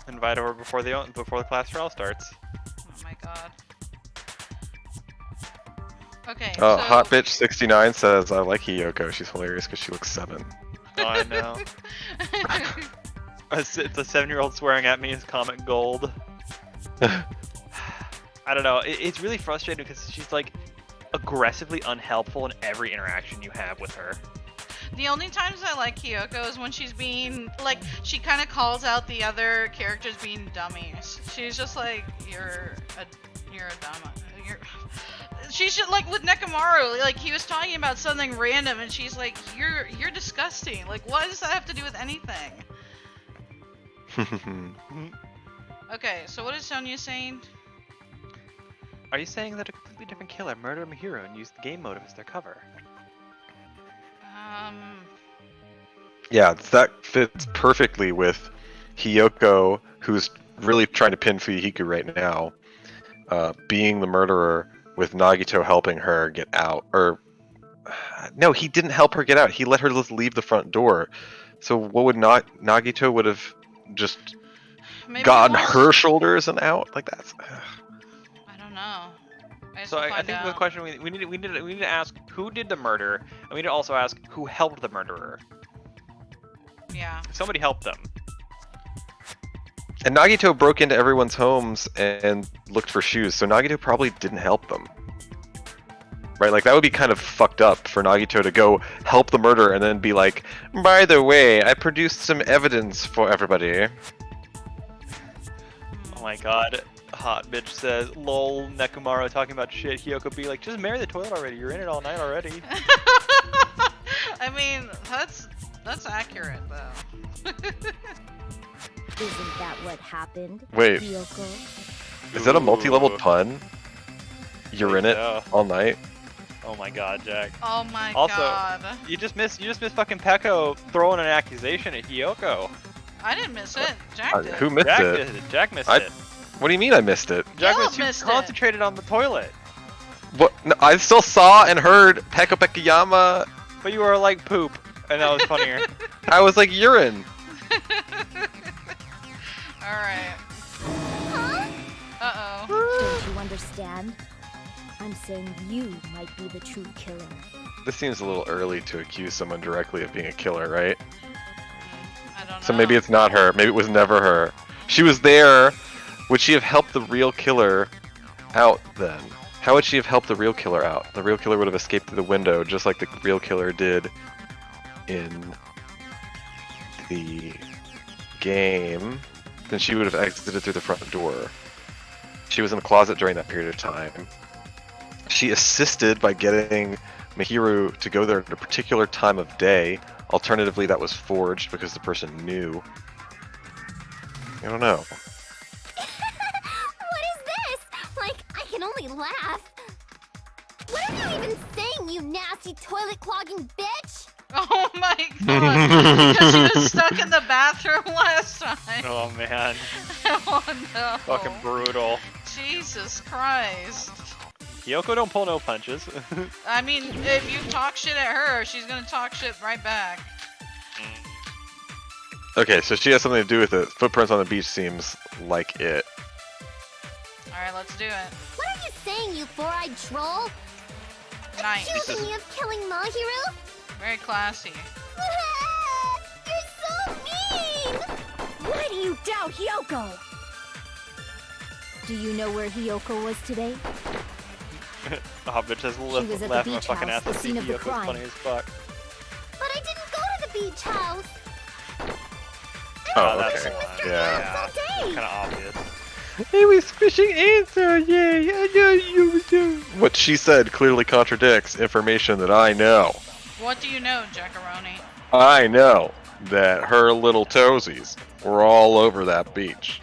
Invite over before the class trial starts. Oh my god. Okay, Oh, so... Hot Bitch 69 says, I like Hiyoko. She's hilarious because she looks 7. Oh, I know. It's a 7-year-old swearing at me as Comic Gold. I don't know. It's really frustrating because she's like aggressively unhelpful in every interaction you have with her. The only times I like Kyoko is when she's being, like, she kind of calls out the other characters being dummies. She's just like, you're a dumb. She's just like with Nekomaru, like he was talking about something random and she's like, you're disgusting. Like, what does that have to do with anything? Okay, so what is Sonia saying? Are you saying that a completely different killer murdered Mahiru and used the game motive as their cover? Yeah, that fits perfectly with Hiyoko, who's really trying to pin Fuyuhiko right now, being the murderer, with Nagito helping her get out. Or, no, he didn't help her get out. He let her just leave the front door. So what would Nagito would have just gotten her shoulders and out? Like that's... I don't know. So I think the question we need to ask who did the murder, and we need to also ask who helped the murderer. Yeah. Somebody helped them. And Nagito broke into everyone's homes and looked for shoes, so Nagito probably didn't help them. Right, like that would be kind of fucked up for Nagito to go help the murder and then be like, by the way, I produced some evidence for everybody. Oh my god. Hot bitch says, lol, Nekomaru talking about shit. Hiyoko be like, just marry the toilet already. You're in it all night already. I mean, that's accurate though. Isn't that what happened? Wait. Hiyoko? Is that a multi-level pun? You're in it all night? Oh my god, Jack. Oh my also, god. You just missed fucking Peko throwing an accusation at Hiyoko. I didn't miss it. Jack did. Who missed Jack it? did it. Jack missed it. What do you mean I missed it? Jack Caleb was too missed it. concentrated on the toilet. What? No, I still saw and heard Peko Pekayama. But you were like poop, and that was funnier. I was like urine. Alright. Uh-oh. Don't you understand? I'm saying you might be the true killer. This seems a little early to accuse someone directly of being a killer, right? I don't know. So maybe it's not her. Maybe it was never her. She was there. Would she have helped the real killer out then? How would she have helped the real killer out? The real killer would have escaped through the window just like the real killer did in the game. Then she would have exited through the front door. She was in the closet during that period of time. She assisted by getting Mahiru to go there at a particular time of day. Alternatively, that was forged because the person knew. I don't know. What is this? Like, I can only laugh. What are you even saying, you nasty toilet clogging bitch? Oh my god. Because she was stuck in the bathroom last time. Oh man. Oh no. Fucking brutal. Jesus Christ. Hiyoko don't pull no punches. I mean, if you talk shit at her, she's gonna talk shit right back. Okay, so she has something to do with it. Footprints on the beach seems like it. Alright, let's do it. What are you saying, you four-eyed troll? Nice. Accusing me of killing Mahiru? Very classy. You're so mean! Why do you doubt Hyoko? Do you know where Hiyoko was today? Oh, bitch has She was at the laughing my beach fucking house, ass the to see scene of the Hiyoko's crime. funny as fuck. But I didn't go to the beach house. Oh, that's okay. fine. Yeah. Kind of obvious. I was fishing answer, yay! I know you do. What she said clearly contradicts information that I know. What do you know, Jackaroni? I know. that her little toesies were all over that beach.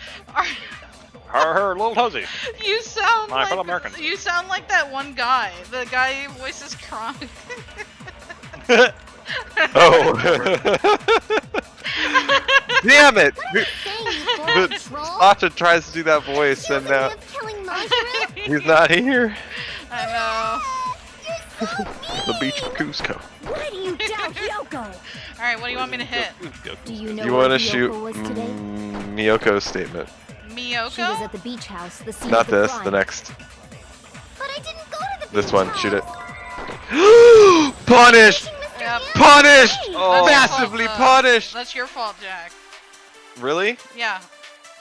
Her little toesies. You sound My like fellow Americans. you sound like that one guy. The guy who voices Kronk. Oh. Damn it! But Sasha tries to do that voice and he's not here. I know. The beach of Cusco. Why do you doubt Yoko? Alright, what do you want me to hit? Do you know You where want to Hiyoko shoot was today? Miyoko's statement. She was Miyoko? at the beach house, the scene Not of the this, crime. the next. But I didn't go to the This beach one, house. shoot it. Punished! Yeah. Punished! That's your Massively fault, though. punished! That's your fault, Jack. Really? Yeah.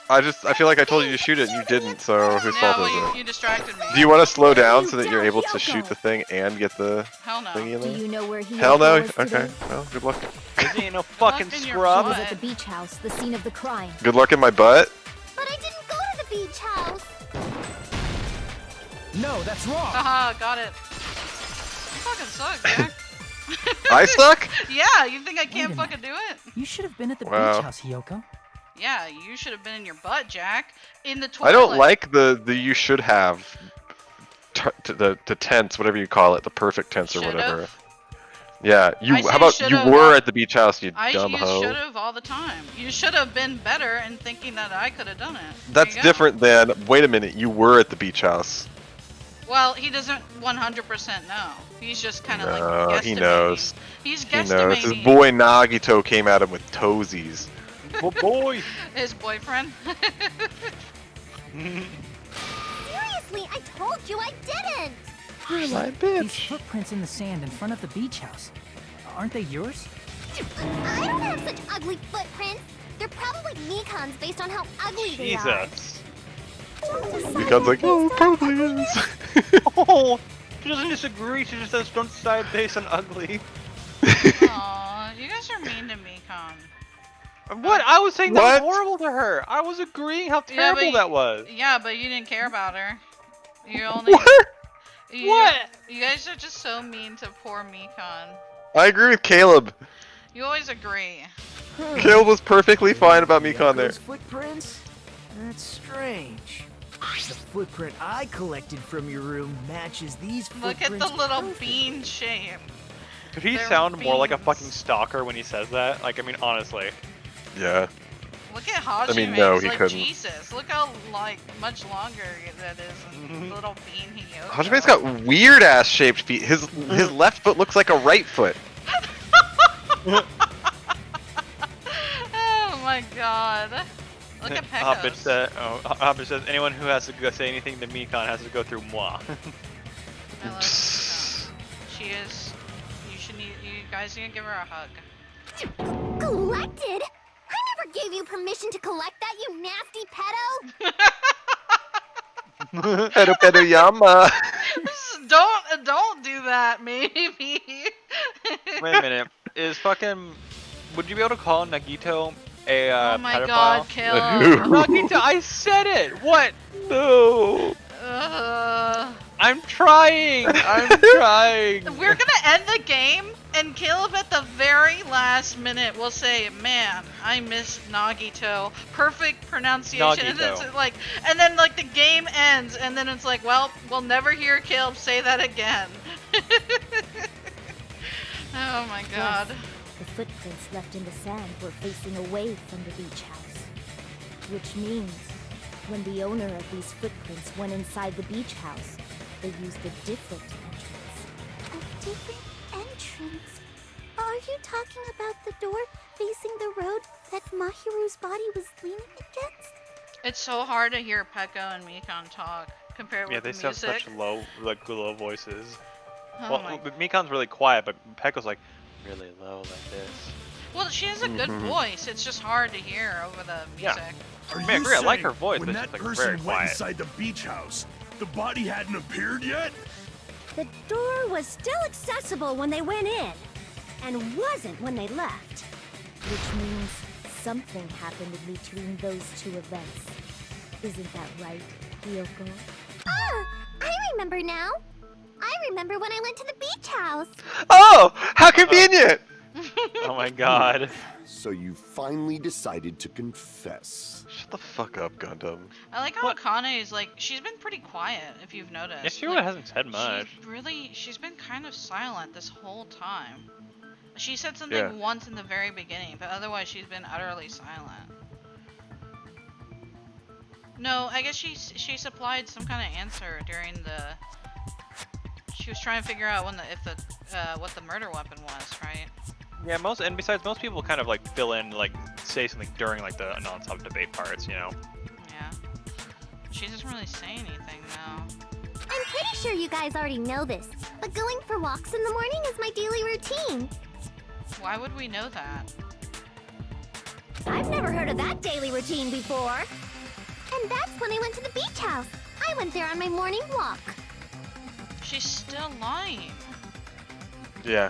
I feel like I told you to shoot it and you didn't, so whose fault is well, it? you distracted me. Do you want to slow down so that you're able to shoot the thing and get the Hell no. thingy in Do there? you know where Hiyoko Hell no? was Okay, today? well, good luck. This ain't no fucking Fuck in your scrub. She was butt. at the beach house, the scene of the crime. Good luck in my butt? But I didn't go to the beach house. No, that's wrong. Haha, got it. You fucking suck, Jack. I suck? Yeah, you think I can't Wait a fucking do it? You should have been at the Wow. beach house, Hiyoko. Yeah, you should have been in your butt, Jack. In the toilet. I don't like the you should have the tense, whatever you call it, the perfect tense or Should've? whatever. Yeah, I say how about you should've, were at the beach house, you I dumb use hoe. should have all the time. You should have been better in thinking that I could have done it. There That's you go. different than, wait a minute, you were at the beach house. Well, he doesn't 100% know. He's just kind of like No, guesstimating. he knows. He's He guesstimating. knows. His boy Nagito came at him with toesies. Oh boy. His boyfriend. Seriously, I told you I didn't. My These bitch. footprints in the sand in front of the beach house. Aren't they yours? I don't have such ugly footprints. They're probably Mikon's based on how ugly they are. Jesus. Becomes like, oh, probably is. Oh, she doesn't disagree. She just says don't decide based on ugly. Aw, you guys are mean to Mikon. What? I was saying that What? was horrible to her. I was agreeing how Yeah, but terrible that was. Yeah, but you didn't care about her. You only. What? What? You guys are just so mean to poor Mikon. I agree with Caleb. You always agree. Caleb was perfectly fine about Mikon there. Those footprints? That's strange. The footprint I collected from your room matches these Look footprints. at the little perfectly. bean shape. Could he They're sound more like a beans. fucking stalker when he says that? Like, I mean, honestly. Yeah. Look at Hajime. mean, no, He's he like couldn't. Jesus. Look how like much longer that is. And the little bean he yoked. Hajime's got weird ass shaped feet. His left foot looks like a right foot. Oh my god. Look at Hobbit Pecos. Hobbit says anyone who has to go say anything to Mikon has to go through moi. I love Mikon. She is. You guys need to give her a hug. Collected? I never gave you permission to collect that, you nasty pedo. Pedo Yama. Don't do that, maybe. Wait a minute. Is fucking... Would you be able to call Nagito a Oh my pedophile? god, kill. Nagito, I said it! What? No. I'm trying! I'm trying! We're gonna end the game, and Caleb at the very last minute will say, "Man, I miss Nagito." Perfect pronunciation. And, Nagito. it's like, and then like the game ends, and then it's like, well, we'll never hear Caleb say that again. Oh my god. The footprints left in the sand were facing away from the beach house. Which means, when the owner of these footprints went inside the beach house, they used a different entrance. A different entrance? Are you talking about the door facing the road that Mahiru's body was leaning against? It's so hard to hear Pekko and Mikon talk compared Yeah, with they the sound music. such low, like low voices. Oh Well, my- Mikon's really quiet, but Pekko's like really low like this. Well, she has a good voice. It's just hard to hear over the Yeah. music. Are I mean, I you agree, I like saying her voice, when but that she's, like, person very went quiet. inside the beach house, the body hadn't appeared yet? The door was still accessible when they went in, and wasn't when they left. Which means something happened in between those two events. Isn't that right, Hiyoko? Ah, I remember now. I remember when I went to the beach house. Oh, how convenient! Oh my my god. So you finally decided to confess. Shut the fuck up, Gundam. I like how Akane is like, she's been pretty quiet, if you've noticed. Yeah, she really hasn't said much. She's been kind of silent this whole time. She said something once in the very beginning, but otherwise she's been utterly silent. No, I guess she supplied some kind of answer during the. She was trying to figure out when what the murder weapon was, right? Yeah, most people kind of like fill in, like say something during like the non-stop debate parts, you know. Yeah. She doesn't really say anything now. I'm pretty sure you guys already know this, but going for walks in the morning is my daily routine. Why would we know that? I've never heard of that daily routine before. And that's when I went to the beach house. I went there on my morning walk. She's still lying. Yeah.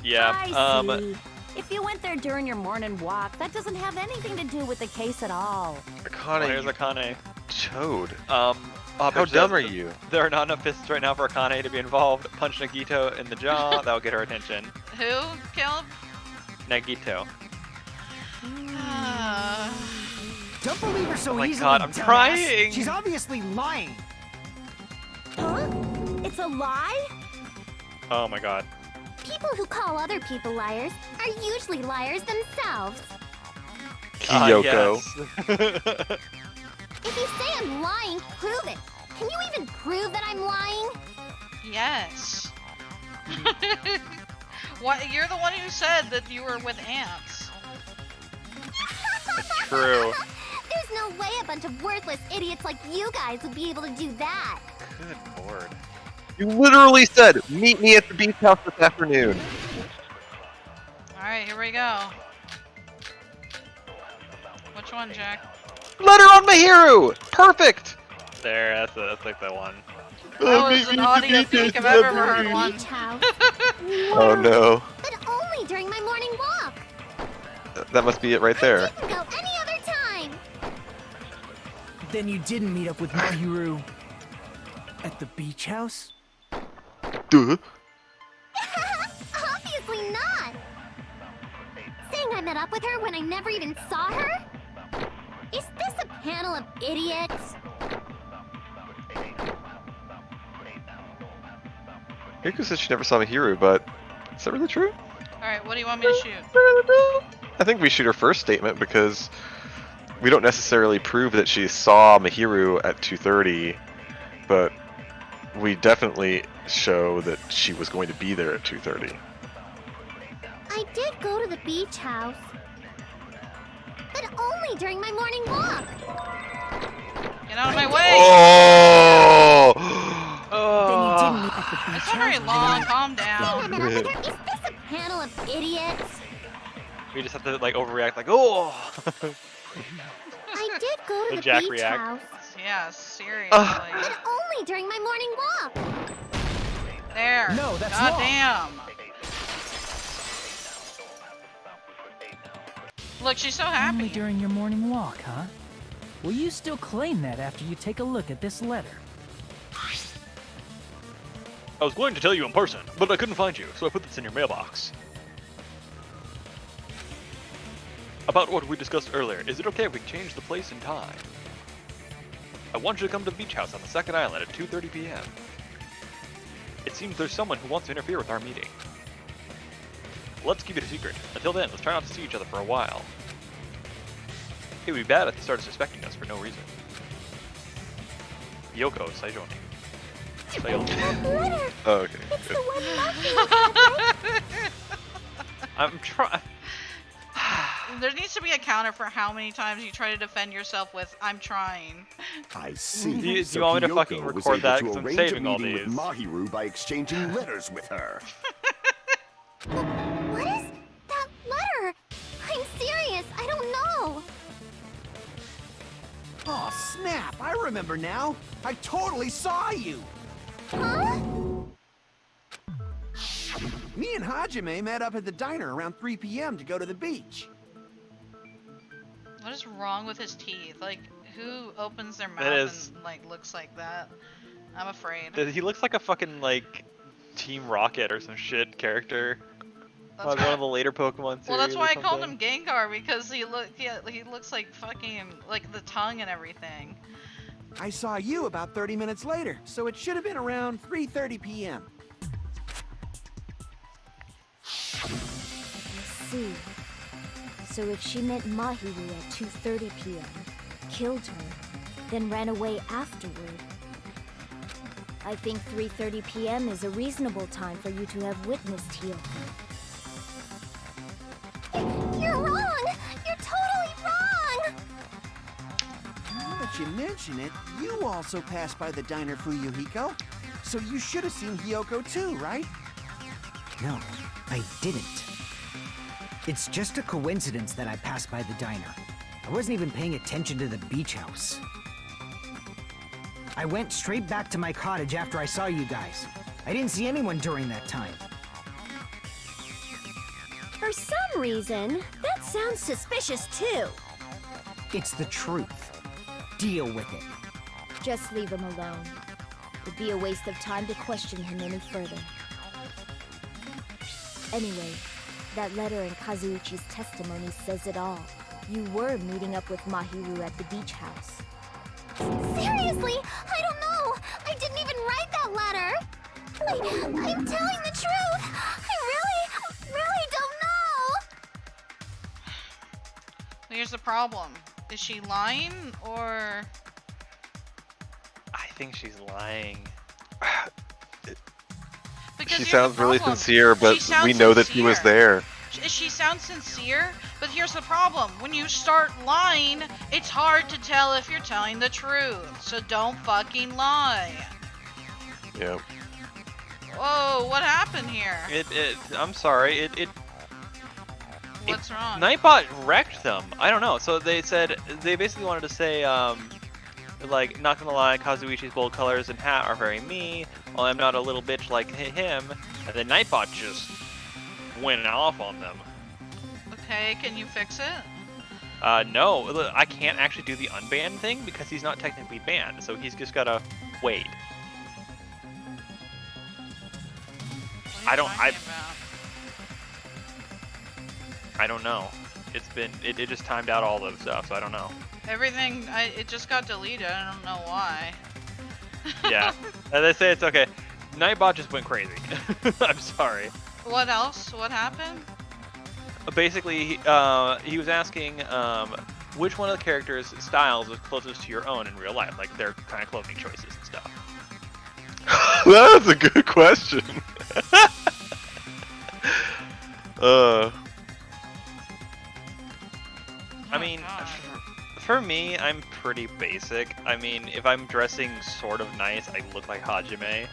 Yeah. I see. If you went there during your morning walk, that doesn't have anything to do with the case at all. Akane, Here's Akane. chode. How dumb are you? There are not enough fists right now for Akane to be involved. Punch Nagito in the jaw, that'll get her attention. Who, Caleb? Nagito. Don't believe her so Oh my easily, god, I'm dumbass. trying! She's obviously lying. Huh? It's a lie? Oh my god. People who call other people liars are usually liars themselves. Kyoko. Yes. If you say I'm lying, prove it. Can you even prove that I'm lying? Yes. What? You're the one who said that you were with ants. It's true. There's no way a bunch of worthless idiots like you guys would be able to do that. Good lord. You literally said, meet me at the beach house this afternoon. Alright, here we go. Which one, Jack? Letter on Mahiru! Perfect! There, that's like the one. That was an audio peak if I've ever heard one. Beach house. Oh no. But only during my morning walk. That must be it right there. I didn't go any other time. Then you didn't meet up with Mahiru at the beach house? Duh. Obviously not. Saying I met up with her when I never even saw her? Is this a panel of idiots? Yuko said she never saw Mahiru, but is that really true? Alright, what do you want me to shoot? I think we shoot her first statement because we don't necessarily prove that she saw Mahiru at 2:30, but we definitely show that she was going to be there at 2:30. I did go to the beach house. But only during my morning walk. Get out of my way! Oh! Then you didn't meet at the beach It's not very house? long, calm Saying I down. met up with her, is this a panel of idiots? We just have to like overreact like, oh! I did go to The the Jack beach react. house. Yeah, seriously. But only during my morning walk. There. No, that's God wrong. damn. Look, she's so Only happy. during your morning walk, huh? Will you still claim that after you take a look at this letter? I was going to tell you in person, but I couldn't find you, so I put this in your mailbox. About what we discussed earlier, is it okay if we change the place and time? I want you to come to the beach house on the second island at 2:30 p.m. It seems there's someone who wants to interfere with our meeting. Let's keep it a secret. Until then, let's try not to see each other for a while. It would be bad if they started suspecting us for no reason. Yoko Saijoni. Letter. Oh, okay. It's the one I'm trying. There needs to be a counter for how many times you try to defend yourself with "I'm trying." I see. Do you So want me to Kyoko fucking was record able that, to 'cause I'm arrange a saving all meeting these. with Mahiru by exchanging letters with her. What is that letter? I'm serious. I don't know. Oh, snap! I remember now. I totally saw you. Huh? Me and Hajime met up at the diner around 3 p.m. to go to the beach. What is wrong with his teeth? Like, who opens their That mouth is- and like looks like that? I'm afraid. He looks like a fucking like Team Rocket or some shit character. That's One why, of the later Pokemon series. well, that's why or I called him something. Gengar, because he looks like fucking, like the tongue and everything. I saw you about 30 minutes later, so it should have been around 3:30 p.m. I see. So if she met Mahiru at 2:30 p.m., killed her, then ran away afterward, I think 3:30 p.m. is a reasonable time for you to have witnessed Hiyoko. You're wrong! You're totally wrong! Now that you mention it, you also passed by the diner Fuyuhiko. So you should have seen Hiyoko too, right? No, I didn't. It's just a coincidence that I passed by the diner. I wasn't even paying attention to the beach house. I went straight back to my cottage after I saw you guys. I didn't see anyone during that time. For some reason, that sounds suspicious too. It's the truth. Deal with it. Just leave him alone. It'd be a waste of time to question him any further. Anyway, that letter in Kazuichi's testimony says it all. You were meeting up with Mahiru at the beach house. Seriously, I don't know. I didn't even write that letter. I'm telling the truth. I really don't know. Here's the problem. Is she lying, or... I think she's lying. Because She here's sounds the really problem. sincere, She but sounds we know that he was sincere. there. She sounds sincere, but here's the problem. When you start lying, it's hard to tell if you're telling the truth. So don't fucking lie. Yeah. Whoa, what happened here? I'm sorry. What's wrong? Nightbot wrecked them. I don't know. So they said they basically wanted to say, like, not gonna lie, Kazuichi's bold colors and hat are very me. Well, I'm not a little bitch like him. And then Nightbot just went off on them. Okay, can you fix it? No, look, I can't actually do the unban thing because he's not technically banned. So he's just gotta wait. What are you talking I don't know. It just timed out all those stuff, so I don't know. about? Everything, it just got deleted. I don't know why. Yeah, they say it's okay. Nightbot just went crazy. I'm sorry. What else? What happened? Basically, he was asking which one of the characters' styles is closest to your own in real life, like their kind of clothing choices and stuff. That's a good question. I mean, for me, I'm pretty basic. I mean, if I'm dressing sort of nice, I look like Hajime.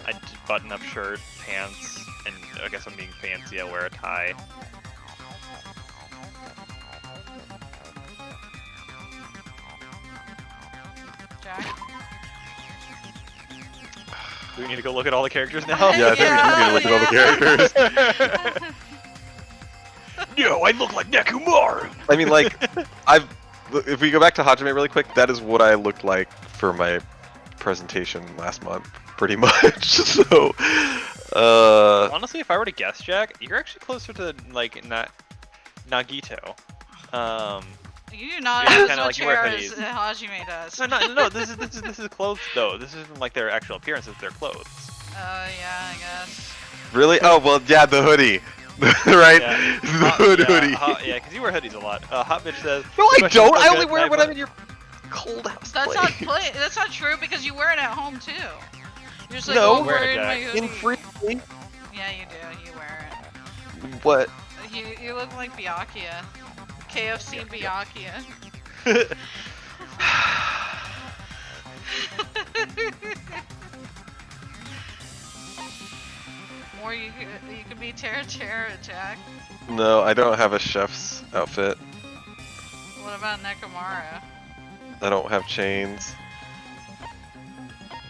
I button up shirt, pants, and I guess I'm being fancy, I wear a tie. Jack? Do we need to go look at all the characters now? Yeah, I think we do need to look at all the characters. Yo, I look like Nekomaru! I mean, like, if we go back to Hajime really quick, that is what I looked like for my presentation last month, pretty much. So, honestly, if I were to guess, Jack, you're actually closer to, like, Nagito. You do not Yeah, have as kinda much like you wear hair as hoodies. Hajime does. No, this is clothes though. This isn't like their actual appearance, it's their clothes. Oh, yeah, I guess. really? Oh, well, yeah, the hoodie. Right? Yeah. The hoodie. Yeah, because you wear hoodies a lot. Hot bitch says. No, I "Question don't. so I only good, wear it when Nightbot." I'm in your cold house. That's that's not true because you wear it at home too. You're just like, No. oh, I'm Wear it, wearing my Jack. hoodie. In free. Yeah, you do. You wear it. What? You look like Byakuya. KFC Byakuya. Or you could be Terra Terra, Jack. No, I don't have a chef's outfit. What about Nekomaru? I don't have chains.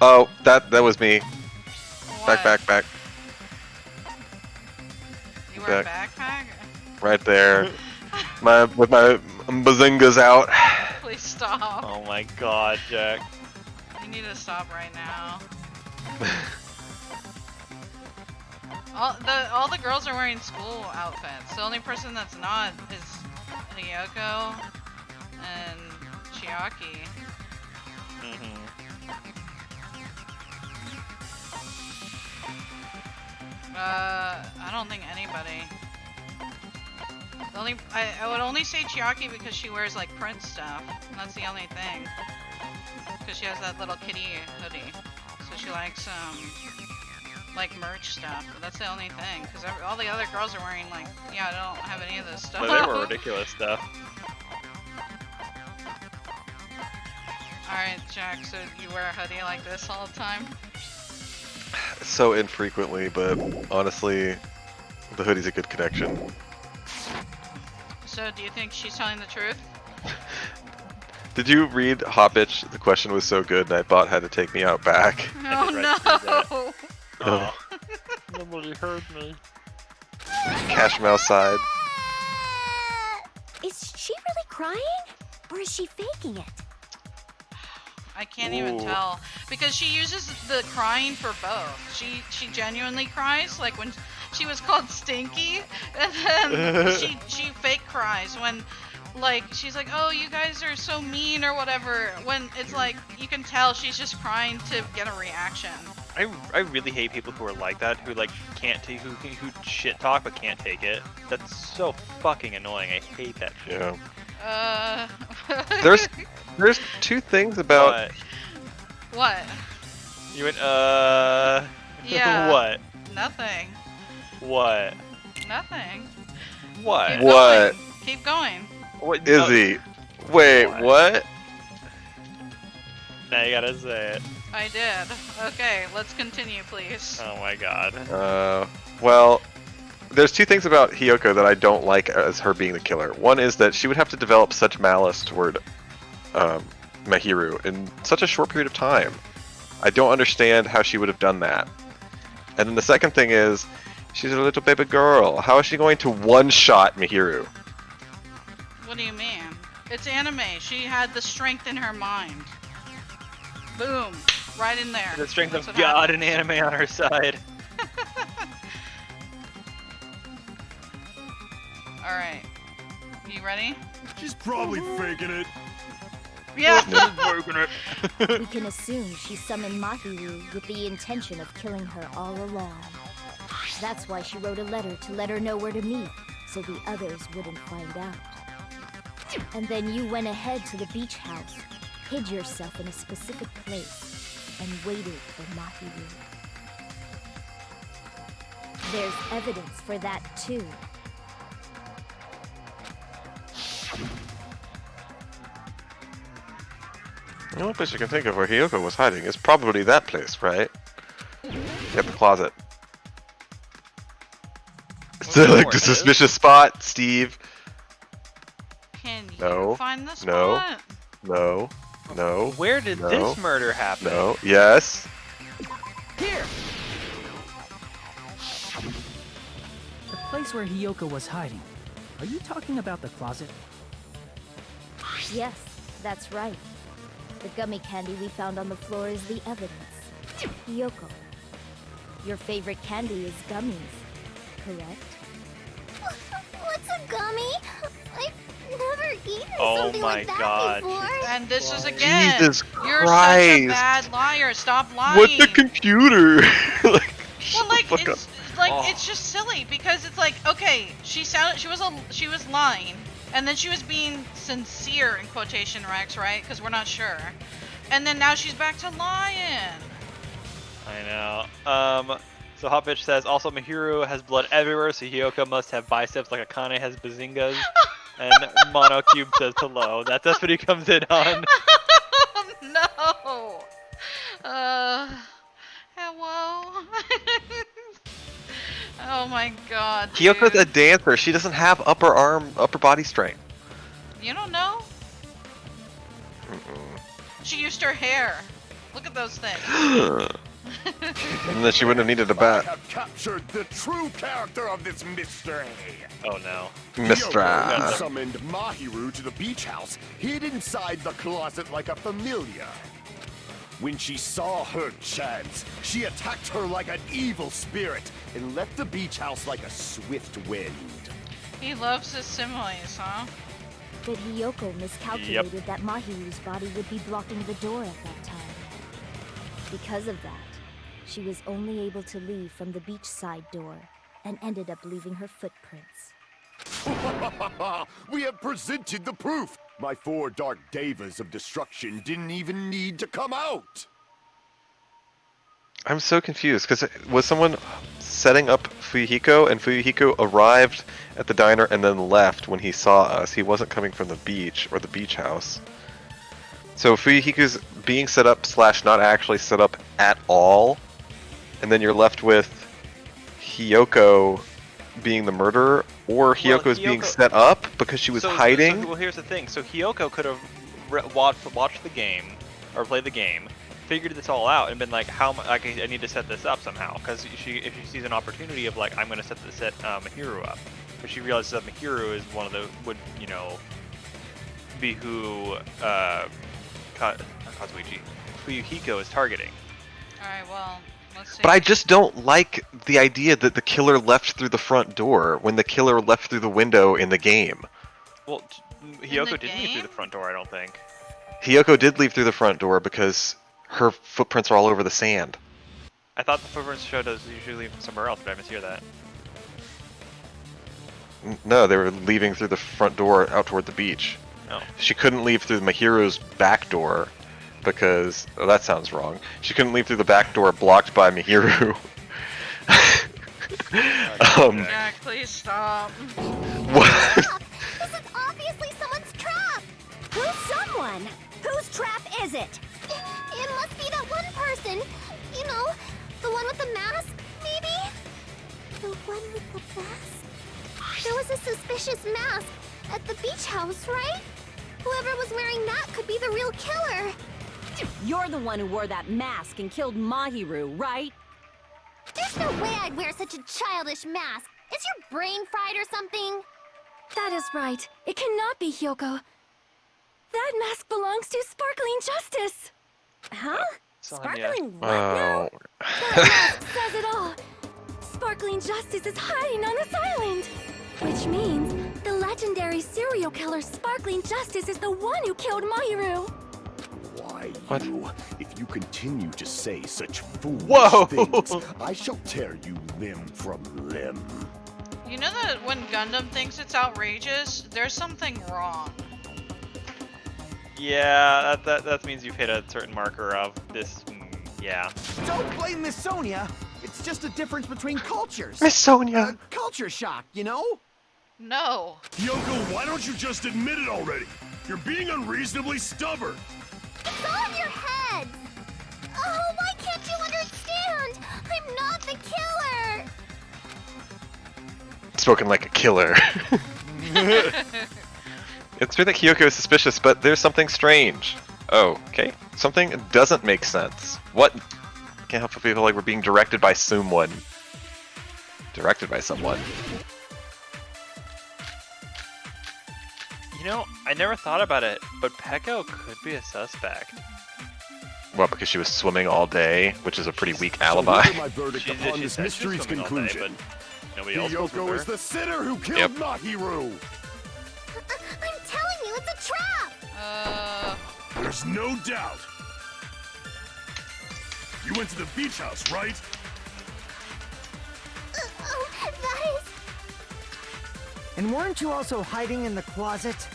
Oh, that was me. What? Back. You wear a back. backpack? Right there. With my bazingas out. Please stop. Oh my god, Jack. You need to stop right now. All the girls are wearing school outfits. The only person that's not is Ryoko and Chiaki. I don't think anybody. I would only say Chiaki because she wears like print stuff. That's the only thing. Because she has that little kitty hoodie, so she likes like merch stuff. But that's the only thing. Because all the other girls are wearing like, yeah, I don't have any of this stuff. But they were ridiculous stuff. All right, Jack. So you wear a hoodie like this all the time? So infrequently, but honestly, the hoodie's a good connection. So do you think she's telling the truth? Did you read Hopitch? The question was so good, and I thought had to take me out back. Oh no! Oh. Nobody heard me. Cash Mouse side. Is she really crying? Or is she faking it? I can't even tell because she uses the crying for both. She genuinely cries like when she was called Stinky, and then she fake cries when like she's like, oh, you guys are so mean or whatever. When it's like you can tell she's just crying to get a reaction. I really hate people who are like that, who like can't take who shit talk but can't take it. That's so fucking annoying. I hate that shit. Yeah. There's two things about What? You went Yeah. What? Nothing. What? Nothing. What? Keep What? Going. Keep going. What? Izzy. Wait, what? Now you gotta say it. I did. Okay, let's continue, please. Oh my god. Well, there's two things about Hiyoko that I don't like as her being the killer. One is that she would have to develop such malice toward Mahiru in such a short period of time. I don't understand how she would have done that. And then the second thing is, she's a little baby girl. How is she going to one-shot Mahiru? What do you mean? It's anime. She had the strength in her mind. Boom. Right in there. The strength That's of what God happened. and anime on her side. Alright. You ready? She's probably faking it. Yeah. We can assume she summoned Mahiru with the intention of killing her all along. That's why she wrote a letter to let her know where to meet, so the others wouldn't find out. And then you went ahead to the beach house, hid yourself in a specific place, and waited for Mahiru. There's evidence for that too. The only place I can think of where Hiyoko was hiding is probably that place, right? Yep, the closet. Still like the suspicious spot, Steve. Can you find the spot? No. Where did this murder happen? No. Yes. Here! The place where Hiyoko was hiding. Are you talking about the closet? Yes, that's right. The gummy candy we found on the floor is the evidence. Hiyoko, your favorite candy is gummies, correct? What's a gummy? I've never eaten something my like that God. before. And this is again. Jesus You're Christ. such a bad liar. Stop lying. What's the computer? Like, Well, like fuck it's it's just silly because it's like, okay, she was lying, and then she was being sincere in quotation marks, right? Because we're not sure. And then now she's back to lying. I know. So Hot Bitch says, also Mahiru has blood everywhere, so Hiyoko must have biceps like Akane has bazingas. And Monocube says hello. That's what he comes in on. No. Hello. Oh my god. Hiyoko's dude. a dancer. She doesn't have upper body strength. You don't know? She used her hair. Look at those things. And then she wouldn't have needed a I bat. have captured the true character of this mystery. Oh no. Hiyoko summoned Mahiru to the beach house, hid inside the closet like a familiar. When she saw her chance, she attacked her like an evil spirit and left the beach house like a swift wind. He loves his similes, huh? But Hiyoko miscalculated that Mahiru's body would be blocking the door at that time. Because of that, she was only able to leave from the beachside door and ended up leaving her footprints. We have presented the proof! My 4 dark devas of destruction didn't even need to come out! I'm so confused, because was someone setting up Fuyuhiko, and Fuyuhiko arrived at the diner and then left when he saw us. He wasn't coming from the beach or the beach house. So Fuyuhiko's being set up / not actually set up at all, and then you're left with Hiyoko being the murderer, or Hyoko's being set up because she was hiding. Well, here's the thing. So Hiyoko could have watched the game, or played the game, figured this all out, and been like, I need to set this up somehow. Because if she sees an opportunity of like, I'm going to set Mahiru up, but she realizes that Mahiru is one of the be who Kazuichi Fuyuhiko is targeting. All right, well. Let's see. But I just don't like the idea that the killer left through the front door when the killer left through the window in the game. Well, Hiyoko didn't leave through the front door, I don't think. Hiyoko did leave through the front door because her footprints are all over the sand. I thought the footprints showed us usually leave somewhere else, but I mishear that. No, they were leaving through the front door out toward the beach. Oh. She couldn't leave through Mahiru's back door because... Oh, that sounds wrong. She couldn't leave through the back door blocked by Mahiru. Jack, please stop. What? This is obviously someone's trap! Who's someone? Whose trap is it? It must be that one person. You know, the one with the mask, maybe? The one with the mask? There was a suspicious mask at the beach house, right? Whoever was wearing that could be the real killer. You're the one who wore that mask and killed Mahiru, right? There's no way I'd wear such a childish mask. Is your brain fried or something? That is right. It cannot be Hiyoko. That mask belongs to Sparkling Justice. Huh? Sparkling what Oh. now? That mask says it all. Sparkling Justice is hiding on this island. Which means the legendary serial killer Sparkling Justice is the one who killed Mahiru. Why, you, if you continue to say such foolish Whoa! things, I shall tear you limb from limb. You know that when Gundam thinks it's outrageous, there's something wrong. Yeah, that means you've hit a certain marker of this. Yeah. Don't blame Miss Sonia. It's just a difference between cultures. Miss Sonia! Culture shock, you know? No. Yoko, why don't you just admit it already? You're being unreasonably stubborn. It's all in your head. Oh, why can't you understand? I'm not the killer. Spoken like a killer. It's true that Hiyoko is suspicious, but there's something strange. Oh, okay. Something doesn't make sense. What? Can't help but feel like we're being directed by someone. Directed by someone. You know, I never thought about it, but Peko could be a suspect. Well, because she was swimming all day, which is a pretty weak alibi. My verdict upon this mystery's conclusion. Nobody else was with Hiyoko her. is the sinner who killed Mahiru. I'm telling you, it's a trap. There's no doubt. You went to the beach house, right? Oh, that is... And weren't you also hiding in the closet?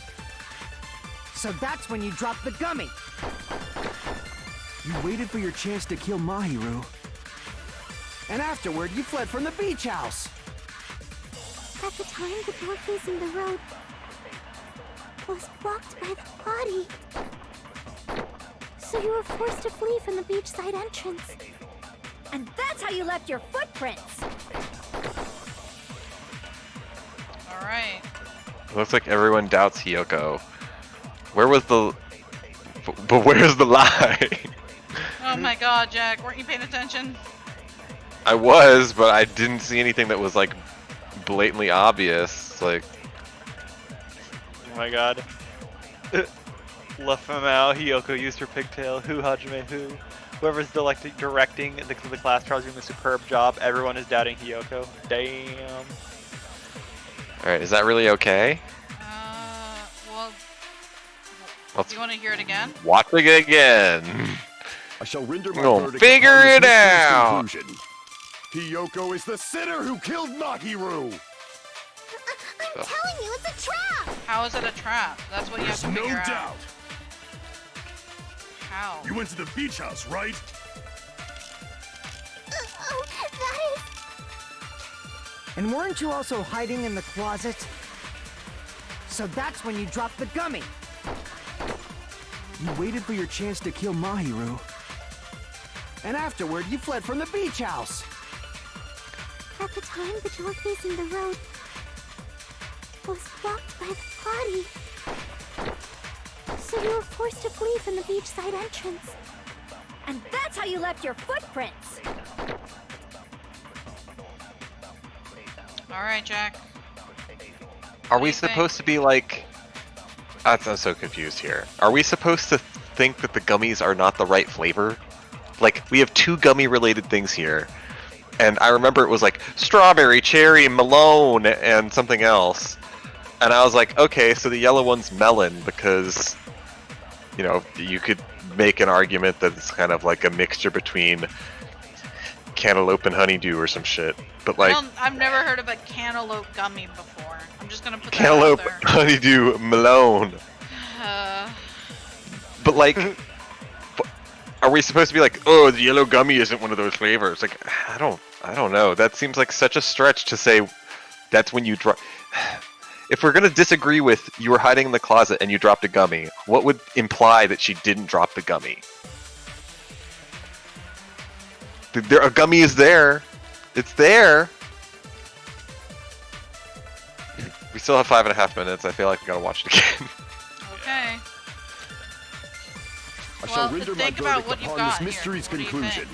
So that's when you dropped the gummy. You waited for your chance to kill Mahiru. And afterward, you fled from the beach house. At the time, the door facing the road was blocked by the body. So you were forced to flee from the beachside entrance. And that's how you left your footprints. Alright. Looks like everyone doubts Hiyoko. Where was the... But where's the lie? Oh my god, Jack, weren't you paying attention? I was, but I didn't see anything that was like blatantly obvious. Like, Oh my god. Left him out. Hiyoko used her pigtail. Who, Hajime, who? Whoever's directing the class trial is doing a superb job. Everyone is doubting Hiyoko. Damn. Alright, is that really okay? Well, Let's do you want to hear it again? watch it again. I shall render my No, verdict figure upon this it mystery's out. conclusion. Hiyoko is the sinner who killed Mahiru. I'm telling you, it's a trap! How is it a trap? That's what you have There's to no figure out. doubt. How? You went to the beach house, right? Oh, that is... And weren't you also hiding in the closet? So that's when you dropped the gummy. You waited for your chance to kill Mahiru. And afterward, you fled from the beach house. At the time, the door facing the road was blocked by the body. So you were forced to flee from the beachside entrance. And that's how you left your footprints! Alright, Jack. Are do we you think? supposed to be like... I'm so confused here. Are we supposed to think that the gummies are not the right flavor? Like, we have two gummy-related things here. And I remember it was like strawberry, cherry, melon, and something else. And I was like, okay, so the yellow one's melon because, you know, you could make an argument that it's kind of like a mixture between cantaloupe and honeydew or some shit. But like, I've never heard of a cantaloupe gummy before. I'm just gonna put that cantaloupe, out there. honeydew, melon. But like, are we supposed to be like, oh, the yellow gummy isn't one of those flavors? Like, I don't know. That seems like such a stretch to say that's when you drop. If we're gonna disagree with you were hiding in the closet and you dropped a gummy, what would imply that she didn't drop the gummy? A gummy is there. It's there. We still have 5.5 minutes. I feel like we gotta watch it again. Okay. I shall Well, render my think about verdict what you've upon this got here. mystery's What do you conclusion.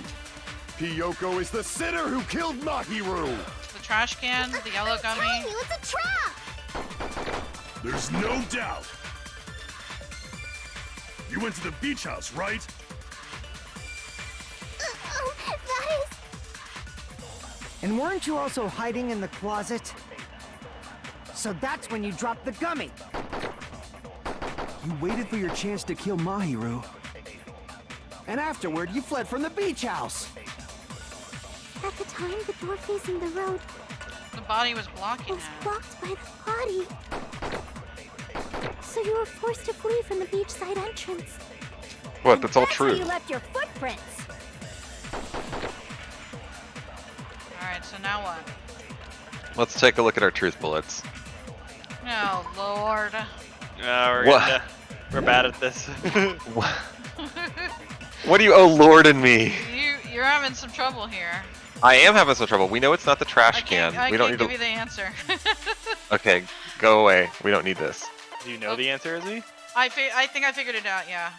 Hiyoko is the sinner who killed Mahiru. The trash can, the yellow gummy. I'm telling you, it's a trap! There's no doubt. You went to the beach house, right? Oh, that is... And weren't you also hiding in the closet? So that's when you dropped the gummy. You waited for your chance to kill Mahiru. And afterward, you fled from the beach house. At the time, the door facing the road The body was blocking was it. blocked by the body. So you were forced to flee from the beachside entrance. What? That's all That's how true. you left your footprints! Alright, so now what? Let's take a look at our truth bullets. Oh, Lord. No, we're bad at this. What do you owe Lord and me? You're having some trouble here. I am having some trouble. We know it's not the trash can. I We don't can't need give you the answer. Okay, go away. We don't need this. Do you know the answer, Izzy? I think I figured it out, yeah.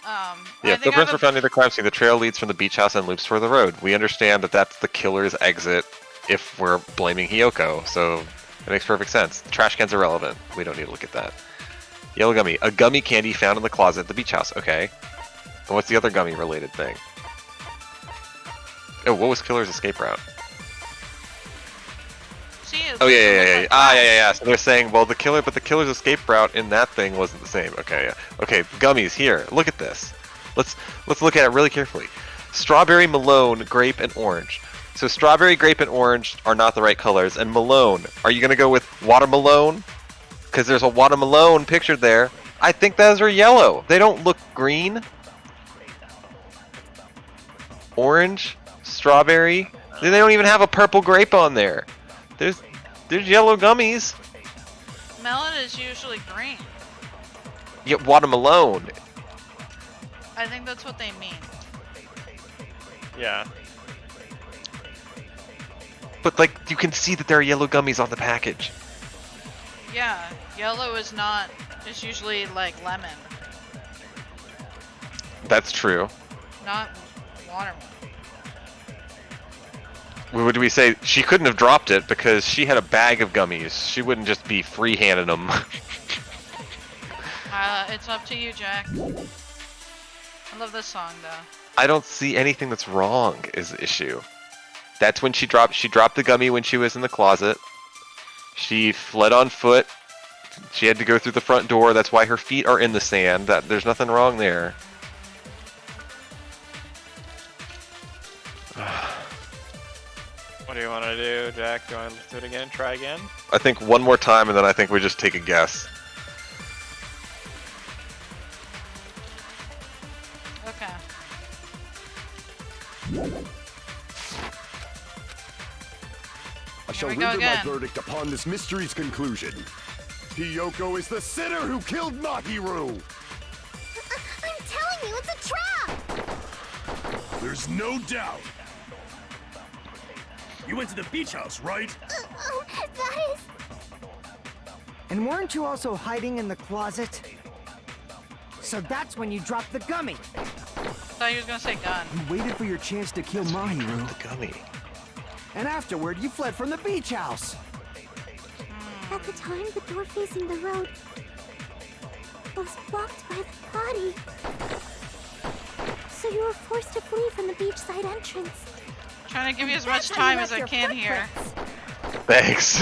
I Yeah, think I footprints have were found near the crime scene. The trail leads from the beach house and loops for the road. We understand that that's the killer's exit if we're blaming Hiyoko, so it makes perfect sense. The trash can's irrelevant. We don't need to look at that. Yellow gummy. A gummy candy found in the closet at the beach house. Okay. And what's the other gummy related thing? Oh, what was killer's escape route? See, Oh yeah. So they're saying, well, the killer's escape route in that thing wasn't the same. Okay, yeah. Okay, gummies here. Look at this. Let's look at it really carefully. Strawberry, melon, grape, and orange. So strawberry, grape, and orange are not the right colors. And melon, are you gonna go with watermelon? Because there's a watermelon pictured there. I think those are yellow. They don't look green. Orange, strawberry. They don't even have a purple grape on there. There's yellow gummies. melon is usually green. Yet watermelon. I think that's what they mean. Yeah. But like, you can see that there are yellow gummies on the package. Yeah, yellow is not. It's usually like lemon, That's true. not watermelon. Would we say she couldn't have dropped it because she had a bag of gummies? She wouldn't just be free-handing them. It's up to you, Jack. I love this song though. I don't see anything that's wrong is the issue. That's when she dropped the gummy when she was in the closet. She fled on foot. She had to go through the front door. That's why her feet are in the sand. There's nothing wrong there. What do you want to do, Jack? Do you want to do it again? Try again? I think one more time, and then I think we just take a guess. Okay. I shall we go render my again. verdict upon this mystery's conclusion. Hiyoko is the sinner who killed Mahiru! I'm telling you, it's a trap! There's no doubt. You went to the beach house, right? That is... And weren't you also hiding in the closet? So that's when you dropped the gummy. I thought he was gonna say gun. You waited for your chance to kill Mahiru, The gummy. and afterward you fled from the beach house. At the time, the door facing the road was blocked by the body. So you were forced to flee from the beachside entrance. Trying to give you as much That's how you time as left I your can here. footprints. Thanks.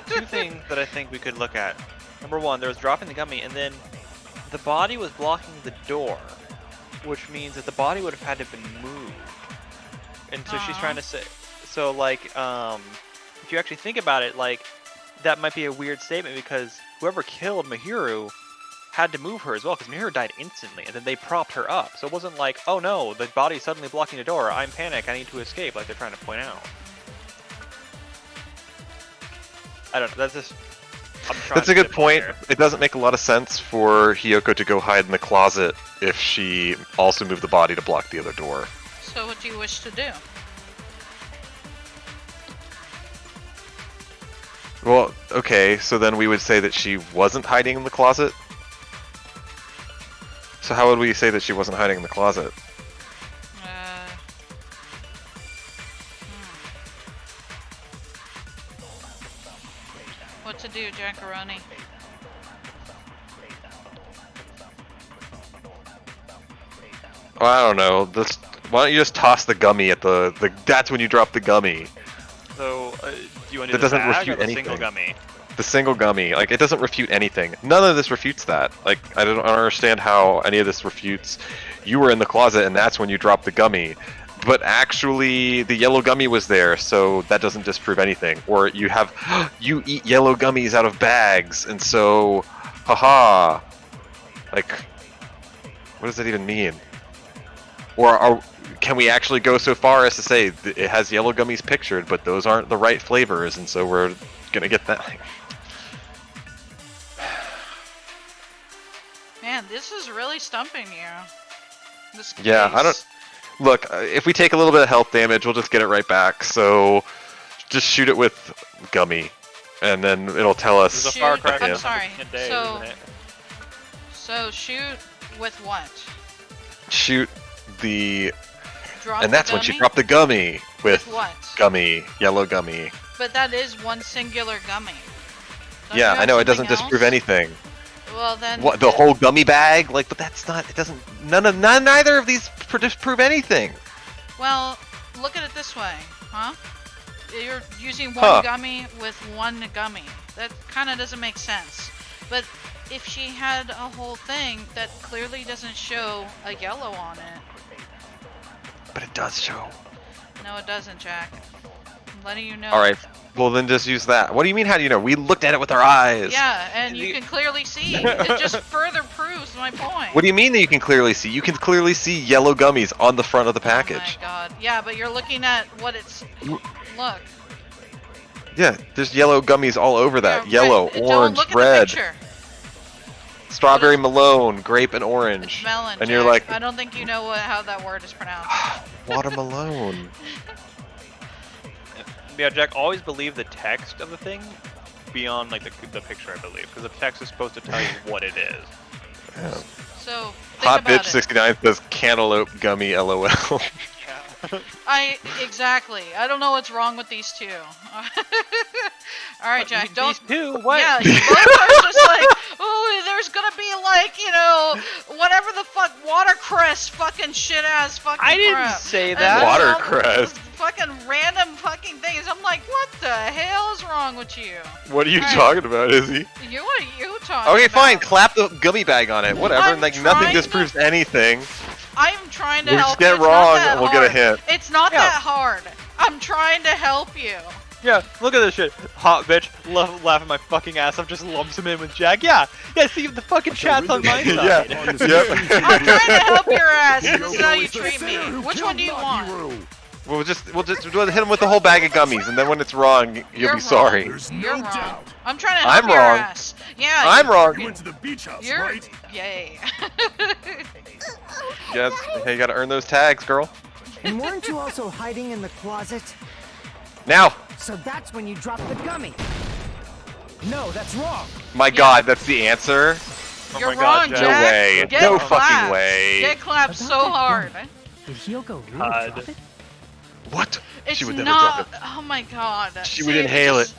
Two things that I think we could look at. Number one, there was dropping the gummy, and then the body was blocking the door, which means that the body would have had to have been moved. And so she's trying to say, so like, if you actually think about it, like, that might be a weird statement because whoever killed Mahiru had to move her as well, because Mahiru died instantly, and then they propped her up. So it wasn't like, oh no, the body's suddenly blocking the door, I'm panicked, I need to escape, like they're trying to point out. I don't know, that's just... That's a good point. It doesn't make a lot of sense for Hiyoko to go hide in the closet if she also moved the body to block the other door. So what do you wish to do? Well, okay, so then we would say that she wasn't hiding in the closet? So how would we say that she wasn't hiding in the closet? What to do, Jackaroni? Oh, I don't know. Why don't you just toss the gummy at the that's when you drop the gummy. So, do you want to do That the doesn't bag refute or the anything. single gummy? The single gummy, like, it doesn't refute anything. None of this refutes that. Like, I don't understand how any of this refutes you were in the closet and that's when you dropped the gummy. But actually, the yellow gummy was there, so that doesn't disprove anything. Or you eat yellow gummies out of bags, and so, haha. Like, what does that even mean? Or can we actually go so far as to say it has yellow gummies pictured, but those aren't the right flavors, and so we're gonna get that? Man, this is really stumping you. This case. Yeah, I don't. Look, if we take a little bit of health damage, we'll just get it right back. So, just shoot it with gummy, and then it'll tell us. This is a far cry I'm from sorry. a day, So, isn't it? so shoot with what? Shoot the, Drop and the that's when she gummy? dropped the gummy with what? gummy, yellow gummy. But that is one singular gummy. Don't Yeah, you have I know it doesn't something disprove else? anything. Well then. What, the whole gummy bag? Like, but that's not. It doesn't. Neither of these disprove anything. Well, look at it this way, huh? You're using one Huh. gummy with one gummy. That kind of doesn't make sense. But if she had a whole thing that clearly doesn't show a yellow on it. But it does show. No, it doesn't, Jack. I'm letting you know. All right. Well, then just use that. What do you mean? How do you know? We looked at it with our eyes. Yeah, and you can clearly see. It just further proves my point. What do you mean that you can clearly see? You can clearly see yellow gummies on the front of the Oh my package. god. Yeah, but you're looking at what it's. Look. Yeah, there's yellow gummies all over that. Yeah, Yellow, red. Don't orange, look at red, the picture. strawberry Malone, grape and orange. It's melon, and you're Jack. like, I don't think you know how that word is pronounced. watermelon. Yeah, Jack, always believe the text of the thing beyond like the picture, I believe, because the text is supposed to tell you what it is. Yeah. So think Hot about Bitch 69 says cantaloupe gummy LOL. Exactly. I don't know what's wrong with these two. All right, Jack. Don't. These two? What? Yeah, you both are just like, oh, there's gonna be like, you know, whatever the fuck, watercress fucking shit ass fucking I didn't crap. say And that. all Watercress. those fucking random fucking things. I'm like, what the hell is wrong with you? What are you Alright. talking about, Izzy? What are you talking Okay, about? fine. Clap the gummy bag on it. Whatever. I'm Like nothing trying to- disproves anything. I'm trying to We'll help just get you. It's not wrong that and we'll get a hard. hint. It's not Yeah. that hard. I'm trying to help you. Yeah, look at this shit. Hot bitch, laughing my fucking ass off, just lumps him in with Jack. Yeah, see, the fucking chat's on my Yeah. side. Yep. I'm trying to help your ass. This is how you treat me. Which one do you want? We'll just hit him with the whole bag of gummies, and then when it's wrong, you'll You're be sorry. There's You're no wrong. doubt. I'm trying to help I'm your wrong. ass. Yeah. I'm wrong. You went to the beach house, You're. right? Yay. Yes. Hey, you gotta earn those tags, girl. And weren't you also hiding in the closet? Now. So that's when you dropped the gummy. No, that's wrong. My God, that's the answer. You're my God, wrong, Jack. No Jack. way. Get No clapped. fucking way. Get clapped About so that hard. gummy. Did Hyoko really God. drop it? What? It's She would never not. drop it. Oh my God. She would inhale it.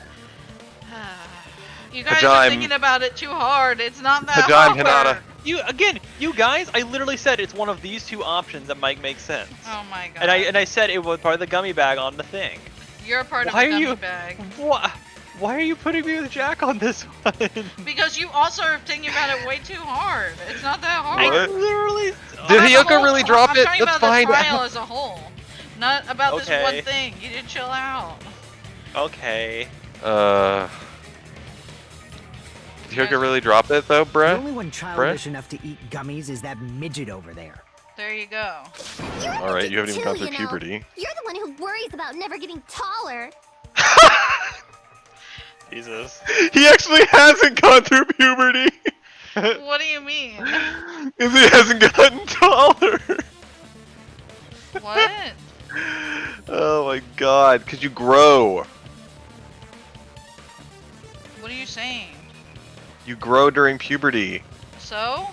You guys Hajime. are thinking about it too hard. It's not that Hajime hard. Hinata. You guys, I literally said it's one of these two options that might make sense. Oh my God. And I said it was part of the gummy bag on the thing. You're a part Why of the are gummy you- bag. What? Why are you putting me with Jack on this one? Because you also are thinking about it way too hard. It's not that hard. I What? literally. Did About the Hyoko whole- really drop I'm it? talking That's about fine. the trial as a whole. Not about this Okay. one thing. You did chill out. Okay. Did Hyoko really drop it though, The bruh? only one childish enough to eat gummies is that midget over there. There you go. You're a All right, midget you haven't even too, gone through you know. puberty. You're the one who worries about never getting taller. Jesus. He actually hasn't gone through puberty. What do you mean? Because he hasn't gotten taller. What? Oh my God! Because you grow. What are you saying? You grow during puberty. So?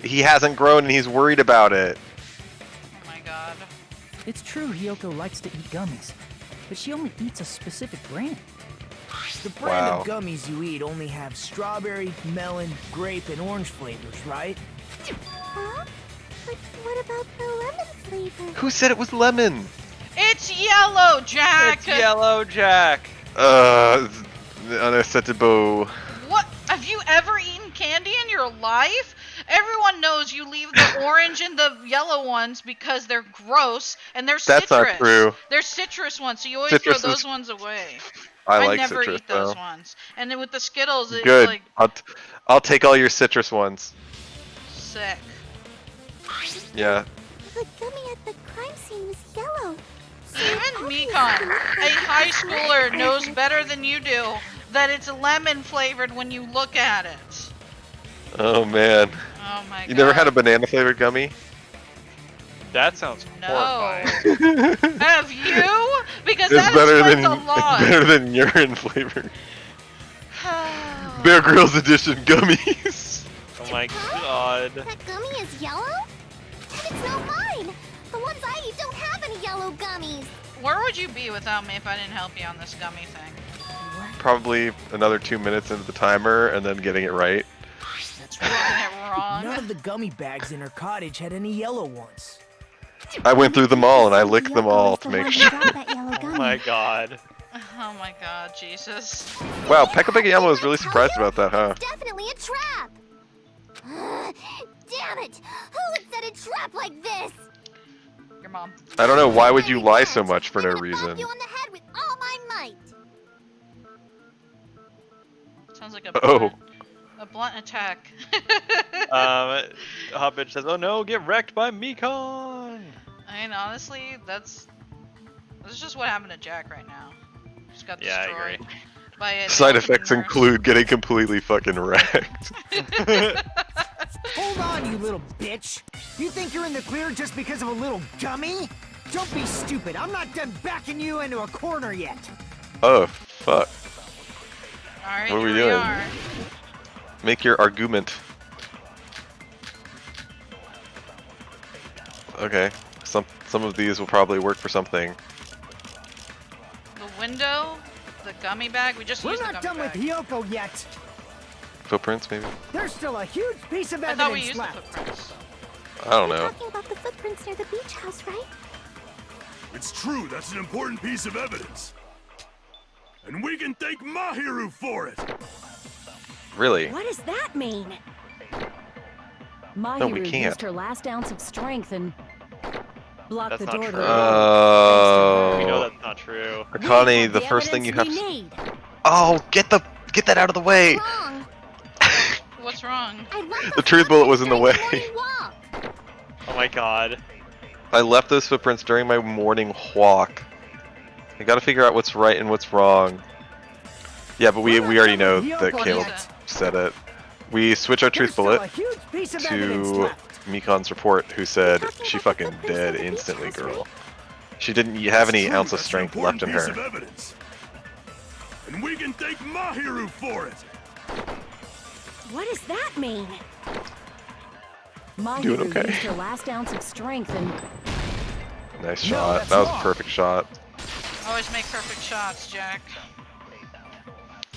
He hasn't grown and he's worried about it. Oh my God. It's true Hyoko likes to eat gummies, but she only eats a specific brand. The brand Wow. of gummies you eat only have strawberry, melon, grape, and orange flavors, right? Huh? But what about the lemon flavor? Who said it was lemon? It's yellow, Jack. It's yellow Jack. Unacceptable. What? Have you ever eaten candy in your life? Everyone knows you leave the orange and the yellow ones because they're gross and they're That's citrus. not true. They're citrus ones, so you always Citrus throw those is- ones away. I like never citrus eat those though. ones. And then with the Skittles, it's Good. like I'll take all your citrus ones. sick. Yeah. The gummy at the crime scene was yellow. Even Mekon, a high schooler, knows better than you do that it's lemon flavored when you look at it. Oh man. Oh my God. You never had a banana flavored gummy? That sounds No. horrifying. Have you? Because It's that better explains than a lot. it's better than urine flavored. Bear Grylls edition gummies. Oh my God. That gummy is yellow? And it's not mine. The ones I eat don't have any yellow gummies. Where would you be without me if I didn't help you on this gummy thing? Probably another 2 minutes into the timer and then getting it right. That's Getting it wrong. None of the gummy bags in her cottage had any yellow ones. I went through them all and I licked them Yoko all was to the make one who sure. dropped that yellow Oh gummy. my God. Oh my God, Jesus. Wow, Pekka Yama was really surprised about that, huh? Definitely a trap. Damn it! Who would set a trap like this? Your mom. I don't know, why would you lie so much for I'm no gonna reason? Bop you on the head with all my might. Sounds like Oh. a blunt attack. Hot bitch says, "Oh no, get wrecked by Mekon." I mean, honestly, that's just what happened to Jack right now. Just got Yeah, I destroyed agree. by it. Side effects include getting completely fucking wrecked. Hold on, you little bitch. You think you're in the clear just because of a little gummy? Don't be stupid. I'm not done backing you into a corner yet. Oh, fuck. Alright, What are we here doing? are. Make your argument. Okay. Some of these will probably work for something. The window, the gummy bag. We just We're used the not gummy done bag. with Hyoko yet. Footprints, maybe? There's still a huge piece of I evidence thought we used left. the footprints. I don't You're know. talking about the footprints near the beach house, right? It's true, that's an important piece of evidence. And we can thank Mahiru for it! Really? What does that mean? No, we Mahiru can't. used her last ounce of strength and blocked That's the not door to true. the Oh. We know that's not true. Akane, the first thing you have. Need. Oh, get that out of the way! Wrong. What's wrong? I left The those truth bullet was in the footprints way. during morning walk. Oh my god. I left those footprints during my morning walk. I gotta figure out what's right and what's wrong. Yeah, but we already know that What Caleb is it? said it. We switch our truth There's still bullet a huge piece of evidence to left. Mikon's report, who said Talking she about the fucking footprints dead near the beach instantly, house, girl. right? She didn't have any It's true, ounce of that's an strength important left in piece her. of evidence. And we can thank Mahiru for it! What does that mean? Doing Mahiru okay. used her last ounce of strength and Nice No, shot. that's That was a wrong. perfect shot. Always make perfect shots, Jack.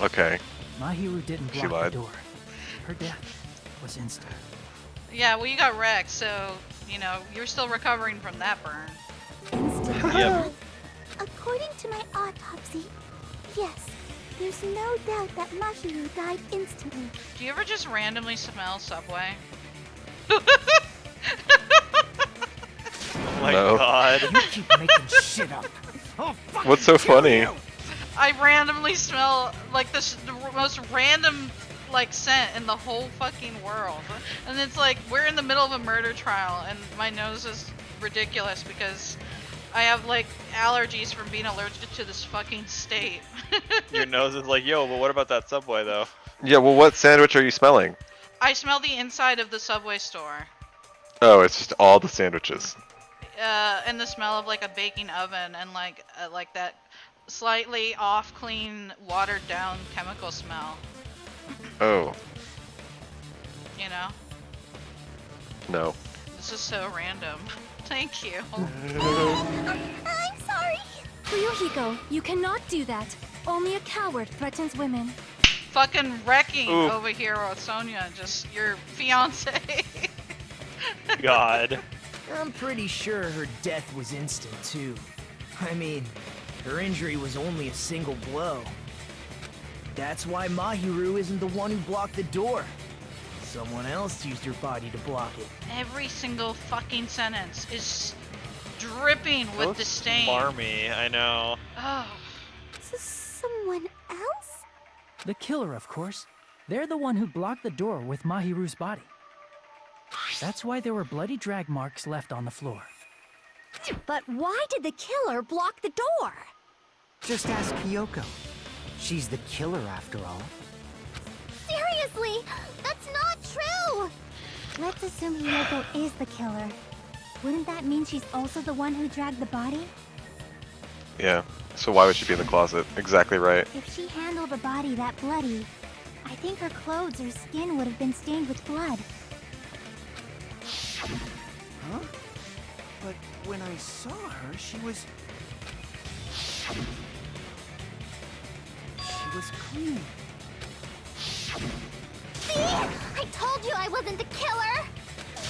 Okay. Mahiru didn't She block lied. the door. Her death was instant. Yeah, well, you got wrecked, so, you know, you're still recovering from that burn. Yep. According to my autopsy, yes, there's no doubt that Mahiru died instantly. Do you ever just randomly smell Subway? Oh my No. god. You keep making shit up. Oh, fucking What's so kill funny? you. I randomly smell like the most random like scent in the whole fucking world, and it's like we're in the middle of a murder trial, and my nose is ridiculous because I have like allergies from being allergic to this fucking state. Your nose is like, yo, but what about that Subway though? Yeah, well, what sandwich are you smelling? I smell the inside of the Subway store, Oh, it's just all the sandwiches. and the smell of like a baking oven and like that slightly off clean, watered down chemical smell. Oh, You know, no. this is so random. Thank you. I'm sorry. Fuyuhiko, you cannot do that. Only a coward threatens women. Fucking wrecking Ooh. over here with Sonia, just your fiance. God. I'm pretty sure her death was instant, too. I mean, her injury was only a single blow. That's why Mahiru isn't the one who blocked the door. Someone else used her body to block it. Every single fucking sentence is dripping with So disdain. smarmy, I know. Oh, Someone else? The killer, of course. They're the one who blocked the door with Mahiru's body. That's why there were bloody drag marks left on the floor. But why did the killer block the door? Just ask Kyoko. She's the killer after all. Seriously, that's not true! Let's assume Hiyoko is the killer. Wouldn't that mean she's also the one who dragged the body? Yeah. So why would she be in the closet? Exactly right. If she handled a body that bloody, I think her clothes or skin would have been stained with blood. Huh? But when I saw her, she was clean. See? I told you I wasn't the killer!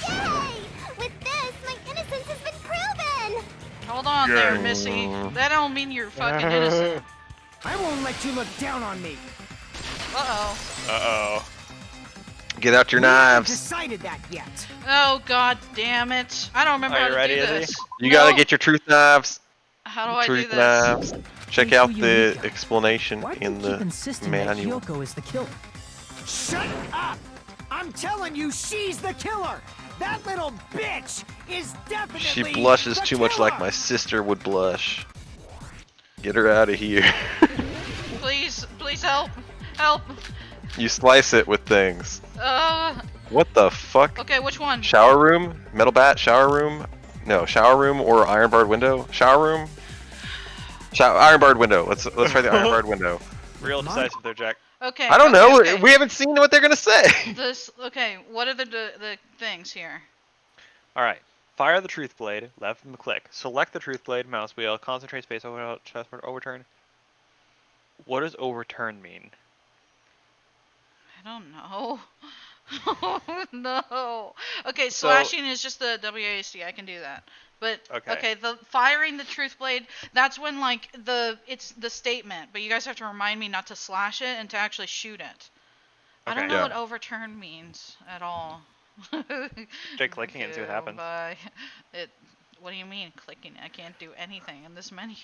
Yay! With this, my innocence has been proven! hold on there, Missy. That don't mean you're fucking innocent. I won't let you look down on me. Uh-oh. Uh-oh. Get out your We haven't knives. decided that yet. Oh, god damn it. I don't remember Are how you to ready, do Izzy? this. You gotta No. get your truth knives. How do I do Truth this? knives. Check Hey, out the Fuyuhiko, explanation Why do in you keep the insisting that manual. Kyoko is the killer? Shut up! I'm telling you, she's the killer! That little bitch is definitely She blushes the too much like killer! my sister would blush. Get her out of here. Please, please help. Help. You slice it with things. Uh, What the fuck? okay, which one? Shower room? Metal bat? Shower room? No, shower room or iron barred window? Shower room? Iron barred window. Let's try the iron barred window. Real decisive there, Jack. Okay. I don't okay, know. okay. We haven't seen what they're gonna say. Okay, what are the things here? Alright. Fire the truth blade, left from the click. Select the truth blade, mouse wheel, concentrate space, chessboard, overturn. What does overturn mean? don't know. Oh no. Okay, So- slashing is just the WASD. I can do that. But Okay. the firing the truth blade, that's when like it's the statement, but you guys have to remind me not to slash it and to actually shoot it. I don't Okay. know Yeah. what overturn means at all. Try clicking it and see what happens. What do you mean clicking? I can't do anything in this menu.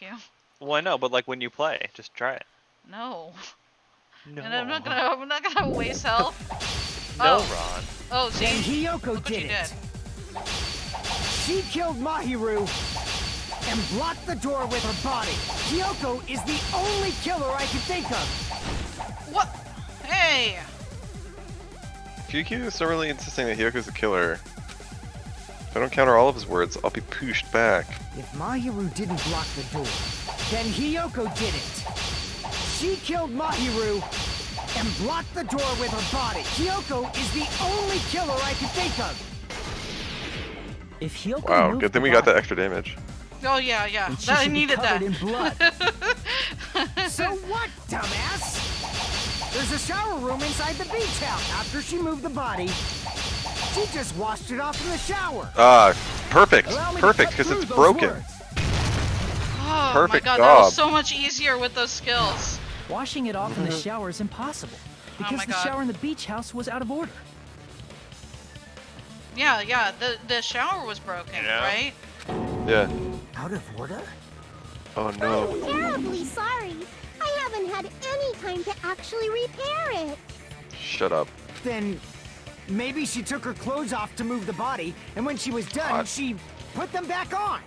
Well, I know, but like when you play, just try it. No. No. And I'm not gonna waste health. No, Oh. Ron. Oh, see. Then Hiyoko Look what did you it. did. She killed Mahiru and blocked the door with her body. Hiyoko is the only killer I can think of. What? Hey. Kyukyu is so really insisting that Hyoko's a killer. If I don't counter all of his words, I'll be pushed back. If Mahiru didn't block the door, then Hiyoko did it. She killed Mahiru and blocked the door with her body. Hiyoko is the only killer I can think of. If Hiyoko Wow, moved good thing the we got that body, extra damage. Oh yeah, yeah. then she I should be needed that. covered in blood. So what, dumbass? There's a shower room inside the beach house. After she moved the body, she just washed it off in the shower. Ah, perfect, Allow me to perfect, cut because through it's those broken. words. Oh Perfect my god, that was job. so much easier with those skills. washing it off in the shower is impossible because my the God. shower in the beach house was out of order. Yeah, yeah. The shower was broken, Yeah. right? Yeah. Out of order? Oh no. I'm terribly sorry. I haven't had any time to actually repair it. Shut up. Then maybe she took her clothes off to move the body, and when she was done, God. she put them back on.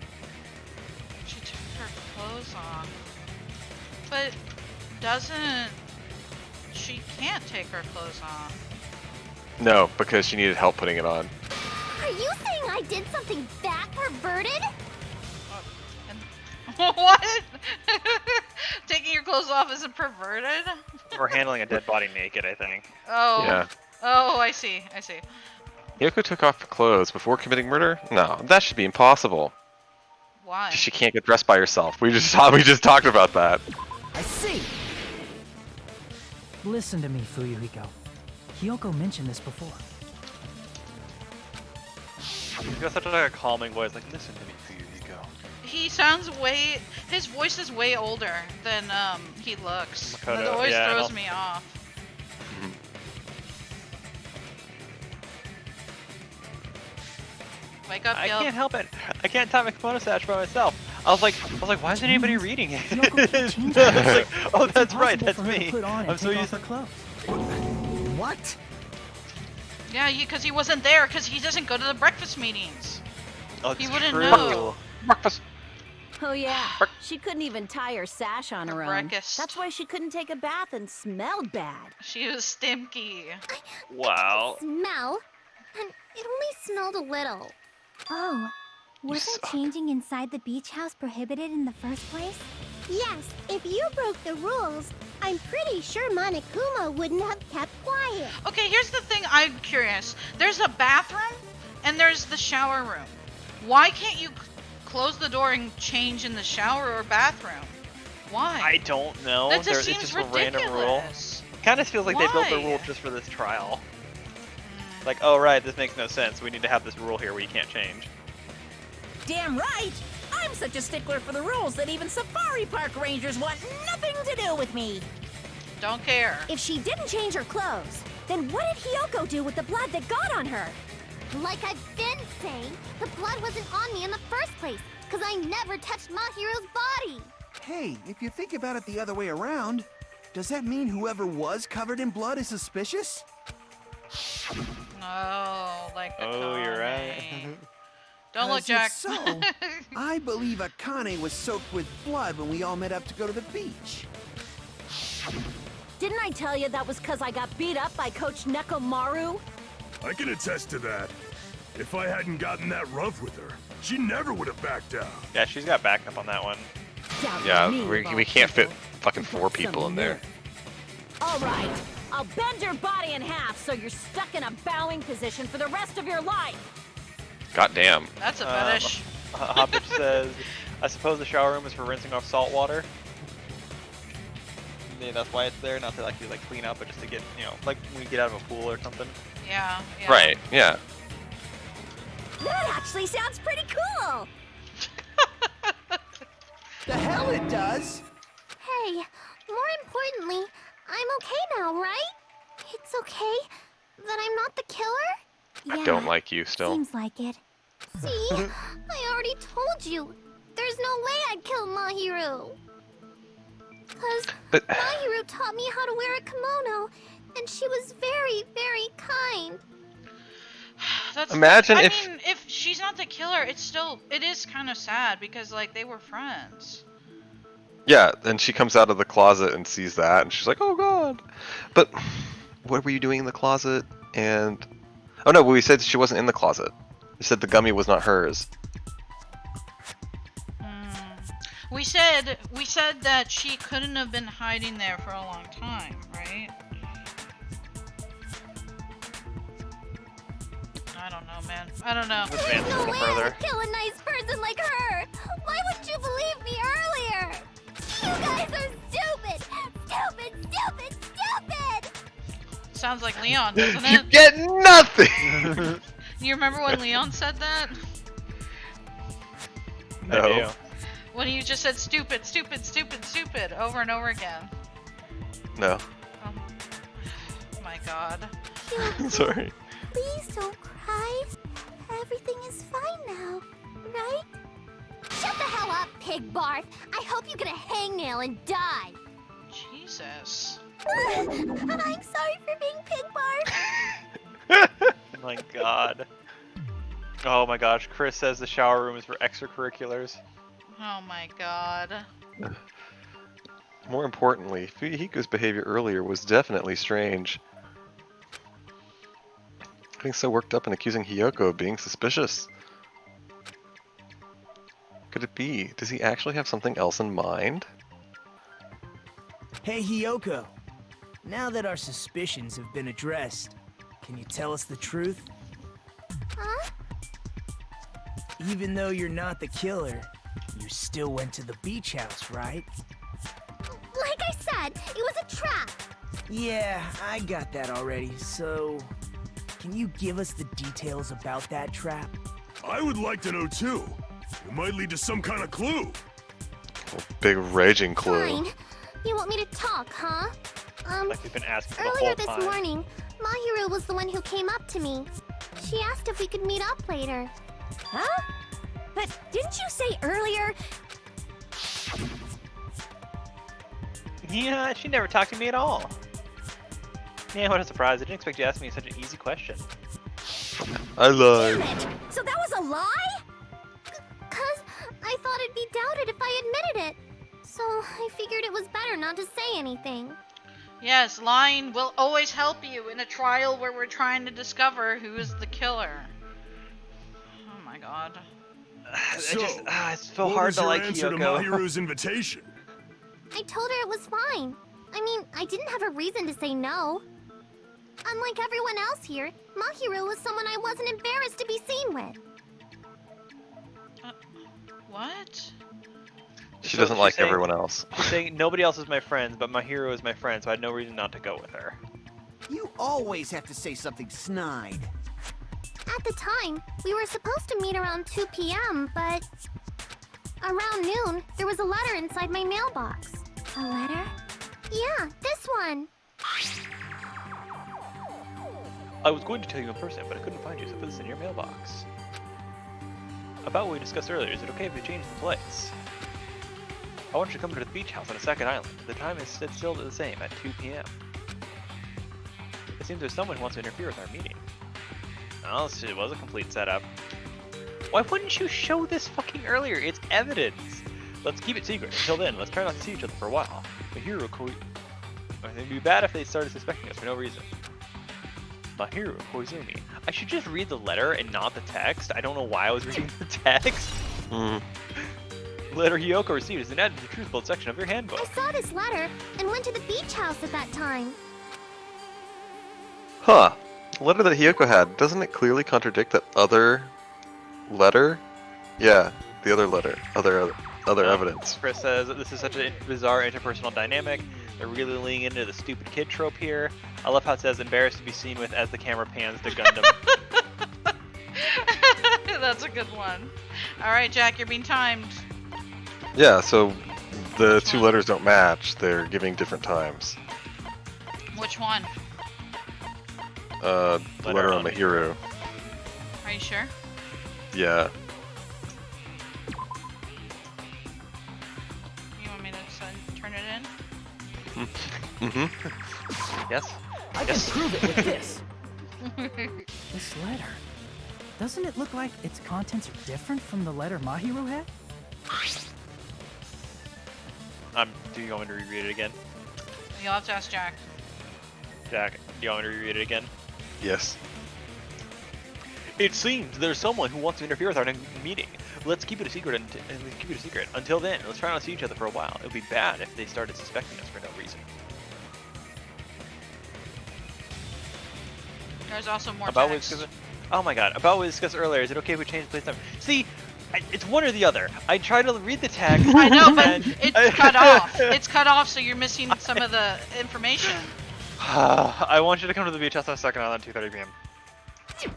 She took her clothes off. But doesn't... She can't take her clothes off. No, because she needed help putting it on. Are you saying I did something that perverted? What? Taking your clothes off isn't perverted? Or handling a dead body naked, I think. Oh. Yeah. Oh, I see. I see. Hiyoko took off her clothes before committing murder? No, that should be impossible. Why? She can't get dressed by herself. We just talked about that. I see. Listen to me, Fuyuhiko. Hiyoko mentioned this before. He's got such a calming voice, like, listen to me, Fuyuhiko. He sounds way... His voice is way older than he looks. Makoto, That always yeah, throws I'll- me off. Wake up, I Gil. can't help it. I can't time a kimono sash by myself. I was like, why isn't anybody reading it? Hiyoko can't change I was it. like, oh, It's that's right, impossible that's for her to me. put on and I'm so take used off to. her clothes. What? Yeah, because he wasn't there, because he doesn't go to the breakfast meetings. Oh, it's He wouldn't true. know. Breakfast. Oh yeah, she couldn't even tie her sash on her own. Breakfast. That's why she couldn't take a bath and smelled bad. She was stinky. Wow. Smell? And it only smelled a little. Oh, wasn't suck. changing inside the beach house prohibited in the first place? Yes, if you broke the rules, I'm pretty sure Monokuma wouldn't have kept quiet. Okay, here's the thing I'm curious. There's a bathroom, and there's the shower room. Why can't you close the door and change in the shower or bathroom? Why? I don't know. That just It's seems just a random rule. ridiculous. Kind of feels like they built the Why? rule just for this trial. Like, oh right, this makes no sense. We need to have this rule here where you can't change. Damn right! I'm such a stickler for the rules that even safari park rangers want nothing to do with me. Don't care. If she didn't change her clothes, then what did Hiyoko do with the blood that got on her? Like I've been saying, the blood wasn't on me in the first place, because I never touched Mahiro's body. Hey, if you think about it the other way around, does that mean whoever was covered in blood is suspicious? Oh, like the Oh, you're right. Akane. Don't look, 'Cause Jack. if so, I believe Akane was soaked with blood when we all met up to go to the beach. Didn't I tell you that was because I got beat up by Coach Nekomaru? I can attest to that. If I hadn't gotten that rough with her, she never would have backed down. Yeah, she's got backup on that one. Doubt Yeah, me, we of all can't fit people. fucking 4 people in there. All right, I'll bend your body in half so you're stuck in a bowing position for the rest of your life. God damn. That's a fetish. Hoppich says, I suppose the shower room is for rinsing off salt water. Yeah, that's why it's there, not to like clean up, but just to get, you know, like when you get out of a pool or something. Yeah. Right. Yeah. That actually sounds pretty cool. The hell it does! Hey, more importantly, I'm okay now, right? It's okay that I'm not the killer? I don't like you still. Seems like it. See? I already told you. There's no way I'd kill Mahiru. Because Mahiru taught me how to wear a kimono, and she was very, very kind. Imagine I if... mean, if she's not the killer, it is kind of sad because like they were friends. Yeah, and she comes out of the closet and sees that, and she's like, "Oh God!" But what were you doing in the closet? And oh no, but we said she wasn't in the closet. We said the gummy was not hers. We said that she couldn't have been hiding there for a long time, right? I don't know, man. I don't know. There's no way I would kill a nice person like her. Why wouldn't you believe me earlier? You guys are stupid! Stupid, stupid, stupid! Sounds like Leon, doesn't it? You get nothing! You remember when Leon said that? No. When you just said stupid, stupid, stupid, stupid over and over again. No. Oh my God. Sorry. Please don't cry. Everything is fine now, right? Shut the hell up, pig barf. I hope you get a hangnail and die. Jesus. I'm sorry for being pig barf. Oh my God. Oh my gosh, Chris says the shower room is for extracurriculars. Oh my God. More importantly, Fuyuhiko's behavior earlier was definitely strange. Getting so worked up and accusing Hiyoko of being suspicious. Could it be? Does he actually have something else in mind? Hey, Hiyoko. Now that our suspicions have been addressed, can you tell us the truth? Huh? Even though you're not the killer, you still went to the beach house, right? Like I said, it was a trap. Yeah, I got that already, so... Can you give us the details about that trap? I would like to know too. It might lead to some kind of clue. Big raging clue. Fine. You want me to talk, huh? Like we've been asking for the Earlier whole this time. morning, Mahiru was the one who came up to me. She asked if we could meet up later. Huh? But didn't you say earlier? Yeah, she never talked to me at all. Yeah, what a surprise. I didn't expect you to ask me such an easy question. I lied. Damn it! So that was a lie? Cause I thought it'd be doubted if I admitted it. So I figured it was better not to say anything. Yes, lying will always help you in a trial where we're trying to discover who is the killer. Oh my God. So, it's so what hard was to your like answer to Hiyoko. Mahiru's invitation? I told her it was fine. I mean, I didn't have a reason to say no. Unlike everyone else here, Mahiru was someone I wasn't embarrassed to be seen with. What? She doesn't like everyone else. She's saying nobody else is my friend, but my hero is my friend, so I had no reason not to go with her. You always have to say something snide. At the time, we were supposed to meet around 2 p.m., but... Around noon, there was a letter inside my mailbox. A letter? Yeah, this one. I was going to tell you in person, but I couldn't find you, so put this in your mailbox. About what we discussed earlier, is it okay if we change the place? I want you to come to the beach house on a second island. The time is still the same, at 2 p.m. It seems there's someone who wants to interfere with our meeting. Oh, it was a complete setup. Why wouldn't you show this fucking earlier? It's evidence! Let's keep it secret. Until then, let's try not to see each other for a while. Mahiro it'd be bad if they started suspecting us for no reason. Mahiro Koizumi. I should just read the letter and not the text. I don't know why I was reading the text. Letter Hiyoko received is an added to the truth bold section of your handbook. I saw this letter and went to the beach house at that time. Huh. The letter that Hiyoko had, doesn't it clearly contradict that other letter? Yeah, the other letter. Other evidence. Chris says, this is such a bizarre interpersonal dynamic. They're really leaning into the stupid kid trope here. I love how it says embarrassed to be seen with as the camera pans to Gundam. That's a good one. All right, Jack, you're being timed. Yeah, so the two letters don't match. They're giving different times. Which one? The letter on Mahiru. Are you sure? Yeah. You want me to turn it in? Mm-hmm. Yes. I can prove it with this. This letter. Doesn't it look like its contents are different from the letter Mahiru had? Do you want me to reread it again? You'll have to ask Jack. Jack, do you want me to reread it again? Yes. It seems there's someone who wants to interfere with our meeting. Let's keep it a secret Until then, let's try not to see each other for a while. It would be bad if they started suspecting us for no reason. There's also more text. Oh my god, about what we discussed earlier. Is it okay if we change the place time? See, it's one or the other. I try to read the text. I know, but it's cut off. It's cut off, so you're missing some of the information. I want you to come to the beach house on 2nd Island at 2:30 p.m.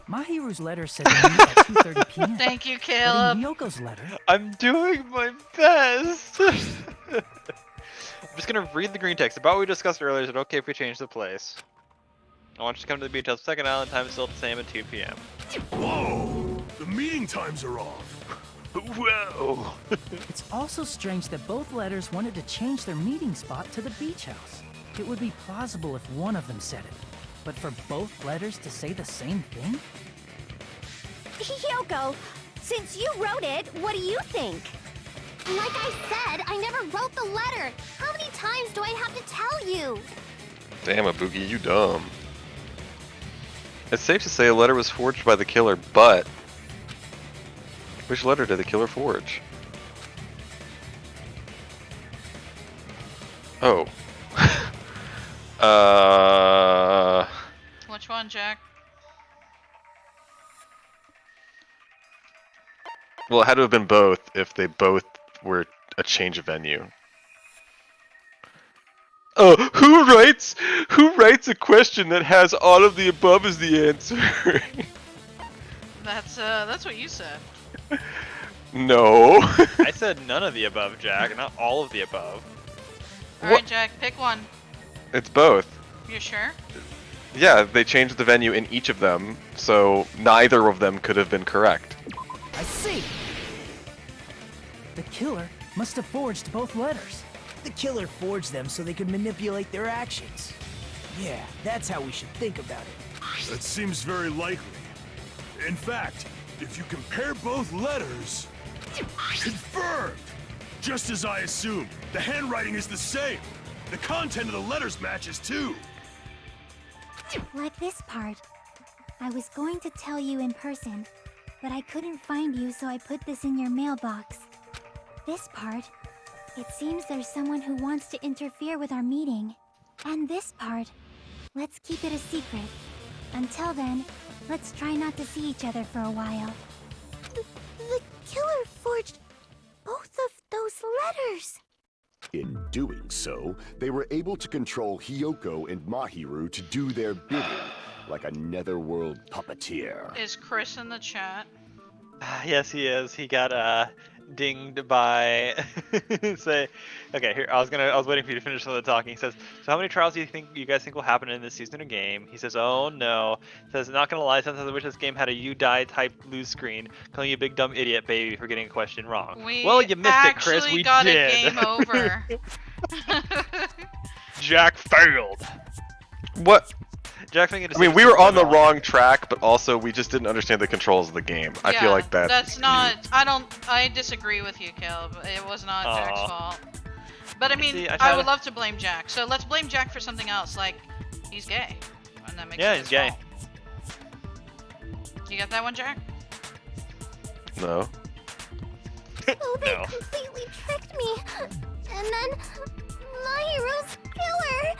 Mahiru's letter said to meet at 2:30 p.m. Thank you, Caleb. But in Yoko's letter, I'm doing my best. I'm just gonna read the green text. About what we discussed earlier. Is it okay if we change the place? I want you to come to the beach house. 2nd Island time is still the same at 2 p.m. Whoa! The meeting times are off. Whoa! It's also strange that both letters wanted to change their meeting spot to the beach house. It would be plausible if one of them said it, but for both letters to say the same thing? Yoko, since you wrote it, what do you think? Like I said, I never wrote the letter. How many times do I have to tell you? Damn, Ibuki, you dumb. It's safe to say a letter was forged by the killer, but which letter did the killer forge? Oh. Which one, Jack? Well, it had to have been both if they both were a change of venue. Oh, who writes a question that has all of the above as the answer? That's what you said. No. I said none of the above, Jack, not all of the above. Alright, Jack, pick one. It's both. You sure? Yeah, they changed the venue in each of them, so neither of them could have been correct. I see. The killer must have forged both letters. The killer forged them so they could manipulate their actions. Yeah, that's how we should think about it. That seems very likely. In fact, if you compare both letters... Confirmed! Just as I assumed, the handwriting is the same. The content of the letters matches too. Like this part. I was going to tell you in person, but I couldn't find you, so I put this in your mailbox. This part. It seems there's someone who wants to interfere with our meeting. And this part. Let's keep it a secret. Until then, let's try not to see each other for a while. The killer forged both of those letters. In doing so, they were able to control Hiyoko and Mahiru to do their bidding, like a netherworld puppeteer. Is Chris in the chat? Yes, he is. He got dinged by say. Okay, here I was waiting for you to finish some of the talking. He says, "So how many trials do you guys think will happen in this season of game?" He says, "Oh no." He says, "Not gonna lie, sometimes I wish this game had a you die type lose screen, calling you a big dumb idiot baby for getting a question wrong." Well, you missed it, Chris. We got did. A game over. Jack failed. What? Jack, I mean, we were on the wrong track, but also we just didn't understand the controls of the game. I feel like that. That's not. I disagree with you, Caleb. It was not Jack's fault. But I mean, See, I would love to blame Jack. So let's blame Jack for something else, like he's gay, and that makes it his fault. You got that one, Jack? No. Oh, they completely tricked me. And then Mahiru's killer.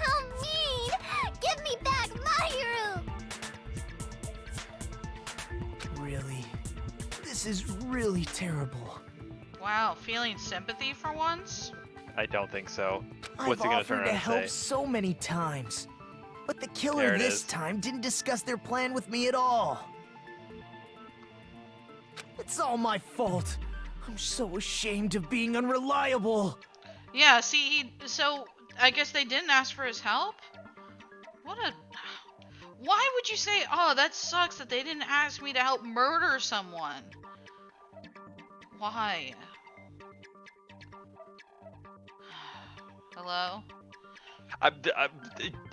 How mean! Give me back Mahiru! Really? This is really terrible. Wow. Wow, feeling sympathy for once? I don't think so. I've What's he gonna turn offered around to and help say? so many times. But the There killer it this is. time didn't discuss their plan with me at all. It's all my fault. I'm so ashamed of being unreliable. Yeah, see, so I guess they didn't ask for his help? What a... Why would you say, oh, that sucks that they didn't ask me to help murder someone? Why? Hello?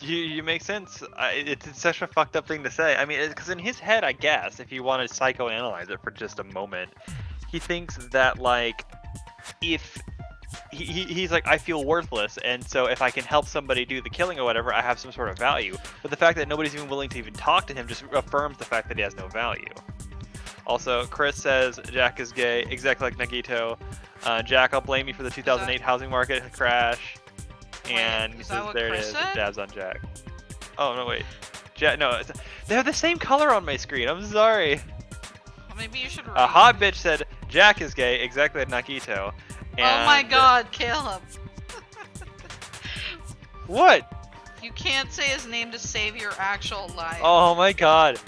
You make sense. It's such a fucked up thing to say. I mean, because in his head, I guess, if you want to psychoanalyze it for just a moment, he thinks that, like, if he's like, I feel worthless, and so if I can help somebody do the killing or whatever, I have some sort of value. But the fact that nobody's even willing to even talk to him just affirms the fact that he has no value. Also, Chris says Jack is gay, exactly like Nagito. Jack, I'll blame you for the 2008 housing market crash. And he is says, that what there Chris it is, said? dabs on Jack. Oh, no, wait. Jack, no, they have the same color on my screen, I'm sorry. Well, maybe you should read. A hot bitch said, Jack is gay, exactly like Nagito. Oh my god, Caleb. What? You can't say his name to save your actual life. Oh my god.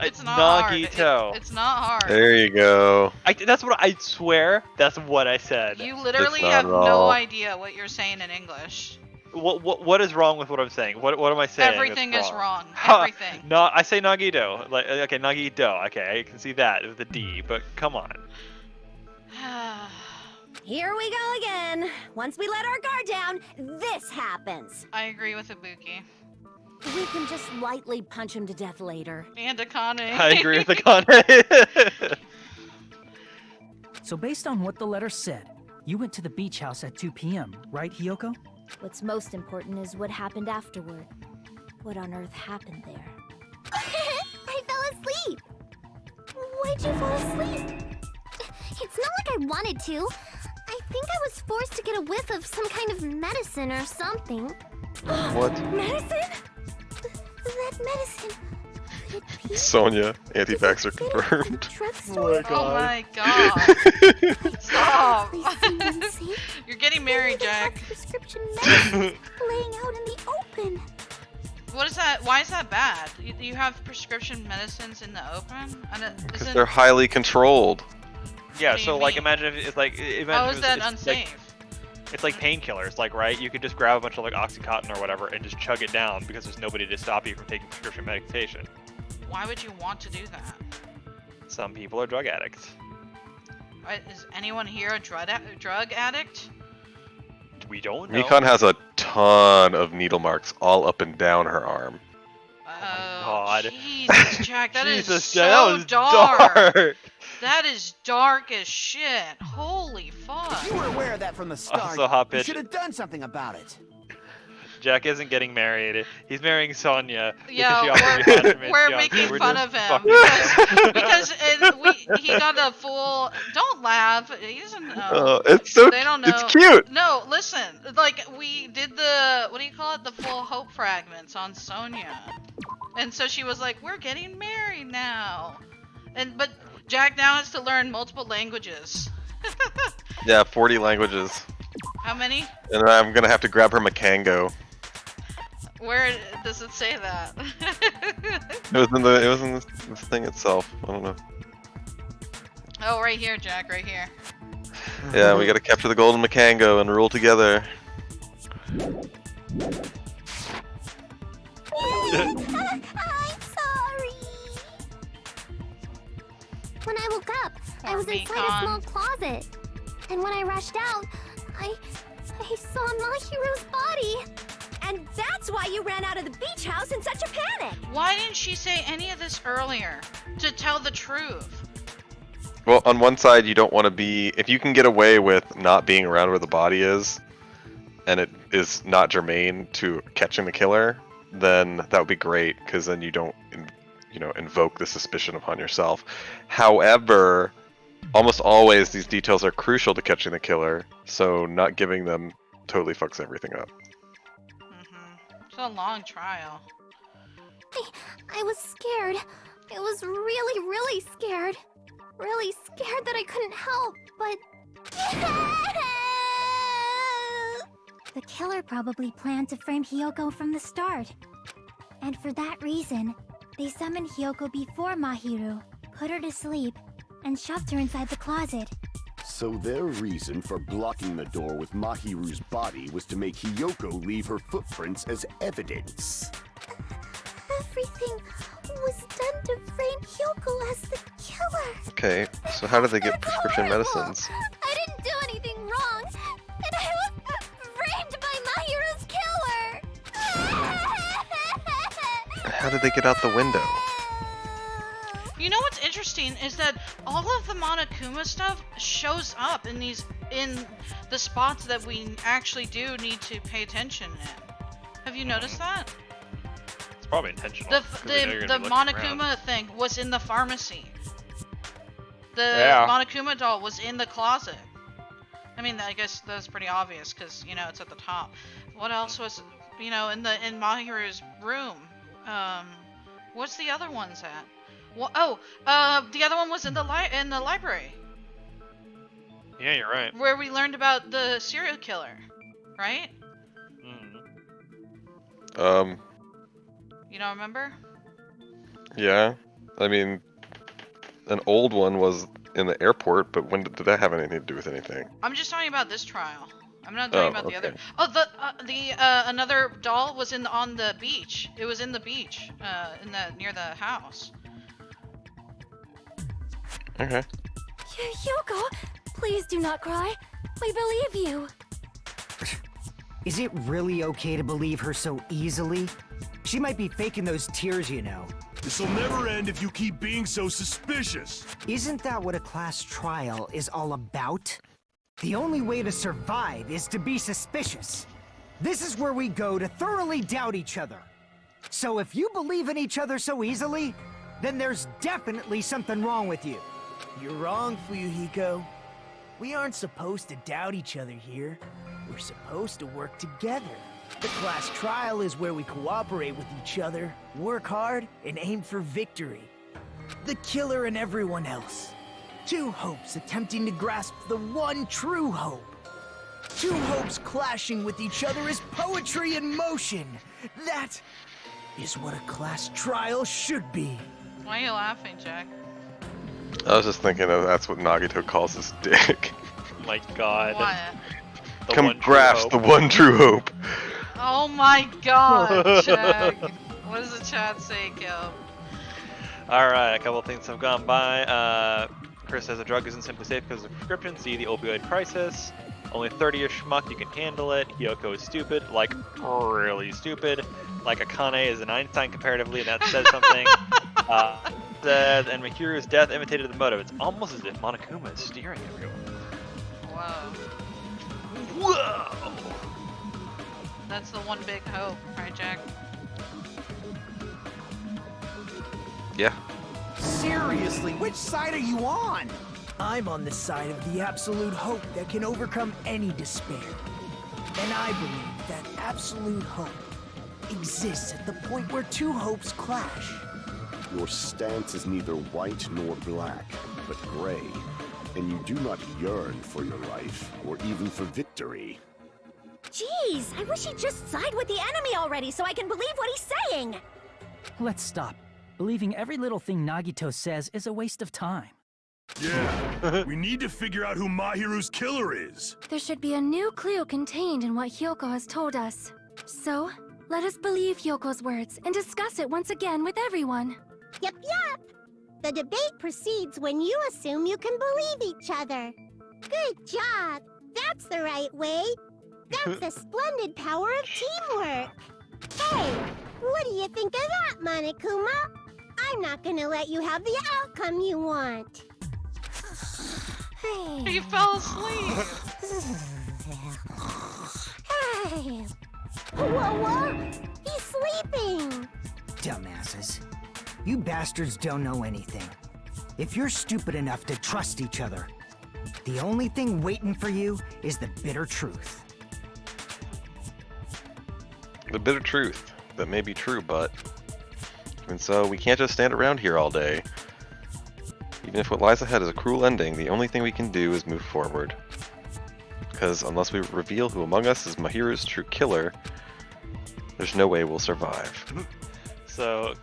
It's not Nagito. hard. It's not hard. There you go. That's what I swear. That's what I said. You literally That's have not no wrong. idea what you're saying in English. What is wrong with what I'm saying? What am I saying? Everything that's is wrong. Ha, Everything. No, I say Nagito. Like, okay, Nagito. Okay, I can see that with the D. But come on. Here we go again. Once we let our guard down, this happens. I agree with Ibuki. We can just lightly punch him to death later. And Akane. I agree with Akane. So based on what the letter said, you went to the beach house at 2 p.m., right, Hiyoko? What's most important is what happened afterward. What on earth happened there? I fell asleep. Why'd you fall asleep? It's not like I wanted to. I think I was forced to get a whiff of some kind of medicine or something. What? Medicine? That medicine. Sonya, anti-vaxxer confirmed. Oh my god. Stop. You're getting married, Jack. Prescription medicine laying out in the open. What is that? Why is that bad? You have prescription medicines in the open? Because they're highly controlled. Yeah, What do so you like mean? imagine if it's like How is that it's unsafe? It's like painkillers, like, right? You could just grab a bunch of like Oxycontin or whatever and just chug it down because there's nobody to stop you from taking prescription medication. Why would you want to do that? Some people are drug addicts. Is anyone here a drug addict? We don't know. Mikan has a ton of needle marks all up and down her arm. Oh, God. Jesus, Jack, that is Jesus, so Jack, that was dark. That is dark as shit. Holy fuck. If you were aware of that from the start, Also, hot you bitch. should have done something about it. Jack isn't getting married. He's marrying Sonya. Yeah, because she offered me attachment. we're Yeah, making we're fun just of him fucking because he got a full. Don't laugh. He doesn't know. It's so. They don't know. It's cute. No, listen. Like we did the what do you call it? The full hope fragments on Sonya, and so she was like, "We're getting married now," but Jack now has to learn multiple languages. Yeah, 40 languages. How many? And I'm gonna have to grab her Makango. Where does it say that? It was in this thing itself. I don't know. Oh, right here, Jack. Right here. Yeah, we gotta capture the golden Makango and rule together. I'm sorry. When I woke up, I was inside a small closet. And when I rushed out, I saw Mahiru's body. And that's why you ran out of the beach house in such a panic. Why didn't she say any of this earlier? To tell the truth. Well, on one side, you don't want to be... If you can get away with not being around where the body is, and it is not germane to catching the killer, then that would be great, because then you don't, invoke the suspicion upon yourself. However, almost always these details are crucial to catching the killer, so not giving them totally fucks everything up. It's a long trial. I was scared. I was really, really scared. Really scared that I couldn't help, but The killer probably planned to frame Hiyoko from the start. And for that reason, they summoned Hiyoko before Mahiru, put her to sleep, and shoved her inside the closet. So their reason for blocking the door with Mahiru's body was to make Hiyoko leave her footprints as evidence. Everything was done to frame Hiyoko as the killer. Okay, so how did they get prescription medicines? I didn't do anything wrong, and I was framed by Mahiru's killer. How did they get out the window? You know what's interesting is that all of the Monokuma stuff shows up in the spots that we actually do need to pay attention in. Have you noticed that? It's probably intentional. The 'cause they know you're gonna be looking Monokuma around. thing was in the pharmacy. The Yeah. Monokuma doll was in the closet. I mean, I guess that's pretty obvious because you know it's at the top. What else was, you know, in Mahiru's room? What's the other ones at? Well, the other one was in the library. Yeah, you're right. Where we learned about the serial killer, right? You don't remember? Yeah, I mean, an old one was in the airport, but when did that have anything to do with anything? I'm just talking about this trial. I'm not talking about the other. okay. Oh, the another doll was on the beach. It was in the beach, near the house. Okay. Hiyoko, please do not cry. We believe you. Is it really okay to believe her so easily? She might be faking those tears, you know. This'll never end if you keep being so suspicious. Isn't that what a class trial is all about? The only way to survive is to be suspicious. This is where we go to thoroughly doubt each other. So if you believe in each other so easily, then there's definitely something wrong with you. You're wrong, Fuyuhiko. We aren't supposed to doubt each other here. We're supposed to work together. The class trial is where we cooperate with each other, work hard, and aim for victory. The killer and everyone else. Two hopes attempting to grasp the one true hope. Two hopes clashing with each other is poetry in motion. That is what a class trial should be. Why are you laughing, Jack? I was just thinking that's what Nagito calls his dick. Oh my god. What? The Come one true grasp hope. the one true hope. Oh my god, Jack. What does the chat say, Kel? Alright, a couple of things have gone by. Chris says a drug isn't simply safe because of the prescription. See the opioid crisis. Only 30-ish schmuck, you can handle it. Hiyoko is stupid, like really stupid. Like Akane is an Einstein comparatively, and that says something. And Mahiru's death imitated the motive. It's almost as if Monokuma is steering everyone. Whoa. Whoa! That's the one big hope, right, Jack? Yeah. Seriously, which side are you on? I'm on the side of the absolute hope that can overcome any despair. And I believe that absolute hope exists at the point where two hopes clash. Your stance is neither white nor black, but gray. And you do not yearn for your life, or even for victory. Jeez, I wish he'd just side with the enemy already so I can believe what he's saying. Let's stop. Believing every little thing Nagito says is a waste of time. Yeah, we need to figure out who Mahiru's killer is. There should be a new clue contained in what Hiyoko has told us. So, let us believe Hyoko's words and discuss it once again with everyone. Yep. The debate proceeds when you assume you can believe each other. Good job. That's the right way. That's the splendid power of teamwork. Hey, what do you think of that, Monokuma? I'm not gonna let you have the outcome you want. You fell asleep. Hey! Whoa! He's sleeping! Dumbasses. You bastards don't know anything. If you're stupid enough to trust each other, the only thing waiting for you is the bitter truth. The bitter truth. That may be true, but... And so we can't just stand around here all day. Even if what lies ahead is a cruel ending, the only thing we can do is move forward. because unless we reveal who among us is Mahiru's true killer, there's no way we'll survive. So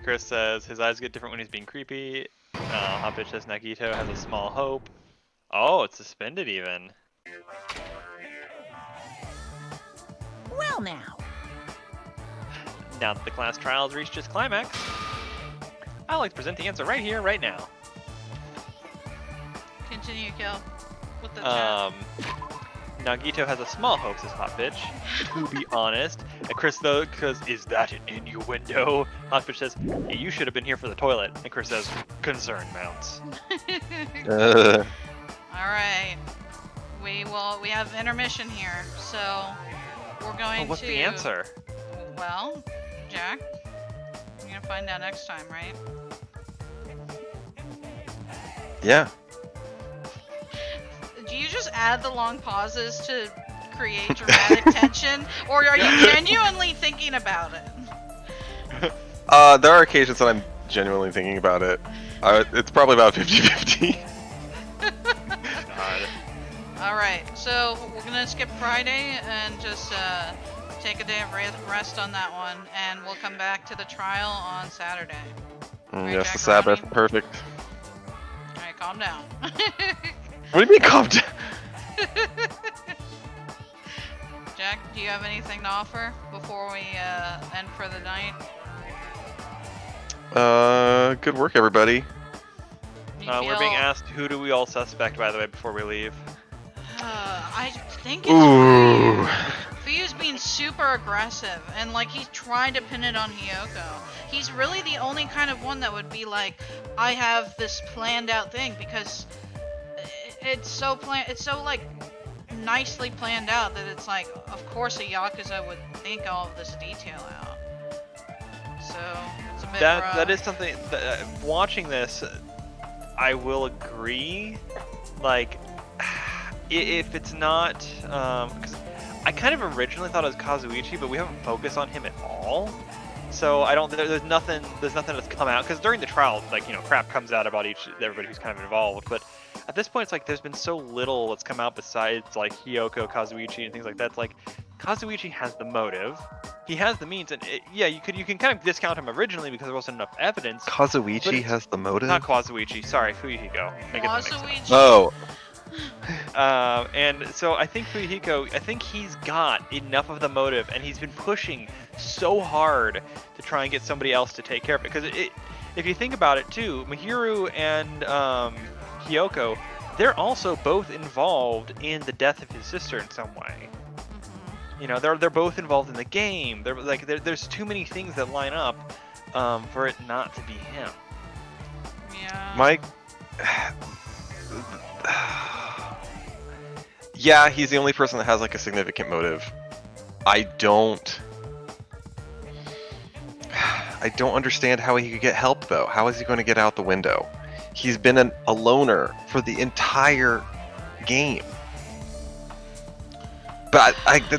Chris says his eyes get different when he's being creepy. Hot Bitch says Nagito has a small hope. Oh, it's suspended even. Well now. Now that the class trial has reached its climax, I'd like to present the answer right here, right now. Continue, Kel. With the chat. Nagito has a small hope, says Hot Bitch. To be honest. And Chris, though, because is that an innuendo? Hot Bitch says, hey, you should have been here for the toilet. And Chris says, concern mounts. Alright. We have intermission here, so we're going what's to... the answer? Well, Jack, you're gonna find out next time, right? Yeah. Do you just add the long pauses to create dramatic tension, or are you genuinely thinking about it? There are occasions that I'm genuinely thinking about it. It's probably about 50-50. Alright, so we're gonna skip Friday and just take a day of rest on that one, and we'll come back to the trial on Saturday. Right, Yes, Jack the Sabbath. Ronnie? Perfect. Alright, calm down. What do you mean calm down? Jack, do you have anything to offer before we end for the night? Good work, everybody. We're being asked, who do we all suspect, by the way, before we leave? I think it's Fuyu. Fuyu's being super aggressive, and like he's trying to pin it on Hiyoko. He's really the only kind of one that would be like, I have this planned out thing, because it's so like nicely planned out that it's like, of course a Yakuza would think all of this detail out. So it's a bit rough. That is something that, watching this, I will agree. Like, if it's not, because I kind of originally thought it was Kazuichi, but we haven't focused on him at all. So I don't. There's nothing that's come out, because during the trial, like, you know, crap comes out about everybody who's kind of involved. But at this point, it's like there's been so little that's come out besides like Hiyoko, Kazuichi, and things like that. It's like Kazuichi has the motive, he has the means, and yeah, you can kind of discount him originally because there wasn't enough evidence. Kazuichi has the motive? Not Kazuichi. Sorry, Fuyuhiko. Kazuichi. Oh. And so I think Fuyuhiko, I think he's got enough of the motive, and he's been pushing so hard to try and get somebody else to take care of it. Because if you think about it too, Mahiru and Hiyoko, they're also both involved in the death of his sister in some way. You know, they're both involved in the game. They're like, there's too many things that line up for it not to be him. Yeah. Mike. Yeah, he's the only person that has like a significant motive. I don't understand how he could get help though. How is he going to get out the window? He's been a loner for the entire game. But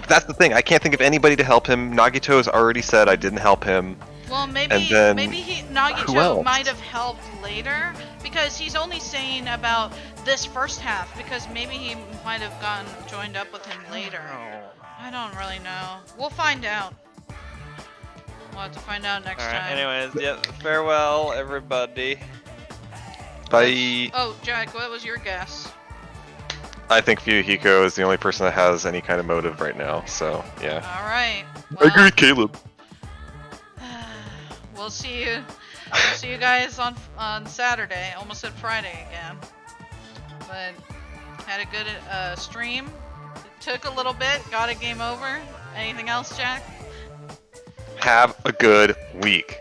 that's the thing. I can't think of anybody to help him. Nagito's already said I didn't help him. Well, maybe Nagito might have helped later, because he's only saying about this first half, because maybe he might have joined up with him later. I don't really know. We'll find out. We'll have to find out next time. Anyways, yeah, farewell everybody. Bye. Oh, Jack, what was your guess? I think Fuyuhiko is the only person that has any kind of motive right now, so yeah. Alright. I agree with Caleb. We'll see you. We'll see you guys on Saturday. Almost said Friday again. But had a good stream. It took a little bit. Got a game over. Anything else, Jack? Have a good week.